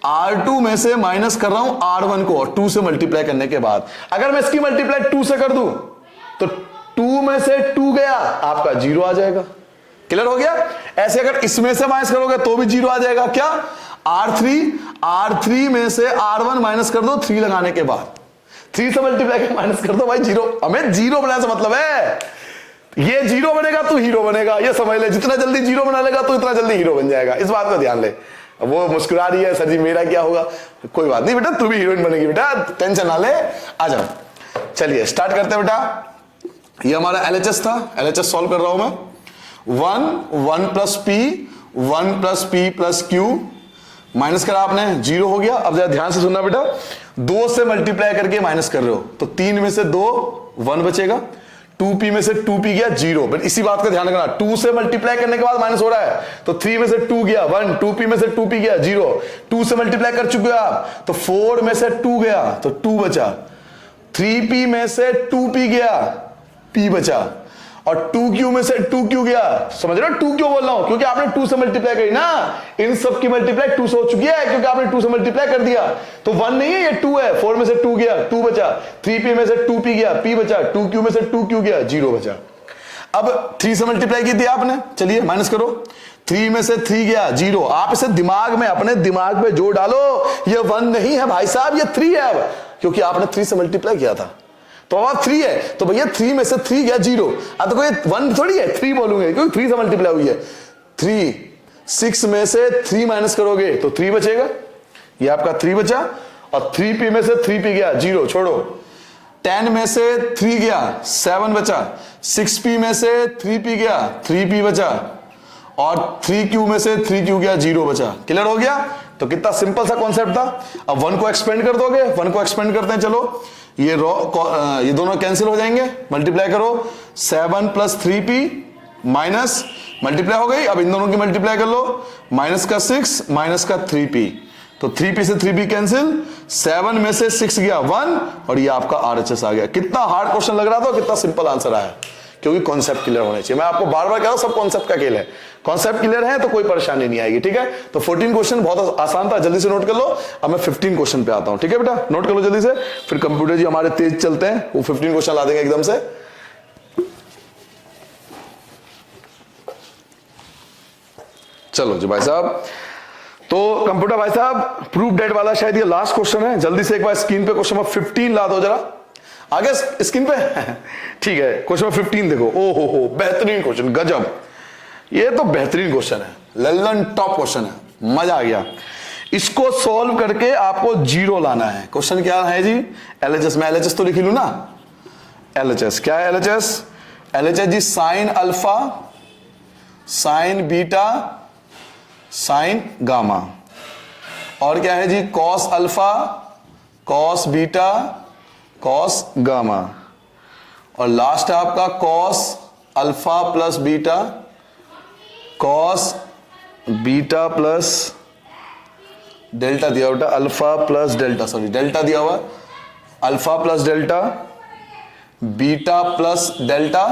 R2 में से माइनस कर रहा हूं R1 को, और 2 से मल्टीप्लाई करने के बाद अगर मैं इसकी मल्टीप्लाई 2 से कर दूं तो 2 में से 2 गया, आपका 0 आ जाएगा। क्लियर हो गया? ऐसे अगर इसमें से माइनस करोगे तो भी 0 आ जाएगा। क्या? R3 में से R1 माइनस कर दो 3 लगाने के बाद, 3 से मल्टीप्लाई कर माइनस कर दो भाई 0। हमें 0 बनाने से मतलब है, ये 0 बनेगा तो हीरो बनेगा, ये समझ ले। जितना जल्दी 0 बना लेगा तो इतना जल्दी हीरो बन जाएगा, इस बात का ध्यान ले। वो मुस्कुरा रही है, सर जी मेरा क्या होगा? कोई बात नहीं बेटा, तू भी हीरोइन बनेगी बेटा, टेंशन ना ले, आ जाओ। चलिए स्टार्ट करते हैं बेटा। ये हमारा LHS था, LHS सॉल्व कर रहा हूं मैं। 1 + p 1 + p + q, माइनस करा आपने, 0 हो गया। अब जरा ध्यान से सुनना बेटा, 2 से मल्टीप्लाई करके माइनस कर रहे हो तो 3 में से 2 1 बचेगा, 2p में से 2p गया 0। बट इसी बात का ध्यान रखना, 2 से मल्टीप्लाई करने के बाद माइनस हो रहा है, तो 3 में से 2 गया 1, 2p में से 2p गया 0। 2 से मल्टीप्लाई कर चुके हो आप, तो 4 में से 2 गया तो 2 बचा, 3p में से 2p गया, p बचा, और 2q में से 2q गया। समझ रहे हो 2 क्यों बोल रहा हूं? क्योंकि आपने 2 से मल्टीप्लाई करी ना, इन सब की मल्टीप्लाई 2 से हो चुकी है, क्योंकि आपने 2 से मल्टीप्लाई कर दिया। तो 1 नहीं है, ये 2 है। 4 में से 2 गया 2 बचा, 3p में से 2p गया p बचा, 2q में से 2q गया 0 बचा। अब 3 से मल्टीप्लाई की थी आपने, चलिए माइनस करो, 3 में से 3 गया 0। आप इसे दिमाग में, अपने दिमाग में जोड़ डालो, ये 1 नहीं है भाई साहब, ये 3 है अब, क्योंकि आपने 3 से मल्टीप्लाई किया था। तो अब 3 है, तो भैया 3 में से 3 गया 0। अब तो कोई 1 थोड़ी है, 3 बोलूंगे क्योंकि 3 से मल्टीप्लाई हुई है। 3 6 में से 3 माइनस करोगे तो 3 बचेगा, ये आपका 3 बचा, और 3p में से 3p गया 0, छोड़ो। 10 में से 3 गया 7 बचा, 6p में से 3p गया 3p बचा, और 3q में से 3q गया 0 बचा। क्लियर हो गया? तो कितना सिंपल सा कॉन्सेप्ट था। अब 1 को एक्सपेंड कर दोगे, 1 को एक्सपेंड करते हैं, चलो ये ये दोनों कैंसिल हो जाएंगे, मल्टीप्लाई करो, 7 + 3p माइनस, मल्टीप्लाई हो गई। अब इन दोनों की मल्टीप्लाई कर लो, माइनस का 6 माइनस का 3p, तो 3p से 3p कैंसिल, 7 में से 6 गया 1, और ये आपका RHS आ गया। कितना हार्ड क्वेश्चन लग रहा था, कितना सिंपल आंसर आया, क्योंकि कॉन्सेप्ट क्लियर होने चाहिए। मैं आपको बार बार कह रहा हूं सब कॉन्सेप्ट का खेल है, कॉन्सेप्ट क्लियर है तो कोई परेशानी नहीं आएगी, ठीक है। तो 14 क्वेश्चन बहुत आसान था, जल्दी से नोट कर लो। अब मैं 15 क्वेश्चन पे आता हूं, ठीक है बेटा, नोट कर लो जल्दी से, फिर कंप्यूटर जी हमारे तेज चलते हैं, वो 15 क्वेश्चन ला देंगे एकदम से। चलो जी भाई साहब, तो कंप्यूटर भाई साहब प्रूफ डेट वाला शायद ये लास्ट क्वेश्चन है, जल्दी से एक बार स्क्रीन पे क्वेश्चन नंबर 15 ला दो जरा आगे स्क्रीन पे ठीक है, क्वेश्चन नंबर 15 देखो। ओ हो बेहतरीन क्वेश्चन, गजब, ये तो बेहतरीन क्वेश्चन है, लल्लन टॉप क्वेश्चन है, मजा आ गया। इसको सॉल्व करके आपको जीरो लाना है। क्वेश्चन क्या है जी, एलएचएस, मैं एलएचएस तो लिख लू ना, एलएचएस क्या है, एलएचएस, एलएचएस जी sine alpha, sine beta, sine gamma, और क्या है जी cos alpha, cos beta, cos gamma, और लास्ट है आपका cos alpha plus beta, cos beta plus delta दिया हुआ, alpha plus delta, sorry delta दिया हुआ, alpha plus delta, beta plus delta,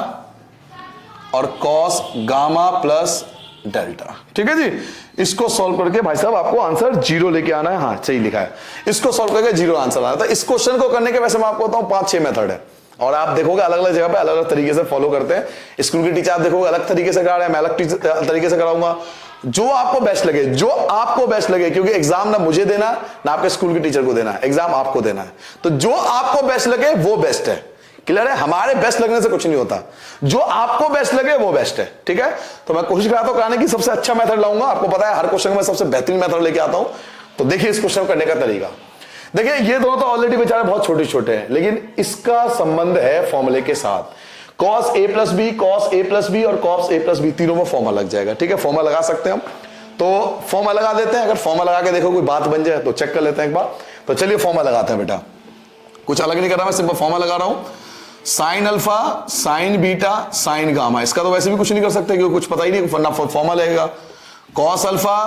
और कॉस गामा प्लस डेल्टा, ठीक है जी। इसको सॉल्व करके भाई साहब आपको आंसर जीरो लेके आना है, हाँ सही लिखा है, इसको सॉल्व करके जीरो आंसर आना था। इस क्वेश्चन को करने के वैसे मैं आपको बताऊं 5-6 मेथड है, और आप देखोगे अलग अलग जगह पे अलग अलग तरीके से फॉलो करते हैं। स्कूल के टीचर आप देखोगे अलग तरीके से करा रहे हैं, मैं अलग तरीके से कराऊंगा, जो आपको बेस्ट लगे, जो आपको बेस्ट लगे, क्योंकि एग्जाम ना मुझे देना ना आपके स्कूल के टीचर को देना है, एग्जाम आपको देना है, तो जो आपको बेस्ट लगे वो बेस्ट है, क्लियर है। हमारे बेस्ट लगने से कुछ नहीं होता, जो आपको बेस्ट लगे वो बेस्ट है, ठीक है। तो मैं कोशिश करता हूं कराने की सबसे अच्छा मेथड लाऊंगा, आपको पता है हर क्वेश्चन में सबसे बेहतरीन मेथड लेके आता हूं। तो देखिए इस क्वेश्चन करने का तरीका, देखिए ये दोनों तो ऑलरेडी बेचारे बहुत छोटे छोटे हैं, लेकिन इसका संबंध है फॉर्मूले के साथ, cos a plus b, cos a plus b और cos a प्लस बी, तीनों में फॉर्मूला लग जाएगा, ठीक है। फॉर्मूला लगा सकते हैं हम, तो फॉर्मूला लगा देते हैं, अगर फॉर्मूला लगा के देखो कोई बात बन जाए तो चेक कर लेते हैं एक बार। तो चलिए फॉर्मूला लगाते हैं बेटा, कुछ अलग नहीं कर रहा मैं, सिंपल फॉर्मूला लगा रहा हूं, sign alpha, sine beta, sine gamma, इसका तो वैसे भी कुछ नहीं कर सकते क्योंकि कुछ पता ही नहीं, वरना फॉर्मूला लगेगा, cos alpha,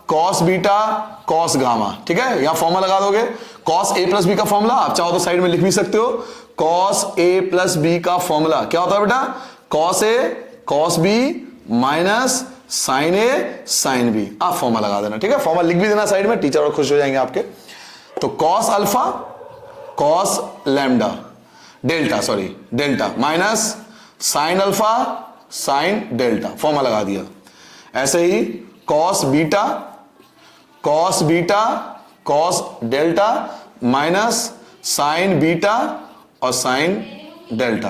cos beta, cos gamma, ठीक है। यहां फॉर्मूला लगा दोगे, कॉस ए प्लस बी का फॉर्मूला आप चाहो तो साइड में लिख भी सकते हो, कॉस ए प्लस बी का फॉर्मूला क्या होता है बेटा, cos A cos B minus sign A sine B, आप फॉर्मूला लगा देना, ठीक है। फॉर्मूला लिख भी देना साइड में, टीचर और खुश हो जाएंगे आपके। तो cos alpha, cos lambda, delta, sorry delta minus sine alpha, sine delta, formula लगा दिया। ऐसे ही cos beta, cos beta, cos delta minus sine beta और sine delta,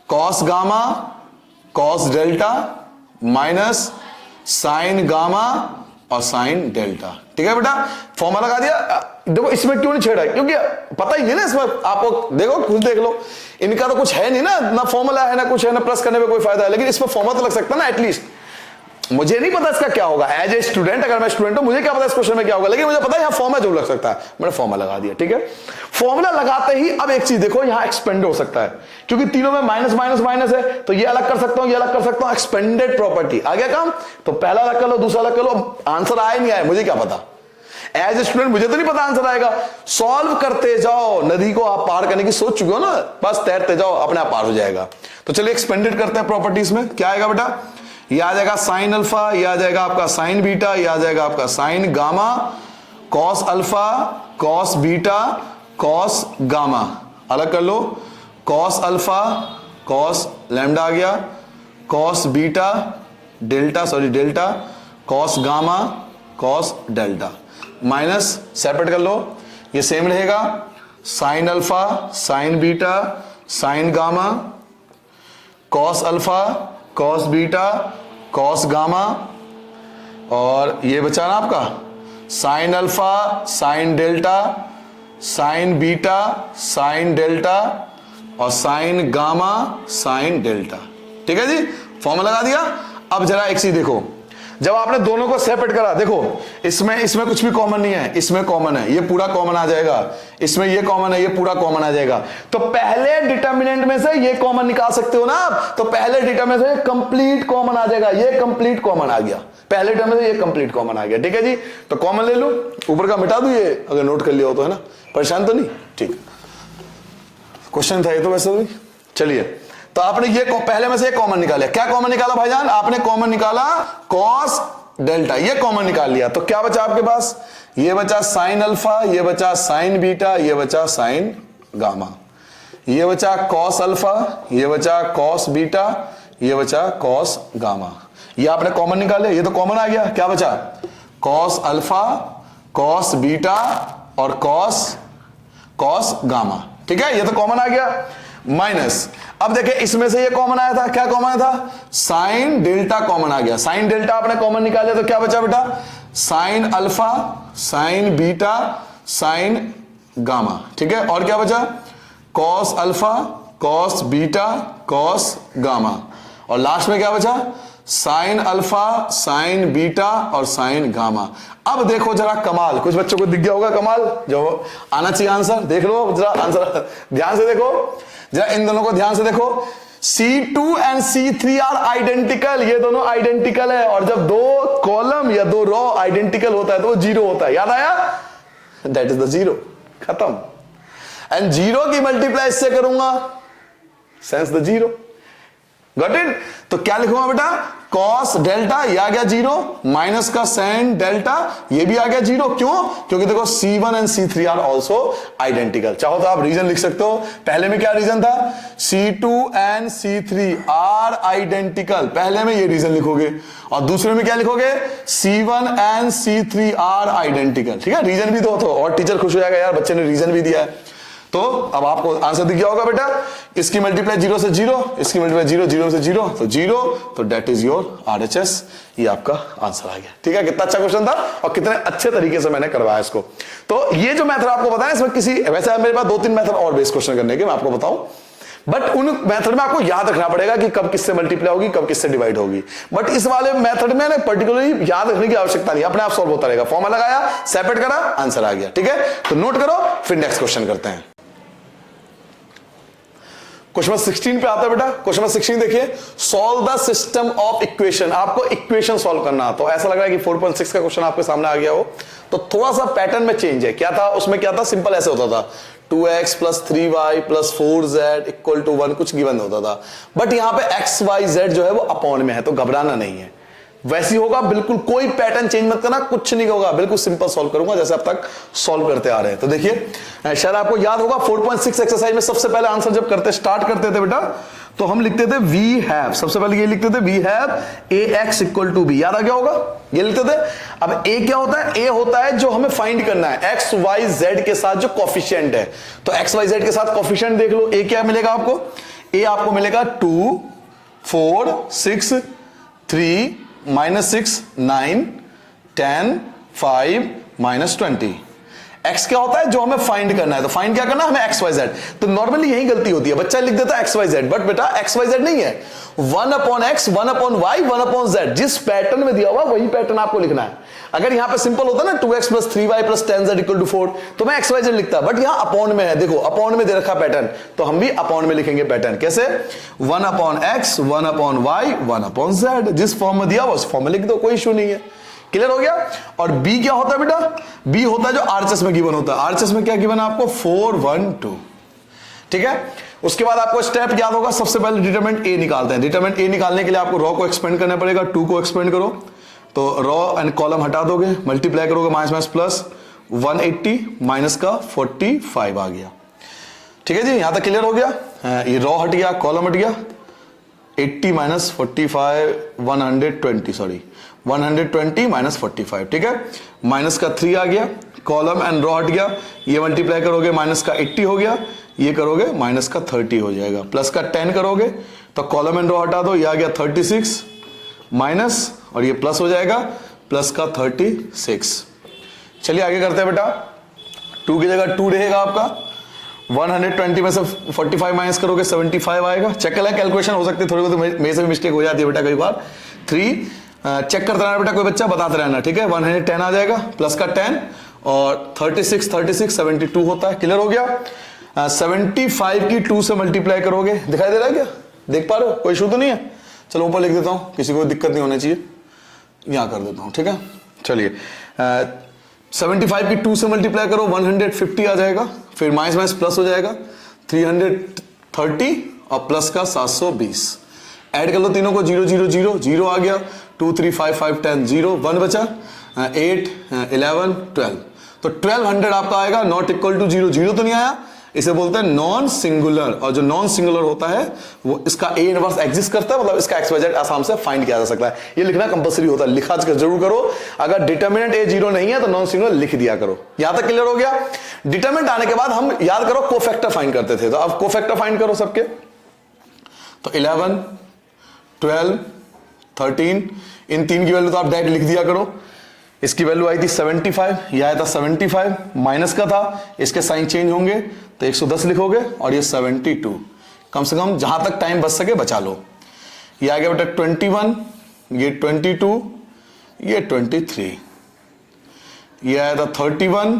cos gamma, cos delta minus sine gamma और sine delta, ठीक है बेटा। Formula लगा दिया। देखो इसमें क्यों नहीं छेड़ा, क्योंकि पता ही नहीं ना इसमें, आपको देखो खुद देख लो, इनका तो कुछ है नहीं ना फॉर्मूला है ना कुछ है ना, प्लस करने में कोई फायदा है, लेकिन इसमें फॉर्मूला तो लग सकता है ना एटलीस्ट। मुझे नहीं पता इसका क्या होगा एज ए स्टूडेंट, अगर मैं स्टूडेंट हूं मुझे क्या पता इस क्वेश्चन में क्या होगा, लेकिन मुझे पता है यहाँ फॉर्मूला जरूर लग सकता है, मैंने फॉर्मूला लगा दिया, ठीक है। फॉर्मूला लगाते ही अब एक चीज देखो, यहाँ एक्सपेंड हो सकता है, क्योंकि तीनों में माइनस माइनस माइनस है, तो ये अलग कर सकता हूं, ये अलग कर सकता हूं, एक्सपेंडेड प्रॉपर्टी आ गया काम। तो पहला अलग कर लो, दूसरा अलग कर लो, आंसर आया नहीं आया मुझे क्या पता, एज ए स्टूडेंट मुझे तो नहीं पता आंसर आएगा। सॉल्व करते जाओ, नदी को आप पार करने की सोच चुके हो ना, बस तैरते जाओ, अपने आप पार हो जाएगा। तो चलिए एक्सपेंडेड करते हैं प्रॉपर्टीज में, क्या आएगा बेटा, ये आ जाएगा साइन अल्फा, ये आ जाएगा आपका साइन बीटा, ये आ जाएगा आपका sign gamma, cos alpha, cos beta, cos gamma, अलग कर लो, कॉस अल्फा, कॉस लैम्डा आ गया, cos beta, delta sorry delta, cos gamma, cos delta, minus separate कर लो, ये सेम रहेगा, sign alpha, sine beta, sine gamma, cos alpha, cos beta, cos gamma, और ये बचा ना आपका sign alpha, sine delta, sign beta, sine delta और sign gamma, sign delta, ठीक है जी। फॉर्मूला लगा दिया। अब जरा एक चीज देखो, जब आपने दोनों को सेपरेट करा, देखो इसमें कुछ भी कॉमन नहीं है, इसमें कॉमन है, ये पूरा कॉमन आ जाएगा, इसमें ये कॉमन है, ये पूरा कॉमन आ जाएगा। तो पहले डिटर्मिनेंट में से ये कॉमन निकाल सकते हो ना आप, तो पहले डिटर्मिनेंट से कंप्लीट कॉमन आ जाएगा, ये कंप्लीट कॉमन आ गया, पहले डिटर्मिनेंट से ये कंप्लीट कॉमन आ गया, ठीक है जी। तो कॉमन ले लो, ऊपर का मिटा दू, ये अगर नोट कर लिया हो तो, है ना, परेशान तो नहीं, ठीक। क्वेश्चन था ये तो वैसे भी। चलिए तो आपने ये पहले में से कॉमन निकाला, क्या कॉमन निकाला भाईजान? आपने कॉमन निकाला कॉस डेल्टा, ये कॉमन निकाल लिया, तो क्या बचा आपके पास? ये बचा साइन अल्फा, ये बचा साइन बीटा, ये बचा साइन गामा, ये बचा कॉस अल्फा, ये बचा कॉस बीटा, ये बचा कॉस गामा। ये आपने कॉमन निकाले, ये तो कॉमन आ गया, क्या बचा? कॉस अल्फा, कॉस बीटा और कॉस गामा। ठीक है, ये तो कॉमन आ गया। माइनस, अब देखिए इसमें से ये कॉमन आया था, क्या कॉमन आया था? साइन डेल्टा कॉमन आ गया। साइन डेल्टा आपने कॉमन निकाले तो क्या बचा बेटा? Sign alpha, sine beta, sine gamma. ठीक है, और क्या बचा? Cos alpha, cos beta, cos gamma, और लास्ट में क्या बचा? साइन अल्फा, साइन बीटा और साइन गामा। अब देखो जरा कमाल, कुछ बच्चों को दिख गया होगा कमाल जो आना चाहिए आंसर, देख लो जरा आंसर ध्यान से देखो, जरा इन दोनों को ध्यान से देखो। C2 and C3 are identical, ये दोनों आइडेंटिकल है, और जब दो कॉलम या दो रो आइडेंटिकल होता है तो वो जीरो होता है, याद आया? दैट इज द जीरो, खत्म। एंड जीरो की मल्टीप्लाई इससे करूंगा, sense the zero, got it? तो क्या लिखूंगा बेटा? कॉस डेल्टा, ये आ गया जीरो, माइनस का साइन डेल्टा, ये भी आ गया जीरो। क्यों? क्योंकि देखो C1 and C3 are also identical. चाहो तो आप रीजन लिख सकते हो, पहले में क्या रीजन था? C2 and C3 are identical, पहले में ये रीजन लिखोगे, और दूसरे में क्या लिखोगे? C1 and C3 are identical. ठीक है, रीजन भी दो तो और टीचर खुश हो जाएगा, यार बच्चे ने रीजन भी दिया है। तो अब आपको आंसर दिख गया होगा बेटा, इसकी मल्टीप्लाई जीरो से जीरो, इसकी मल्टीप्लाई जीरो, जीरो से जीरो, तो जीरो, तो डेट इज योर RHS, ये आपका आंसर आ गया। ठीक है, कितना अच्छा क्वेश्चन था और कितने अच्छे तरीके से मैंने करवाया इसको। तो ये जो मेथड आपको बताया, इसमें किसी वैसे मेरे पास 2-3 मेथड और बेस क्वेश्चन करने के, मैं आपको बताऊं, बट उन मेथड में आपको याद रखना पड़ेगा कि कब किससे मल्टीप्लाई होगी, कब किससे डिवाइड होगी। बट इस वाले मेथड में ना पर्टिकुलरली याद रखने की आवश्यकता नहीं, अपने आप सॉल्व होता रहेगा। फॉर्मूला लगाया, सेपरेट करा, आंसर आ गया। ठीक है, तो नोट करो, फिर नेक्स्ट क्वेश्चन करते हैं। क्वेश्चन नंबर 16 पे आता है बेटा। क्वेश्चन नंबर 16 देखिए, solve the system of equation. आपको इक्वेशन सॉल्व करना, तो ऐसा लग रहा है कि 4.6 का क्वेश्चन आपके सामने आ गया हो, तो थोड़ा सा पैटर्न में चेंज है। क्या था उसमें? क्या था? सिंपल ऐसे होता था, 2x + 3y + 4z = 1 कुछ गिवन होता था, बट यहां पे x y z जो है वो अपॉन में है, तो घबराना नहीं है, वैसी होगा बिल्कुल, कोई पैटर्न चेंज मत करना, कुछ नहीं होगा, बिल्कुल सिंपल सॉल्व करूंगा जैसे अब तक सॉल्व करते आ रहे हैं। तो देखिए शायद आपको याद होगा 4.6 एक्सरसाइज में सबसे पहले आंसर जब स्टार्ट करते थे बेटा, तो हम लिखते थे वी हैव, सबसे पहले ये लिखते थे वी हैव ax = b, याद आ गया होगा, ये लिखते थे। अब a क्या होता है? a होता है जो हमें फाइंड करना है x y z के साथ जो कोफिशिएंट है, तो x y z के साथ कोफिशिएंट देख लो। a क्या मिलेगा आपको? a आपको मिलेगा 2 4 6 3 -6 9 10 5 -20। x क्या होता है? जो हमें फाइंड करना है, तो फाइंड क्या करना है हमें? x y z। तो नॉर्मली यही गलती होती है, बच्चा लिख देता है x y z, बट बेटा x y z नहीं है, 1/x 1/y 1/z, जिस पैटर्न में दिया हुआ वही पैटर्न आपको लिखना है। अगर यहां पे सिंपल होता ना 2x + 3y + 10z = 4, तो मैं x y z लिखता, बट यहां अपॉन में है, देखो अपॉन में दे रखा पैटर्न, तो हम भी अपॉन में लिखेंगे पैटर्न। कैसे? 1/x 1/y 1/z, जिस फॉर्म में दिया हुआ उस फॉर्म में लिख दो, कोई इशू नहीं है। क्लियर हो गया? और b क्या होता है बेटा? b होता है जो RHS में गिवन होता है। RHS में क्या गिवन है आपको? 4 1 2। ठीक है, उसके बाद आपको स्टेप याद होगा, सबसे पहले डिटरमिनेंट a निकालते हैं। डिटरमिनेंट a निकालने के लिए आपको रॉ को एक्सपेंड करना पड़ेगा, 2 को एक्सपेंड करो, तो रॉ एंड कॉलम हटा दोगे, मल्टीप्लाई करोगे, माइनस प्लस 180 माइनस का 45 आ गया। ठीक है जी, यहां तक क्लियर हो गया? ये रॉ हट गया, कॉलम हट गया, 80 - 45 120, सॉरी 120 - 45। ठीक है, माइनस का 3 आ गया, कॉलम एंड रॉ हट गया, ये मल्टीप्लाई करोगे माइनस का 80 हो गया, ये करोगे माइनस का 30 हो जाएगा, प्लस का 10 करोगे तो कॉलम एंड रॉ हटा दो, ये आ गया 36 माइनस, और ये प्लस हो जाएगा, प्लस का 36। चलिए आगे करते हैं बेटा। 2 की जगह 2 रहेगा आपका, 120 में से 45 माइनस करोगे 75 आएगा। चेक कर लें, कैलकुलेशन हो सकती है थोड़ी बहुत, मेरे से भी मिस्टेक हो जाती है बेटा कई बार। 3 चेक करते रहना बेटा, कोई बच्चा बताते रहना। ठीक है, 110 आ जाएगा, प्लस का 10 और 36 72 होता है। क्लियर हो गया? 75 की 2 से मल्टीप्लाई करोगे, दिखाई दे रहा है क्या? देख पा रहे हो? कोई इशू तो नहीं है? चलो ऊपर लिख देता हूं, किसी को दिक्कत नहीं होनी चाहिए, यहां कर देता हूं। ठीक है, चलिए 75 की 2 से मल्टीप्लाई करो, 150 आ जाएगा, फिर माइनस प्लस हो जाएगा, 330 और प्लस का 720। ऐड कर लो तीनों को, 0 0 0 0 आ गया, 2 3 5 5 10 0 1 बचा, 8 11 12। तो 1200 आपका आएगा, नॉट इक्वल टू 0 0 तो नहीं आया, इसे बोलते हैं नॉन सिंगुलर। और जो नॉन सिंगुलर होता है वो इसका ए इनवर्स एग्जिस्ट करता है, मतलब इसका एक्स वाई जेड आसाम से फाइंड किया जा सकता है। ये लिखना कंपलसरी होता है, लिखा जरूर करो। अगर डिटरमिनेंट ए 0 नहीं है तो नॉन सिंगुलर लिख दिया करो। यहां तक क्लियर हो गया। डिटरमिनेंट आने के बाद हम याद करो कोफैक्टर फाइंड करते थे, तो अब कोफैक्टर फाइंड करो सबके। तो 11 12 13 इन तीन की वैल्यू तो आप डायरेक्ट लिख दिया करो। इसकी वैल्यू आई थी 75, यह आया था 75, माइनस का था, इसके साइन चेंज होंगे तो 110 लिखोगे, और ये 72। कम से कम जहां तक टाइम बच सके बचा लो। ये आ गया बेटा 21, ये 22, ये 23, ये आया था 31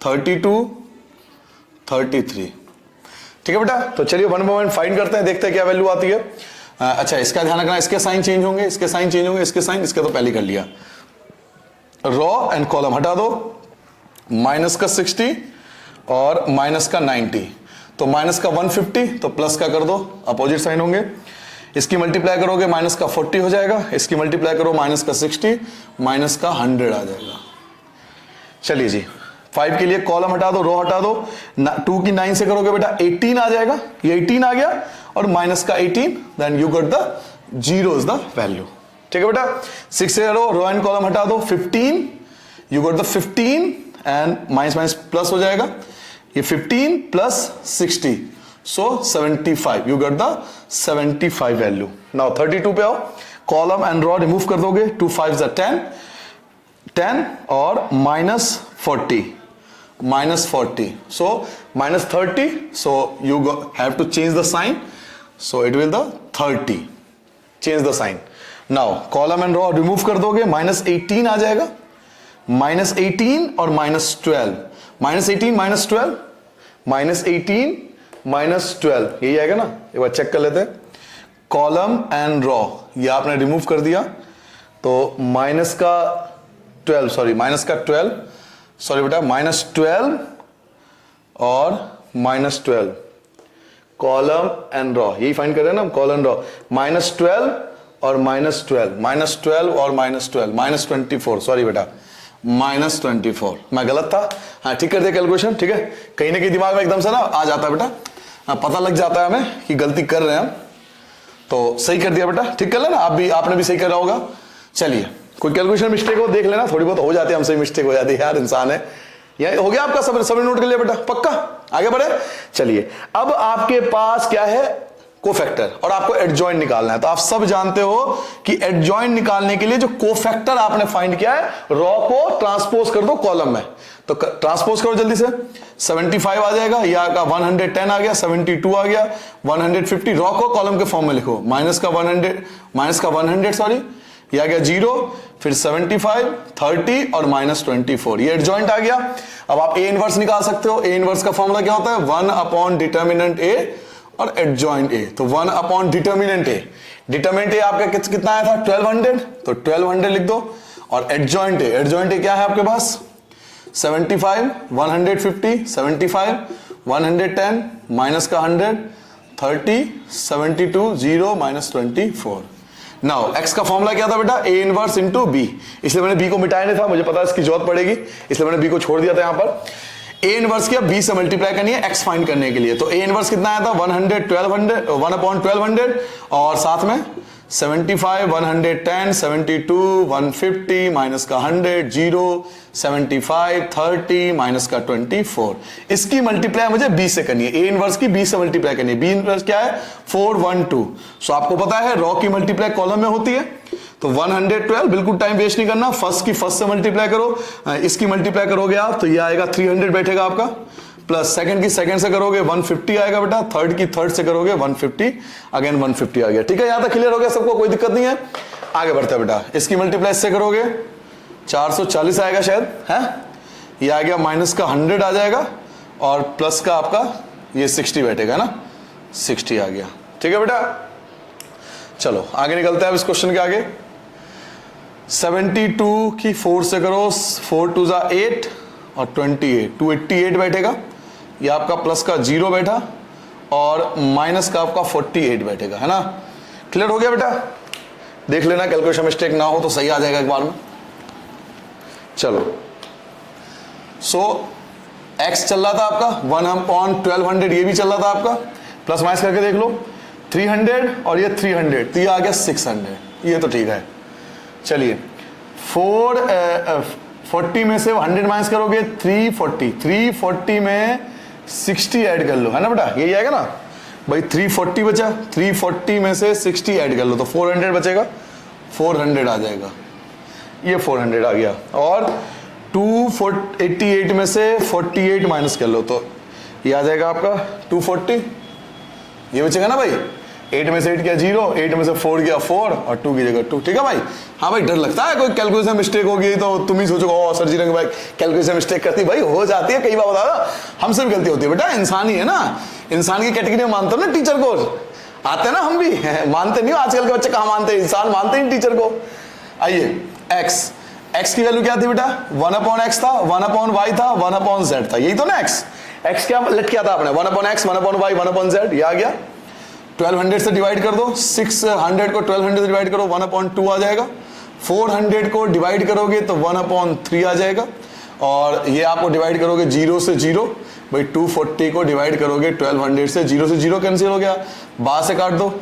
32 33। ठीक है बेटा, तो चलिए वन बाय वन फाइंड करते हैं, देखते हैं क्या वैल्यू आती है। अच्छा, इसका ध्यान रखना, इसके साइन चेंज होंगे, इसके साइन चेंज होंगे, इसके साइन, इसके तो पहले कर लिया। रॉ एंड कॉलम हटा दो, माइनस का 60 और माइनस का 90, तो माइनस का 150, तो प्लस का कर दो, अपोजिट साइन होंगे। इसकी मल्टीप्लाई करोगे माइनस का 40 हो जाएगा, इसकी मल्टीप्लाई करो माइनस का 60, माइनस का 100 आ जाएगा। चलिए जी, 5 के लिए कॉलम हटा दो, रो हटा दो, 2 की 9 से करोगे बेटा 18 आ जाएगा, ये 18 आ गया, और माइनस का 18, then you got the 0 is the value. ठीक है बेटा, 6 से रो एंड कॉलम हटा दो, 15, you got the 15 and minus minus plus हो जाएगा, ये 15 plus 60, so 75, you got the 75 value. Now 32 पे आओ, कॉलम एंड रो रिमूव कर दोगे, 2 5 10 10 और minus 40, minus 40, so minus 30, so you have to change the sign, so it will the 30, change the sign. Now column and row remove कर दोगे, minus 18 आ जाएगा, minus 18 और minus 12, minus 18 minus 12, minus 18 minus 12, यही आएगा ना, एक बार चेक कर लेते हैं। कॉलम एंड रॉ ये आपने रिमूव कर दिया, तो माइनस का 12 सॉरी बेटा, माइनस 12 और माइनस 12, कॉलम एंड रॉ यही फाइंड कर रहे हैं ना हम, कॉलम रॉ, माइनस 12 और माइनस 12, माइनस 12 और माइनस 12, माइनस 24, सॉरी बेटा माइनस 24, मैं गलत था। हाँ ठीक कर दिया कैलकुलेशन, ठीक है, कहीं ना कहीं दिमाग में एकदम से ना आ जाता है बेटा, हाँ पता लग जाता है हमें कि गलती कर रहे हैं हम, तो सही कर दिया बेटा, ठीक कर लेना, आपने भी सही करा होगा। चलिए, कोई कैलकुलेशन मिस्टेक हो देख लेना, थोड़ी बहुत हो जाती है, हमसे मिस्टेक हो जाती है यार, इंसान है। ये हो गया आपका, सब नोट कर लिया बेटा, पक्का, आगे बढ़े। चलिए, अब आपके पास क्या है, कोफैक्टर, और आपको एडजॉइंट निकालना है। तो आप सब जानते हो कि एडजॉइंट निकालने के लिए जो कोफैक्टर आपने फाइंड किया है, रॉ को ट्रांसपोज कर दो कॉलम में, तो ट्रांसपोज करो जल्दी से, 75 आ जाएगा, या का 110 आ गया, 72 आ गया, 150, रॉ को कॉलम के फॉर्म में लिखो, माइनस का 100 सॉरी, यह आ गया 0, फिर 75 30 और माइनस 24, ये एडजॉइंट आ गया। अब आप ए इनवर्स निकाल सकते हो, ए इनवर्स का फॉर्मूला क्या होता है, 1 अपॉन डिटर्मिनेंट ए और एडजॉइंट ए, तो 1 अपॉन डिटर्मिनेंट ए, डिटर्मिनेंट ए आपका कितना आया था 1200, तो 1200 लिख दो, और एडजॉइंट ए क्या है आपके पास 75 150 75 110 माइनस का 100 30 72 0 माइनस 24। नाउ एक्स का फॉर्मूला क्या था बेटा, ए इनवर्स इंटू बी, इसलिए मैंने बी को मिटाया नहीं था, मुझे पता है इसकी जरूरत पड़ेगी, इसलिए मैंने बी को छोड़ दिया था यहां पर। ए इनवर्स किया, बी से मल्टीप्लाई करनी है एक्स फाइंड करने के लिए, तो ए इनवर्स कितना आया था 1 अपॉन 1200, और साथ में 75 110 72 150 माइनस का 100 0 75 30 माइनस का 24, इसकी मल्टीप्लाई मुझे बी से करनी है, ए इनवर्स की बी से मल्टीप्लाई करनी है, बी इनवर्स क्या है 412, सो आपको पता है रॉ की मल्टीप्लाई कॉलम में होती है, तो 112, बिल्कुल टाइम वेस्ट नहीं करना, फर्स्ट की फर्स्ट से मल्टीप्लाई करो, इसकी मल्टीप्लाई करोगे आप तो ये आएगा 300 बैठेगा आपका, प्लस सेकंड की सेकंड से करोगे 150 आएगा बेटा, थर्ड की थर्ड से करोगे 150, अगेन 150 आ गया। ठीक है, यहां तक क्लियर हो गया सबको, कोई दिक्कत नहीं है, आगे बढ़ते हैं बेटा। इसकी मल्टीप्लाई से करोगे 440 आएगा शायद, है ये आ गया, माइनस का 100 आ जाएगा, और प्लस का आपका ये 60 बैठेगा ना, 60 आ गया। ठीक है बेटा, चलो आगे निकलते हैं अब इस क्वेश्चन के आगे। 72 की 4 से करो, 4 2 8 और 28 288 बैठेगा, ये आपका प्लस का 0 बैठा, और माइनस का आपका 48 बैठेगा, है ना। क्लियर हो गया बेटा, देख लेना कैलकुलेशन मिस्टेक ना हो तो सही आ जाएगा एक बार में। चलो सो x चल रहा था आपका 1/1200, ये भी चल रहा था आपका, प्लस माइनस करके देख लो 300 और ये 300, तो ये आ गया 600, ये तो ठीक है। चलिए 40 में से 100 माइनस करोगे 340 में 60 ऐड कर लो, है ना बेटा, यही आएगा ना भाई। 340 बचा, 340 में से 60 ऐड कर लो तो 400 बचेगा, 400 आ जाएगा, ये 400 आ गया। और 288 में से 48 माइनस कर लो तो ये आ जाएगा आपका 240, ये बचेगा ना भाई। 8 में से 8 गया 0, 8 में से 4 गया 4 और 2 की जगह 2, ठीक है भाई। हाँ भाई, डर लगता है कोई कैलकुलेशन मिस्टेक होगी तो तुम ही सोचोगे ओ सर जी ने भाई कैलकुलेशन मिस्टेक करती, भाई हो जाती है कई बार, बता दो हमसे भी गलती होती है बेटा, इंसान ही है ना, इंसान की कैटेगरी में मानते हो ना टीचर को, आते हैं ना हम भी मानते नहीं हो, आजकल के बच्चे कहाँ मानते हैं, इंसान मानते हैं टीचर को। आइए x की वैल्यू क्या थी बेटा, 1/x था, 1/y था, 1/z था, यही तो ना x क्या लट किया था आपने, 1/x 1/y 1/z, ये आ गया। 1200 से डिवाइड कर दो, 600 को 1200 से डिवाइड करो 1/2 आ जाएगा, 400 को डिवाइड करोगे तो 1/3 आ जाएगा, और ये आपको डिवाइड करोगे 0 से 0, भाई 240 को डिवाइड करोगे 1200 से, 0 से 0 कैंसिल हो गया, 12 से काट दो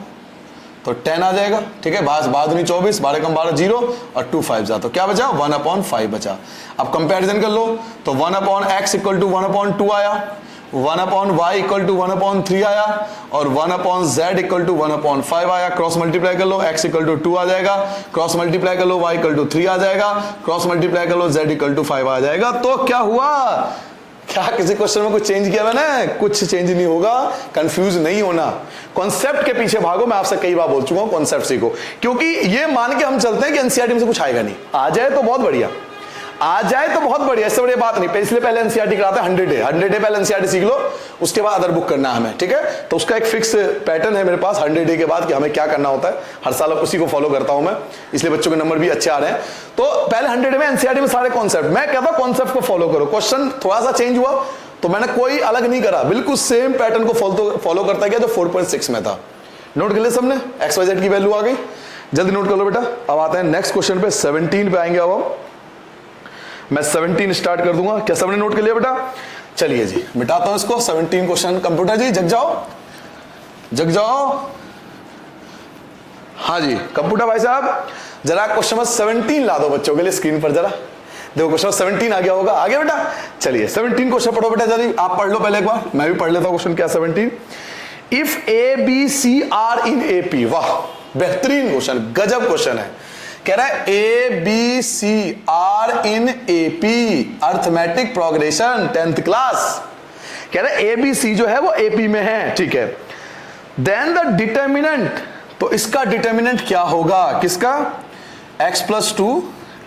तो 10 आ जाएगा, ठीक है। 12 24, 12 कम 12 0 और 2 5 जा, तो क्या बचा 1/5 बचा। अब कंपैरिजन कर लो तो 1/x इक्वल टू 1/2 आया, 1/y इक्वल टू 1/3 आया और 1/z इक्वल टू 1/5 आया। क्रॉस मल्टीप्लाई कर लो, x इक्वल टू 2 आ जाएगा, क्रॉस मल्टीप्लाई कर लो y इक्वल टू 3 आ जाएगा, क्रॉस मल्टीप्लाई कर लो z इक्वल टू 5 आ जाएगा। तो क्या हुआ, क्या किसी क्वेश्चन में कुछ चेंज किया मैंने, कुछ चेंज नहीं होगा, कंफ्यूज नहीं होना, कॉन्सेप्ट के पीछे भागो। मैं आपसे कई बार बोल चुका हूं कॉन्सेप्ट सीखो, क्योंकि ये मान के हम चलते हैं कि एनसीईआरटी में से कुछ आएगा नहीं, आ जाए तो बहुत बढ़िया, आ जाए तो बहुत बढ़िया, इससे बड़ी बात नहीं। इसलिए पहले एनसीईआरटी कराते हैं 100 डे पहले एनसीईआरटी सीख लो, उसके बाद अदर बुक करना है हमें, ठीक है। तो उसका एक फिक्स पैटर्न है मेरे पास 100 डे के बाद कि हमें क्या करना होता है, हर साल उसी को फॉलो करता हूं मैं, इसलिए बच्चों के नंबर भी अच्छे आ रहे हैं। तो पहले 100 डे में एनसीईआरटी में सारे कॉन्सेप्ट, मैं कहता हूं कॉन्सेप्ट को फॉलो करो, क्वेश्चन थोड़ा सा चेंज हुआ तो मैंने कोई अलग नहीं करा, बिल्कुल सेम पैटर्न को फॉलो करता गया जो 4.6 में था। नोट कर लिया सबने, XYZ की वैल्यू आ गई, जल्दी नोट कर लो बेटा। अब आते हैं नेक्स्ट क्वेश्चन पे, 17 पे आएंगे। अब मैं 17 स्टार्ट कर दूंगा, क्या सबने नोट कर लिया बेटा? चलिए जी मिटाता हूं इसको, 17 क्वेश्चन। कंप्यूटर जी जग जाओ, जग जाओ। हाँ जी कंप्यूटर भाई साहब, जरा क्वेश्चन नंबर 17 ला दो बच्चों के लिए स्क्रीन पर, जरा देखो क्वेश्चन 17 आ गया होगा, आ गया बेटा? चलिए 17 क्वेश्चन पढ़ो बेटा, जल्दी आप पढ़ लो पहले एक बार, मैं भी पढ़ लेता हूं क्वेश्चन क्या 17। If ABC are in AP, वाह बेहतरीन क्वेश्चन, गजब क्वेश्चन है। कह रहा है ABC are in AP, arithmetic progression 10th class. कह रहा है ABC जो है वो AP में है, ठीक है। देन द डिटर्मिनेंट, तो इसका डिटर्मिनेंट क्या होगा, किसका? x + 2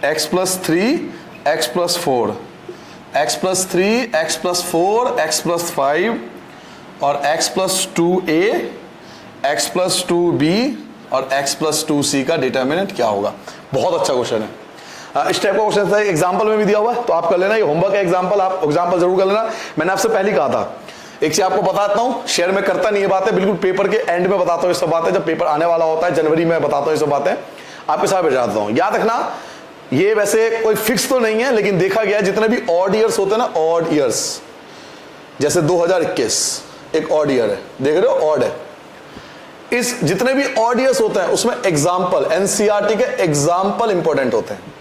x + 3 x + 4 x + 3 x + 4 x + 5 और x + 2a x + 2b और x + 2c का डिटर्मिनेंट क्या होगा। बहुत अच्छा क्वेश्चन है, इस टाइप का क्वेश्चन है, एग्जांपल में भी दिया हुआ है, तो आप कर लेना, ये होमवर्क है, एग्जांपल आप एग्जांपल जरूर कर लेना। मैंने आपसे पहले कहा था, एक चीज आपको बताता हूं, शेयर में करता नहीं ये बातें, बिल्कुल पेपर के एंड में बताता हूं ये सब बातें, जब पेपर आने वाला होता है जनवरी में बताता हूं ये सब बातें, आपके साथ भेज देता हूं। याद रखना, ये वैसे कोई फिक्स तो नहीं है, लेकिन देखा गया जितने भी ऑड ईयर्स होते हैं ना, ऑड ईयर्स, जैसे 2021 एक ऑड ईयर है, देख रहे हो ऑड है, इस जितने भी ऑड ईयर्स होते हैं उसमें एग्जाम्पल, एनसीईआरटी के एग्जाम्पल इंपॉर्टेंट होते हैं,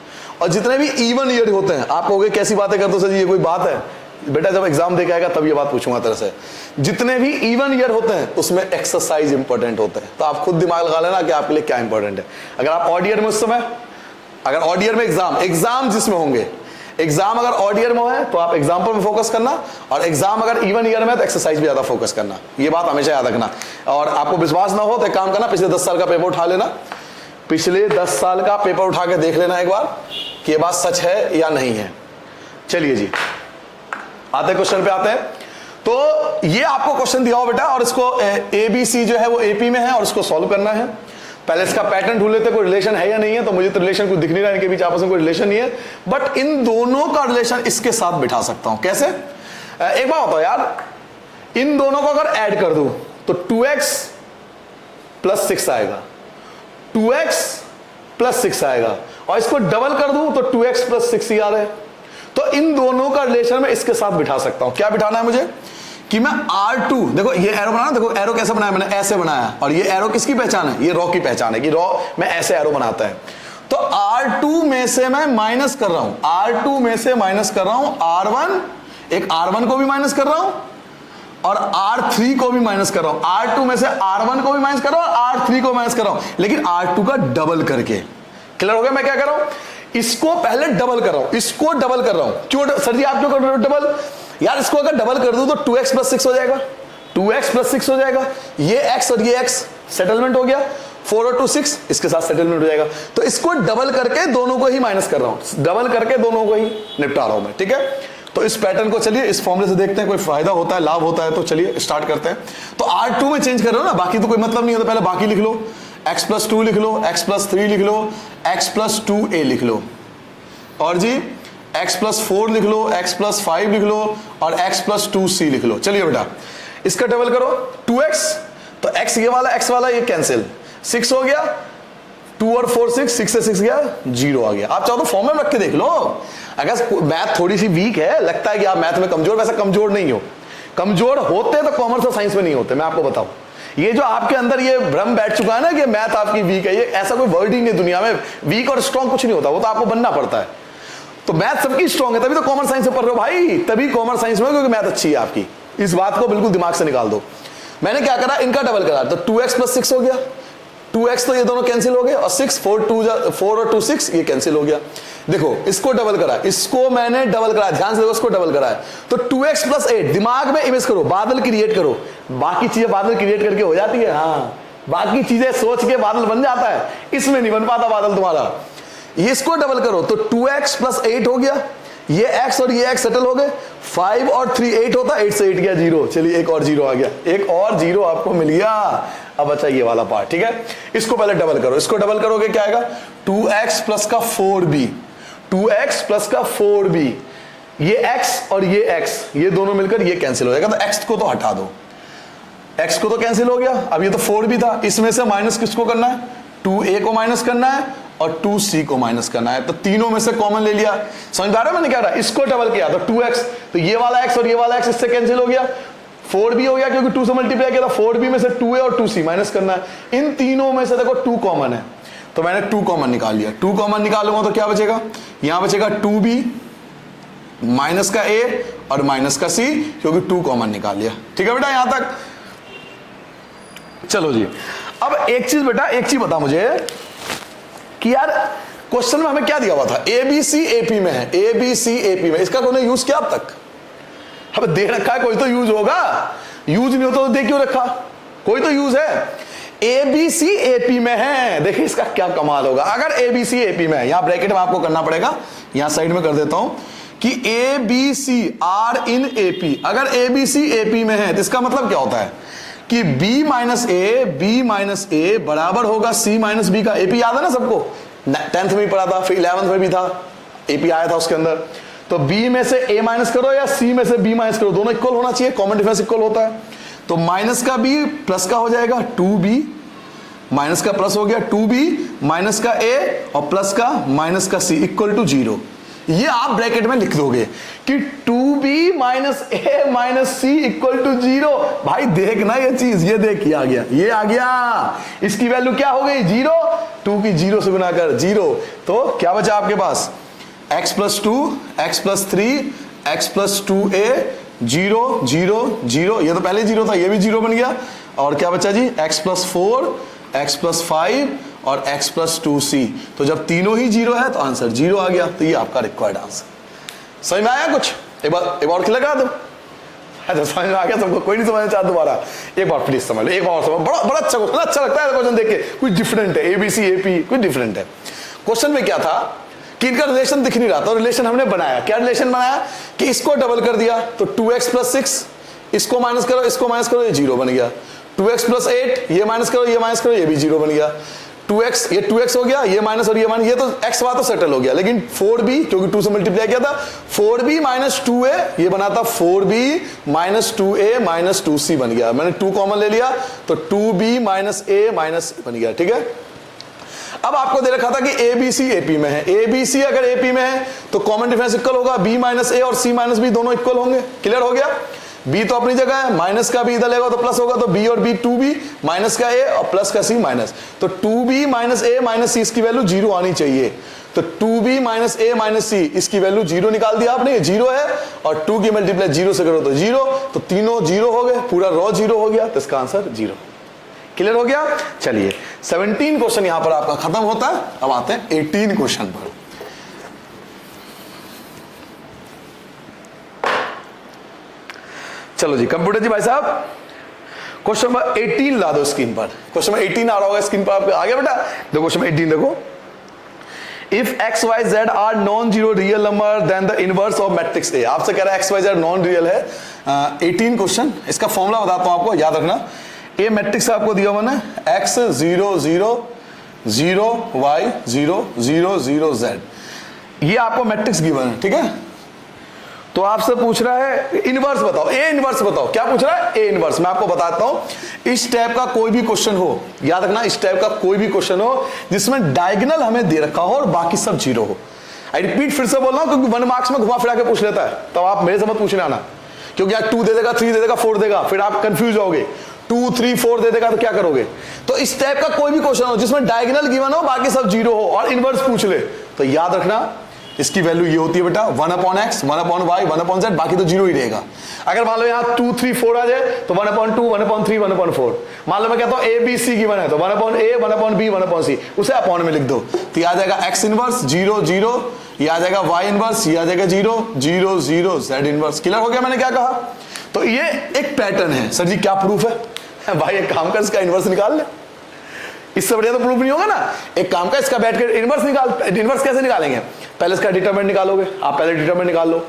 और जितने भी इवन ईयर होते हैं, आप कहोगे कैसी बातें करते हो सर जी, ये कोई बात है बेटा? जब एग्जाम देके आएगा तब ये बात पूछूंगा तरह से। जितने भी इवन ईयर होते हैं उसमें एक्सरसाइज इंपॉर्टेंट होते हैं, तो आप खुद दिमाग लगा लेना कि आपके लिए क्या इंपॉर्टेंट है। अगर आप ऑड ईयर में उस समय, अगर ऑड ईयर में एग्जाम जिसमें होंगे, एग्जाम अगर ऑड ईयर में है तो आप एग्जाम्पल में फोकस करना, और एग्जाम अगर इवन ईयर में है तो एक्सरसाइज भी ज्यादा फोकस करना, ये बात हमेशा याद रखना। और आपको विश्वास ना हो तो एक काम करना, पिछले 10 साल का पेपर उठा लेना, पिछले 10 साल का पेपर उठा के देख लेना एक बार कि ये बात सच है या नहीं है। चलिए जी आते क्वेश्चन पे आते हैं। तो ये आपको क्वेश्चन दिया हो बेटा, और इसको ABC जो है वो AP में है और इसको सॉल्व करना है। पहले इसका पैटर्न ढूंढ लेते, कोई रिलेशन है या नहीं है, तो मुझे तो रिलेशन कोई दिख नहीं रहा, इनके बीच आपस में कोई रिलेशन नहीं है, बट इन दोनों का रिलेशन इसके साथ बिठा सकता हूं। कैसे? एक बात बताओ यार, इन दोनों को अगर ऐड कर दूं तो 2x प्लस 6 आएगा, 2x प्लस 6 आएगा, और इसको डबल कर दूं तो 2x प्लस 6 ही आ रहा है। तो इन दोनों का रिलेशन मैं इसके साथ बिठा सकता हूं। क्या बिठाना है मुझे कि मैं R2, देखो ये एरो बनाना, देखो एरो कैसे बनाया मैंने, ऐसे बनाया, और ये एरो किसकी पहचान है, ये रॉ की पहचान है कि रॉ में ऐसे एरो बनाता है। तो R2 में से मैं माइनस कर रहा हूं, R2 में से माइनस कर रहा हूं R1, एक R1 को भी माइनस कर रहा हूं और R3 को भी माइनस कर रहा हूं। R2 में से R1 को भी माइनस कर रहा हूं और R3 को माइनस कर रहा हूं, लेकिन R2 का डबल करके। क्लियर हो गया? मैं क्या कर रहा हूं, इसको पहले डबल कर रहा हूं, इसको डबल कर रहा हूं। क्यों सर जी आप क्यों कर रहे हो डबल? यार इसको अगर डबल कर दूं तो 2x प्लस 6 हो जाएगा, 2x प्लस 6 हो जाएगा, ये x और ये x सेटलमेंट हो गया, 4 और 2 6, इसके साथ सेटलमेंट हो जाएगा। तो इसको डबल करके दोनों को ही माइनस कर रहा हूं, डबल करके दोनों को ही निपटा रहा हूं मैं। ठीक है, तो इस पैटर्न को चलिए इस फॉर्मूले से देखते हैं, कोई फायदा होता है, लाभ होता है, तो चलिए स्टार्ट करते हैं। तो R2 में चेंज कर रहे हो ना, बाकी तो कोई मतलब नहीं होता, पहले बाकी लिख लो, x प्लस 2 लिख लो, x प्लस 3 लिख लो, x प्लस 2a लिख लो, और जी x प्लस 4 लिख लो, x प्लस 5 लिख लो, और x प्लस 2c लिख लो। चलिए बेटा इसका डबल करो, 2x, तो x ये वाला x वाला ये कैंसिल, 6 हो गया, 2 और 4 6, 6 से 6 गया, 0 आ गया। आप चाहो तो फॉर्म में रख के देख लो। अगर मैथ थोड़ी सी वीक है, लगता है कि आप मैथ में कमजोर, वैसा कमजोर नहीं हो, कमजोर होते तो कॉमर्स और साइंस में नहीं होते, मैं आपको बताऊं। ये जो आपके अंदर ये भ्रम बैठ चुका है ना कि मैथ आपकी वीक है, ये ऐसा कोई वर्ड ही नहीं दुनिया में, वीक और स्ट्रॉन्ग कुछ नहीं होता, वो तो आपको बनना पड़ता है। तो मैथ सबकी स्ट्रॉन्ग है, तभी तो कॉमर्स साइंस में पढ़ रहे हो भाई, तभी कॉमर्स साइंस में, क्योंकि मैथ अच्छी है आपकी। इस बात को बिल्कुल दिमाग से निकाल दो। मैंने क्या करा, इनका डबल करा, तो 2x प्लस 6 हो गया, 2x तो ये दोनों कैंसिल हो गए, और 6 4 और 2 6 ये कैंसिल हो गया। देखो इसको डबल करा, इसको मैंने डबल करा, ध्यान से देखो, इसको डबल करा है, तो 2x प्लस 8, दिमाग में इमेज करो, बादल क्रिएट करो। बाकी चीजें बादल क्रिएट करके हो जाती है, हाँ बाकी चीजें सोच के बादल बन जाता है, इसमें नहीं बन पाता बादल तुम्हारा। ये इसको डबल करो तो 2x प्लस 8 हो गया, ये x और ये x सेटल हो गए, 5 और 3 8 होता, 8 से 8 गया 0, चलिए एक और 0 आ गया, एक और 0 आपको मिल गया। अब अच्छा ये वाला पार्ट, ठीक है, इसको पहले डबल करो, इसको डबल करोगे क्या आएगा, 2x प्लस का 4b, 2x प्लस का 4b, ये x और ये x ये दोनों मिलकर ये कैंसिल हो जाएगा, तो x को तो हटा दो, x को तो कैंसिल हो गया। अब ये तो 4b था, इसमें से माइनस किसको करना है, 2a को माइनस करना है और 2c को माइनस करना है, तो तीनों में से कॉमन ले लिया। समझ पा रहे हो मैंने क्या रहा, इसको डबल किया तो 2x, तो ये वाला x और ये वाला x इससे कैंसिल हो गया, 4b हो गया क्योंकि 2 से मल्टीप्लाई किया था, 4b में से 2a और 2c माइनस करना है। इन तीनों में से देखो 2 कॉमन है, तो मैंने 2 कॉमन निकाल लिया, 2 कॉमन निकालूंगा तो क्या बचेगा, यहां बचेगा 2b माइनस का a और माइनस का c, क्योंकि 2 कॉमन निकाल लिया। ठीक है बेटा यहां तक, चलो जी। अब एक चीज बेटा, एक चीज बता मुझे कि यार क्वेश्चन में हमें क्या दिया हुआ था, ABC AP में है, ABC AP में, इसका कोई यूज किया अब तक, अब दे रखा है, कोई तो यूज होगा, यूज नहीं होता तो दे क्यों रखा, कोई तो यूज है। ABC AP में है, देखिए इसका क्या कमाल होगा अगर ABC AP में है, यहां ब्रैकेट में आपको करना पड़ेगा, यहां साइड में कर देता हूं कि ABC R in AP, अगर ABC AP में है तो इसका मतलब क्या होता है कि B माइनस A बराबर होगा C माइनस B का। AP याद है ना सबको, 10th में भी पढ़ा था, फिर 11th में भी था, AP आया था उसके अंदर। तो B में से A माइनस करो या C में से B माइनस करो, दोनों इक्वल होना चाहिए, कॉमन डिफरेंस इक्वल होता है। तो माइनस का B प्लस का हो जाएगा 2B, माइनस का प्लस हो गया 2B, माइनस का A और प्लस का माइनस का C इक्वल टू 0। ये आप ब्रैकेट में लिख दोगे कि 2b minus a minus c equal to 0। भाई देखना ये चीज, ये देख, ये आ गया, ये आ गया, इसकी वैल्यू क्या हो गई 0, 2 की 0 से गुना कर 0, तो क्या बचा आपके पास x plus 2, x plus 3, x plus 2a, 0 0 0, ये तो पहले 0 था, ये भी 0 बन गया, और क्या बचा जी x प्लस 4, x प्लस 5 और x प्लस 2c। तो जब तीनों ही 0 है तो आंसर 0 आ गया, तो ये आपका रिक्वायर्ड आंसर। समझ में आया कुछ, एक बार क्लियर करा दो, समझ में आ गया सबको, कोई नहीं समझना चाहता दोबारा, एक बार प्लीज समझ लो, एक बार समझ, बड़ा बड़ा अच्छा क्वेश्चन, अच्छा लगता है क्वेश्चन देख के, कुछ डिफरेंट है, ABC AP कुछ डिफरेंट है। क्वेश्चन में क्या था कि इनका रिलेशन दिख नहीं रहा था, रिलेशन हमने बनाया, क्या रिलेशन बनाया कि इसको डबल कर दिया तो 2x प्लस 6, इसको माइनस करो, इसको माइनस करो, ये 0 बन गया, 2x प्लस 8, ये माइनस करो, ये माइनस करो, ये भी 0 बन गया, 2x, ये 2x हो गया, ये माइनस और ये माइनस, ये तो x बात तो सेटल हो गया, लेकिन 4b क्योंकि 2 से मल्टीप्लाई किया था, 4b माइनस 2a ये बना था 4b minus 2a minus 2c बन गया। मैंने 2 कॉमन ले लिया तो 2b माइनस a माइनस बन गया। ठीक है, अब आपको दे रखा था कि ABC AP में है, ABC अगर AP में है तो कॉमन डिफरेंस इक्वल होगा, B माइनस a और C माइनस b दोनों इक्वल होंगे। क्लियर हो गया, b तो अपनी जगह है, माइनस का b इधर लेगा तो प्लस होगा, तो b और b 2b, माइनस का a और प्लस का c माइनस, तो 2b minus a minus c इसकी वैल्यू 0 आनी चाहिए। तो 2b minus a minus c इसकी वैल्यू 0 निकाल दिया आपने, ये 0 है और 2 की मल्टीप्लाई 0 से करो तो 0, तो तीनों 0 हो गए, पूरा रो 0 हो गया, तो इसका आंसर 0। क्लियर हो गया। चलिए 17 क्वेश्चन यहां पर आपका खत्म होता है, अब आते हैं 18 क्वेश्चन पर। चलो जी कंप्यूटर जी भाई साहब, क्वेश्चन नंबर 18 ला दो स्क्रीन पर। क्वेश्चन नंबर 18 आ रहा होगा स्क्रीन पर आपके, आ गया बेटा, देखो क्वेश्चन 18 देखो। If x y z are non zero real number then the inverse of matrix A. आपसे कह रहा है x y z non real है। 18 क्वेश्चन, इसका फॉर्मूला बताता हूं आपको, याद रखना। ए मैट्रिक्स आपको दिया हुआ ना, एक्स 0 0 0 वाई 0 0 0 जेड, ये आपको मैट्रिक्स गिवन है। ठीक है, तो आपसे पूछ रहा है इनवर्स बताओ, ए इनवर्स बताओ। क्या पूछ रहा है? A inverse. मैं आपको बताता हूं, इस टाइप का कोई भी क्वेश्चन हो, याद रखना, इस टाइप का कोई भी क्वेश्चन हो जिसमें डायगोनल हमें दे रखा हो और बाकी सब जीरो हो। आई रिपीट फिर से बोल रहा हूं क्योंकि 1 मार्क्स में घुमा फिरा के पूछ लेता है, तब तो आप मेरे से मत पूछने आना, क्योंकि यार 2 दे देगा, 3 दे देगा, 4 देगा, फिर आप कंफ्यूज होगे। 2 3 4 दे देगा तो क्या करोगे? तो इस टाइप का कोई भी क्वेश्चन हो जिसमें डायगोनल गिवन हो, बाकी सब जीरो हो और इनवर्स पूछ ले, तो याद रखना इसकी वैल्यू ये होती है बेटा 1 upon x, 1 upon y, 1 upon z, बाकी तो जीरो ही रहेगा। अगर मान लो यहाँ 2 3 4 आ जाए तो 1 अपॉन 2, 1 अपॉन 3, 1 अपॉन 4। मान लो मैं कहता हूँ ए बी सी गिवन है तो 1 अपॉन ए, 1 अपॉन बी, 1 अपॉन सी, उसे अपॉन में लिख दो, तो ये आ जाएगा एक्स इनवर्स 0 0, ये आ जाएगा वाई इनवर्स, ये आ जाएगा 0 0 0 जेड इनवर्स। क्लियर हो गया मैंने क्या कहा? तो ये एक पैटर्न है। सर जी क्या प्रूफ है? भाई एक काम कर, इसका इनवर्स निकाल ले, इससे बढ़िया तो प्रूफ नहीं होगा ना। एक काम का इसका बैठ कर इनवर्स निकाल। इनवर्स कैसे निकालेंगे? पहले इसका डिटरमिनेंट निकालोगे आप, पहले डिटरमिनेंट निकाल लो,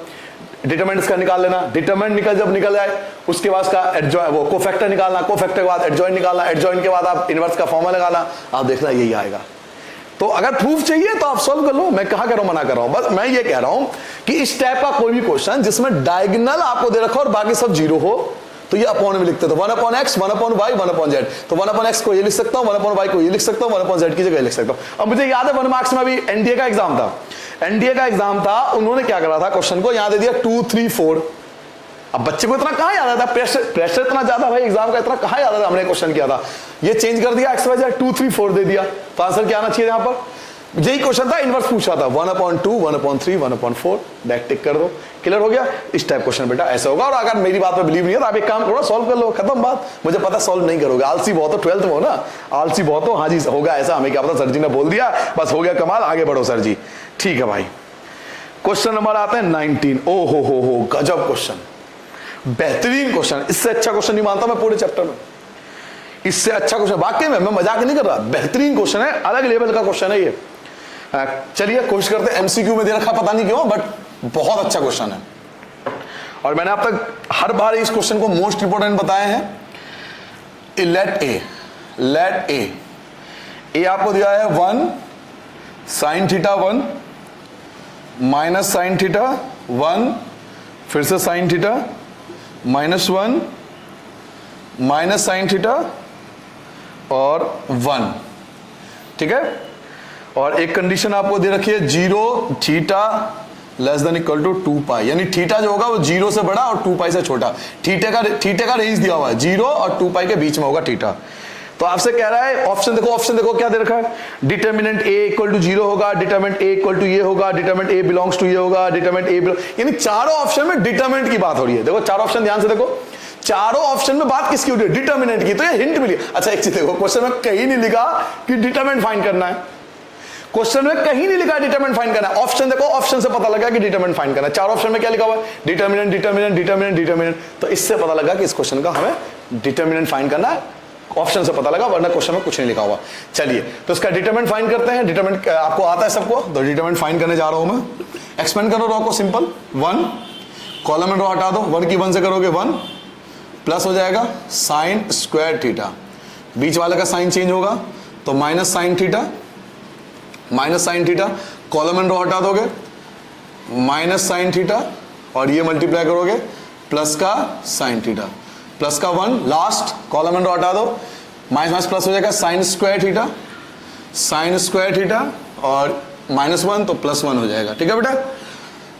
डिटरमिनेंट इसका निकाल लेना, डिटरमिनेंट जब निकल जाए उसके बाद इसका एडजॉइंट, वो कोफैक्टर निकालना, कोफैक्टर के बाद एडजॉइंट निकालना, एडजॉइंट के बाद आप इनवर्स का फॉर्मूला लगाना, आप देखना यही आएगा। तो अगर प्रूफ चाहिए तो आप सॉल्व कर लो, मैं कहां कह रहा हूं, मना कर रहा हूं। बस मैं ये कह रहा हूं कि इस टाइप का कोई भी क्वेश्चन जिसमें डायगोनल आपको दे रखा और बाकी सब जीरो हो, तो ये अपॉन में लिखते, तो 1 upon x, 1 upon y, 1 upon z, तो 1 अपॉन एक्स को ये लिख सकता हूं, 1 अपॉन वाई को ये लिख सकता हूं, 1 अपॉन जेड की जगह लिख सकता हूं। अब मुझे याद है 1 मार्क्स में अभी एनडीए का एग्जाम था, एनडीए का एग्जाम था, उन्होंने क्या करा था, क्वेश्चन को यहां दे दिया 2 3 4। अब बच्चे को इतना कहां याद आता, प्रेशर इतना ज्यादा भाई एग्जाम का, इतना कहां याद आता, हमने क्वेश्चन किया था, ये चेंज कर दिया, एक्स वाई जेड 2 3 4 दे दिया, तो आंसर क्या आना चाहिए यहां पर? यही क्वेश्चन था, इनवर्स पूछा था, 1 अपॉन 2, 1 अपॉन 3, 1 अपॉन 4, बैक टिक कर दो। क्लियर हो गया? इस टाइप क्वेश्चन बेटा ऐसा होगा। और अगर मेरी बात पे बिलीव नहीं है तो आप एक काम करो, सॉल्व कर लो, खत्म बात। मुझे पता सॉल्व नहीं करोगे, आलसी बहुत हो, 12th में हो ना, आलसी बहुत हो। हाँ जी होगा ऐसा, हमें क्या पता, सर जी ने बोल दिया बस हो गया कमाल, आगे बढ़ो सर जी। ठीक है भाई, क्वेश्चन नंबर आते हैं 19। ओ हो गजब क्वेश्चन, बेहतरीन क्वेश्चन, इससे अच्छा क्वेश्चन नहीं मानता मैं पूरे चैप्टर में, इससे अच्छा क्वेश्चन वाकई में, मैं मजाक नहीं कर रहा, बेहतरीन क्वेश्चन है, अलग लेवल का क्वेश्चन है ये। चलिए कोशिश करते हैं, एमसीक्यू में दे रखा पता नहीं क्यों, बट बहुत अच्छा क्वेश्चन है और मैंने अब तक हर बार इस क्वेश्चन को मोस्ट इंपोर्टेंट बताए हैं। लेट ए आपको दिया है 1 sine theta 1 minus sine theta 1, फिर से sine theta -1 minus sine theta और 1। ठीक है, और एक कंडीशन आपको दे रखी है 0 theta less than equal to 2 pi, यानी थीटा जो होगा वो 0 से बड़ा और 2 पाई से छोटा। थीटे का रेंज दिया हुआ है 0 और 2 पाई के बीच में होगा थीटा। तो आपसे कह रहा है ऑप्शन देखो क्या दे रखा है, डिटरमिनेंट ए इक्वल टू 0 होगा, डिटरमिनेंट ए इक्वल टू ये होगा, डिटरमिनेंट ए बिलोंग्स टू ये होगा, डिटरमिनेंट ए, यानी चारों ऑप्शन में डिटरमिनेंट की बात हो रही है। देखो चारों ऑप्शन ध्यान से देखो, चारों ऑप्शन में बात किसकी हो रही है? डिटरमिनेंट की। तो ये हिंट मिली। अच्छा एक चीज देखो, क्वेश्चन में कहीं नहीं लिखा कि डिटरमिनेंट फाइंड करना है, क्वेश्चन में कहीं नहीं लिखा डिटरमिनेंट फाइंड करना है। ऑप्शन देखो, ऑप्शन से पता लगा कि डिटरमिनेंट फाइंड करना है। चार ऑप्शन में क्या लिखा हुआ है? Determinant determinant determinant determinant. तो इससे पता लगा कि इस क्वेश्चन का हमें डिटरमिनेंट फाइंड करना है, ऑप्शन से पता लगा, वरना क्वेश्चन में कुछ नहीं लिखा हुआ। चलिए तो इसका डिटरमिनेंट फाइंड करते हैं। डिटरमिनेंट आपको आता है सबको, तो डिटरमिनेंट फाइंड करने जा रहा हूं मैं। एक्सपेंड करो रो को, सिंपल 1 कॉलम में रो हटा दो, 1 की 1 से करोगे 1 प्लस हो जाएगा साइन स्क्वायर थीटा, बीच वाले का साइन चेंज होगा तो minus sine theta, column and row हटा दोगे, माइनस साइन थीटा, और ये मल्टीप्लाई करोगे प्लस का साइन थीटा, प्लस का 1, लास्ट कॉलम एंड रो हटा दो, माइनस प्लस हो जाएगा साइन स्क्वायर थीटा, और -1 तो +1 हो जाएगा। ठीक है बेटा,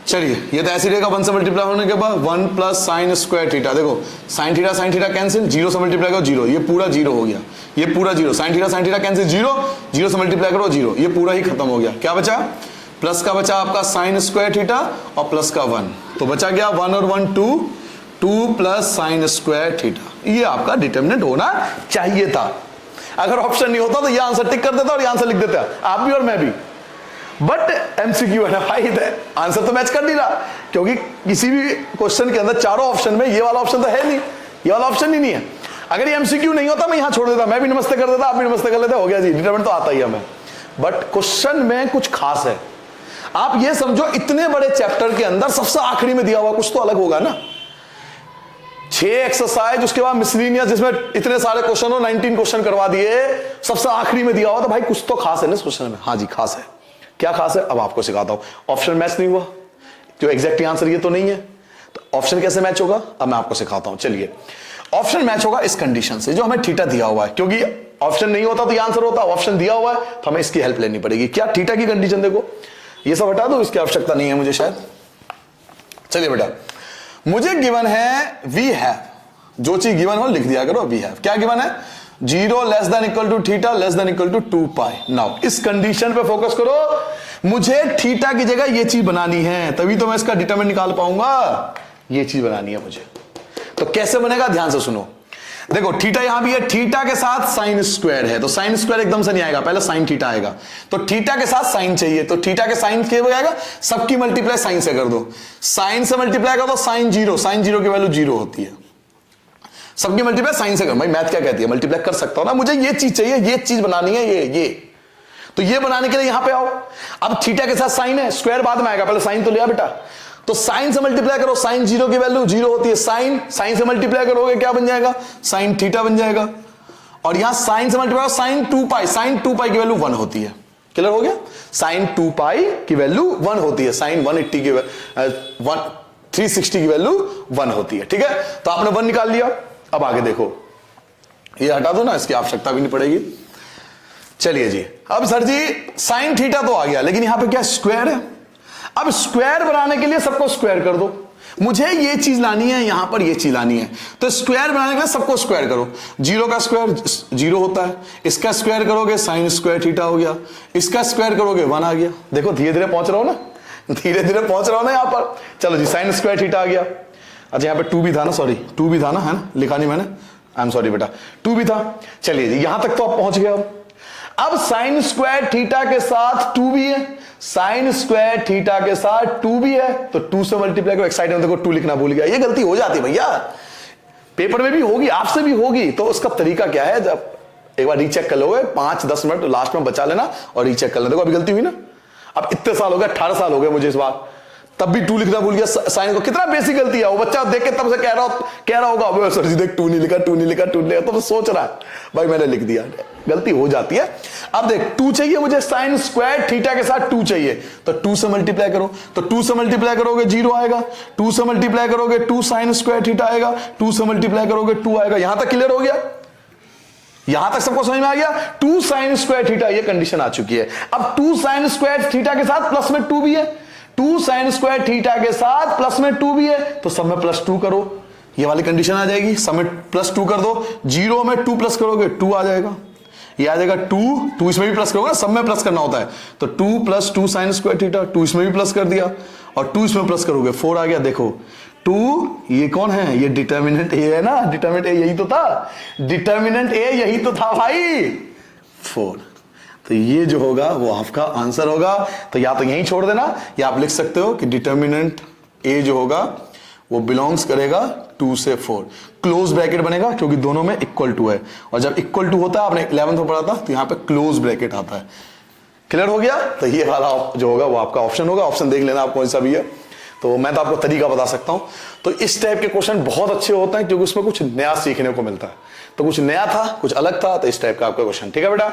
चलिए ये तो ऐसे रहेगा 1 से मल्टीप्लाई होने के बाद 1 प्लस साइन स्क्वायर थीटा, देखो साइन थीटा कैंसिल, 0 से मल्टीप्लाई करो 0, ये पूरा 0 हो गया, ये पूरा 0, साइन थीटा कैंसिल 0 से मल्टीप्लाई करो 0, ये पूरा ही खत्म हो गया। क्या बचा? प्लस का बचा आपका साइन स्क्वायर थीटा और प्लस का 1, तो बचा गया 1 और 1 2 प्लस साइन स्क्वायर थीटा। ये आपका डिटरमिनेंट होना चाहिए था। अगर ऑप्शन नहीं होता तो ये आंसर टिक कर देता और ये आंसर लिख देता, आप भी और मैं भी। बट एमसीक्यू है ना भाई, आंसर तो मैच कर नहीं रहा, क्योंकि किसी भी क्वेश्चन के अंदर चारों ऑप्शन में ये वाला ऑप्शन तो है नहीं, ये वाला ऑप्शन ही नहीं है। अगर ये एमसीक्यू नहीं होता मैं यहां छोड़ देता, मैं भी नमस्ते कर देता, आप भी नमस्ते कर लेते, हो गया जी, डिटरमिनेंट तो आता ही है हमें। बट क्वेश्चन में कुछ खास है। आप ये समझो इतने बड़े चैप्टर के अंदर सबसे आखिरी में दिया हुआ कुछ तो अलग होगा ना। 6 एक्सरसाइज, उसके बाद मिसलिनियस जिसमें इतने सारे क्वेश्चन हो, 19 क्वेश्चन करवा दिए, सबसे आखिरी में दिया हुआ, तो भाई कुछ तो खास है ना इस क्वेश्चन में। हाँ जी खास है। क्या खास है अब आपको सिखाता हूं। ऑप्शन मैच नहीं हुआ, जो एग्जैक्टली आंसर ये तो नहीं है, तो ऑप्शन कैसे मैच होगा अब मैं आपको सिखाता हूं। चलिए, ऑप्शन मैच होगा इस कंडीशन से, जो हमें थीटा दिया हुआ है, क्योंकि ऑप्शन नहीं होता तो ये आंसर होता, ऑप्शन दिया हुआ है तो हमें इसकी हेल्प लेनी पड़ेगी। क्या? थीटा की कंडीशन देखो, ये सब हटा दो, इसकी आवश्यकता नहीं है मुझे शायद। चलिए बेटा, मुझे गिवन है वी हैव, जो चीज गिवन हो लिख दिया करो वी हैव। क्या गिवन है? 0 less than equal to theta less than equal to 2 pi. Now इस कंडीशन पे फोकस करो, मुझे थीटा की जगह ये चीज बनानी है, तभी तो मैं इसका डिटरमिनेंट निकाल पाऊंगा। ये चीज बनानी है मुझे, तो कैसे बनेगा ध्यान से सुनो। देखो थीटा यहां भी है, थीटा के साथ साइन स्क्वायर है, तो साइन स्क्वायर एकदम से नहीं आएगा, पहले साइन थीटा आएगा। तो थीटा के साथ साइन चाहिए, तो थीटा के साइन क्या हो जाएगा? सबकी मल्टीप्लाई साइन से कर दो, साइन से मल्टीप्लाई कर दो साइन 0 की वैल्यू 0 होती है, सबकी मल्टीप्लाई साइन से कर। भाई मैथ क्या कहती है, मल्टीप्लाई कर सकता हूं ना, मुझे ये चीज चाहिए, ये चीज बनानी है, ये तो ये बनाने के लिए यहां पे आओ। अब थीटा के साथ साइन है, स्क्वायर बाद में आएगा, पहले साइन तो लिया बेटा, तो साइन से मल्टीप्लाई करो, साइन 0 की वैल्यू 0 होती है, साइन से मल्टीप्लाई करोगे क्या बन जाएगा? साइन थीटा बन जाएगा। और यहां साइन से मल्टीप्लाई करो साइन 2 पाई, साइन 2 पाई की वैल्यू 1 होती है। क्लियर हो गया? साइन 2 पाई की वैल्यू 1 होती है, साइन 180 की 360 की वैल्यू 1 होती है। ठीक है, तो आपने 1 निकाल लिया। अब आगे देखो, ये हटा दो ना, इसकी आवश्यकता भी नहीं पड़ेगी। चलिए जी, अब सर जी साइन थीटा तो आ गया, लेकिन यहां पे क्या स्क्वायर है। अब स्क्वायर बनाने के लिए सबको स्क्वायर कर दो, मुझे ये चीज लानी है, यहां पर ये चीज लानी है, तो स्क्वायर बनाने के लिए सबको स्क्वायर करो। 0 का स्क्वायर 0 होता है, इसका स्क्वायर करोगे साइन स्क्वायर थीटा हो गया, इसका स्क्वायर करोगे 1 आ गया। देखो धीरे धीरे पहुंच रहा हो ना, धीरे धीरे पहुंच रहा हो ना यहां पर। चलो जी, साइन स्क्वायर थीटा आ गया। अच्छा यहाँ पे 2 भी था ना, सॉरी 2 भी था ना, है ना, लिखा नहीं मैंने, आई एम सॉरी बेटा, 2 भी था। चलिए जी, यहां तक तो आप पहुंच गए। अब साइन स्क्वायर थीटा के साथ 2 भी है, साइन स्क्वायर थीटा के साथ 2 भी है, तो 2 से मल्टीप्लाई करो। एक्साइड में देखो 2 लिखना भूल गया, ये गलती हो जाती है भैया, पेपर में भी होगी, आपसे भी होगी। तो उसका तरीका क्या है, जब एक बार रीचेक कर लोगे 5-10 मिनट लास्ट में बचा लेना और रीचेक कर लेना। देखो अभी गलती हुई ना, अब इतने साल हो गए, 18 साल हो गए मुझे इस बार, तब भी 2 लिखना भूल गया साइन को। कितना बेसिक गलती है, वो बच्चा देख के तब से कह रहा होगा सर जी देख 2 नहीं लिखा, 2 नहीं लिखा, 2 नहीं लिखा, तो सोच रहा है भाई मैंने लिख दिया, गलती हो जाती है। अब देख 2 चाहिए मुझे, साइन स्क्वायर थीटा के साथ 2 चाहिए, तो 2 से मल्टीप्लाई करो, तो 2 से मल्टीप्लाई करोगे 0 आएगा, 2 से मल्टीप्लाई करोगे 2 साइन स्क्वायर थीटा आएगा, 2 से मल्टीप्लाई करोगे 2 आएगा। यहां तक क्लियर हो गया, यहां तक सबको समझ में आ गया। 2 साइन स्क्वायर थीटा, ये कंडीशन आ चुकी है। अब 2 साइन स्क्वायर थीटा के साथ प्लस में 2 भी है, 2 साइन स्क्वायर थीटा के साथ प्लस में 2 भी है, तो सब में +2 करो, ये वाली कंडीशन आ जाएगी। सब में +2 कर दो, 0 में 2 प्लस करोगे 2 आ जाएगा, ये आ जाएगा 2 इसमें भी प्लस करोगे ना, सब में प्लस करना होता है, तो 2 + 2 साइन स्क्वायर थीटा, 2 इसमें भी प्लस कर दिया, और 2 इसमें प्लस करोगे 4 आ गया। देखो 2, ये कौन है, ये डिटर्मिनेंट ए है ना, डिटर्मिनेंट ए यही तो था, डिटर्मिनेंट ए यही तो था भाई, 4। तो ये जो होगा वो आपका आंसर होगा। तो या तो यहीं छोड़ देना, या आप लिख सकते हो कि डिटर्मिनेंट ए जो होगा वो बिलोंग्स करेगा 2 से 4, क्लोज ब्रैकेट बनेगा, क्योंकि दोनों में =2 है, और जब =2 होता है, आपने 11th में पढ़ा था, तो यहां पे क्लोज ब्रैकेट आता है। क्लियर हो गया? तो ये वाला जो होगा वो आपका ऑप्शन होगा। ऑप्शन देख लेना आप कौन सा भी है, तो मैं तो आपको तरीका बता सकता हूं। तो इस टाइप के क्वेश्चन बहुत अच्छे होते हैं, क्योंकि उसमें कुछ नया सीखने को मिलता है। तो कुछ नया था, कुछ अलग था, तो इस टाइप का आपका क्वेश्चन। ठीक है बेटा,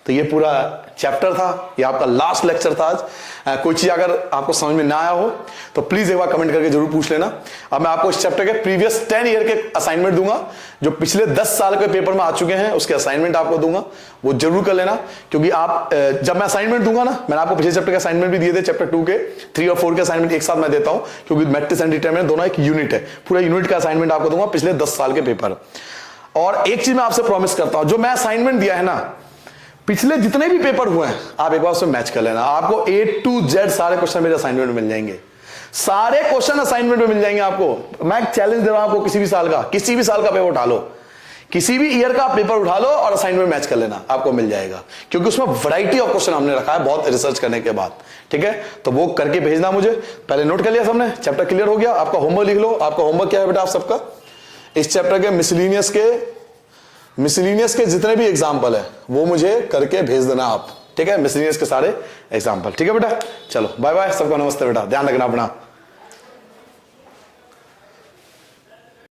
तो ये पूरा चैप्टर था, ये आपका लास्ट लेक्चर था आज। कोई चीज अगर आपको समझ में ना आया हो तो प्लीज एक बार कमेंट करके जरूर पूछ लेना। अब मैं आपको इस चैप्टर के प्रीवियस 10 ईयर के असाइनमेंट दूंगा, जो पिछले 10 साल के पेपर में आ चुके हैं उसके असाइनमेंट आपको दूंगा, वो जरूर कर लेना। क्योंकि आप जब मैं असाइनमेंट दूंगा ना, मैंने आपको पिछले चैप्टर के असाइनमेंट भी दिए थे, चैप्टर 2 के 3 और 4 के असाइनमेंट एक साथ मैं देता हूं, क्योंकि मैट्रिक्स एंड डिटरमिनेंट दोनों एक यूनिट है। पूरा यूनिट का असाइनमेंट आपको दूंगा पिछले 10 साल के पेपर। और एक चीज मैं आपसे प्रॉमिस करता हूं, जो मैं असाइनमेंट दिया है ना, पिछले जितने भी पेपर हुए हैं आप एक बार उसमें मैच कर लेना, आपको A to Z सारे क्वेश्चन मेरे असाइनमेंट में मिल जाएंगे। सारे क्वेश्चन असाइनमेंट में मिल जाएंगे आपको। मैं चैलेंज दे रहा हूं आपको, किसी भी साल का पेपर उठा लो, किसी भी ईयर का पेपर उठा लो और असाइनमेंट मैच कर लेना, आपको मिल जाएगा। क्योंकि उसमें वैरायटी ऑफ क्वेश्चन हमने रखा है बहुत रिसर्च करने के बाद। ठीक है, तो वो करके भेजना मुझे। पहले नोट कर लिया सबने, चैप्टर क्लियर हो गया। आपका होमवर्क लिख लो। आपका होमवर्क क्या है बेटा आप सबका, इस चैप्टर के मिसलिनियस के जितने भी एग्जाम्पल है वो मुझे करके भेज देना आप। ठीक है, मिसलिनियस के सारे एग्जाम्पल। ठीक है बेटा, चलो बाय बाय, सबको नमस्ते बेटा, ध्यान रखना अपना।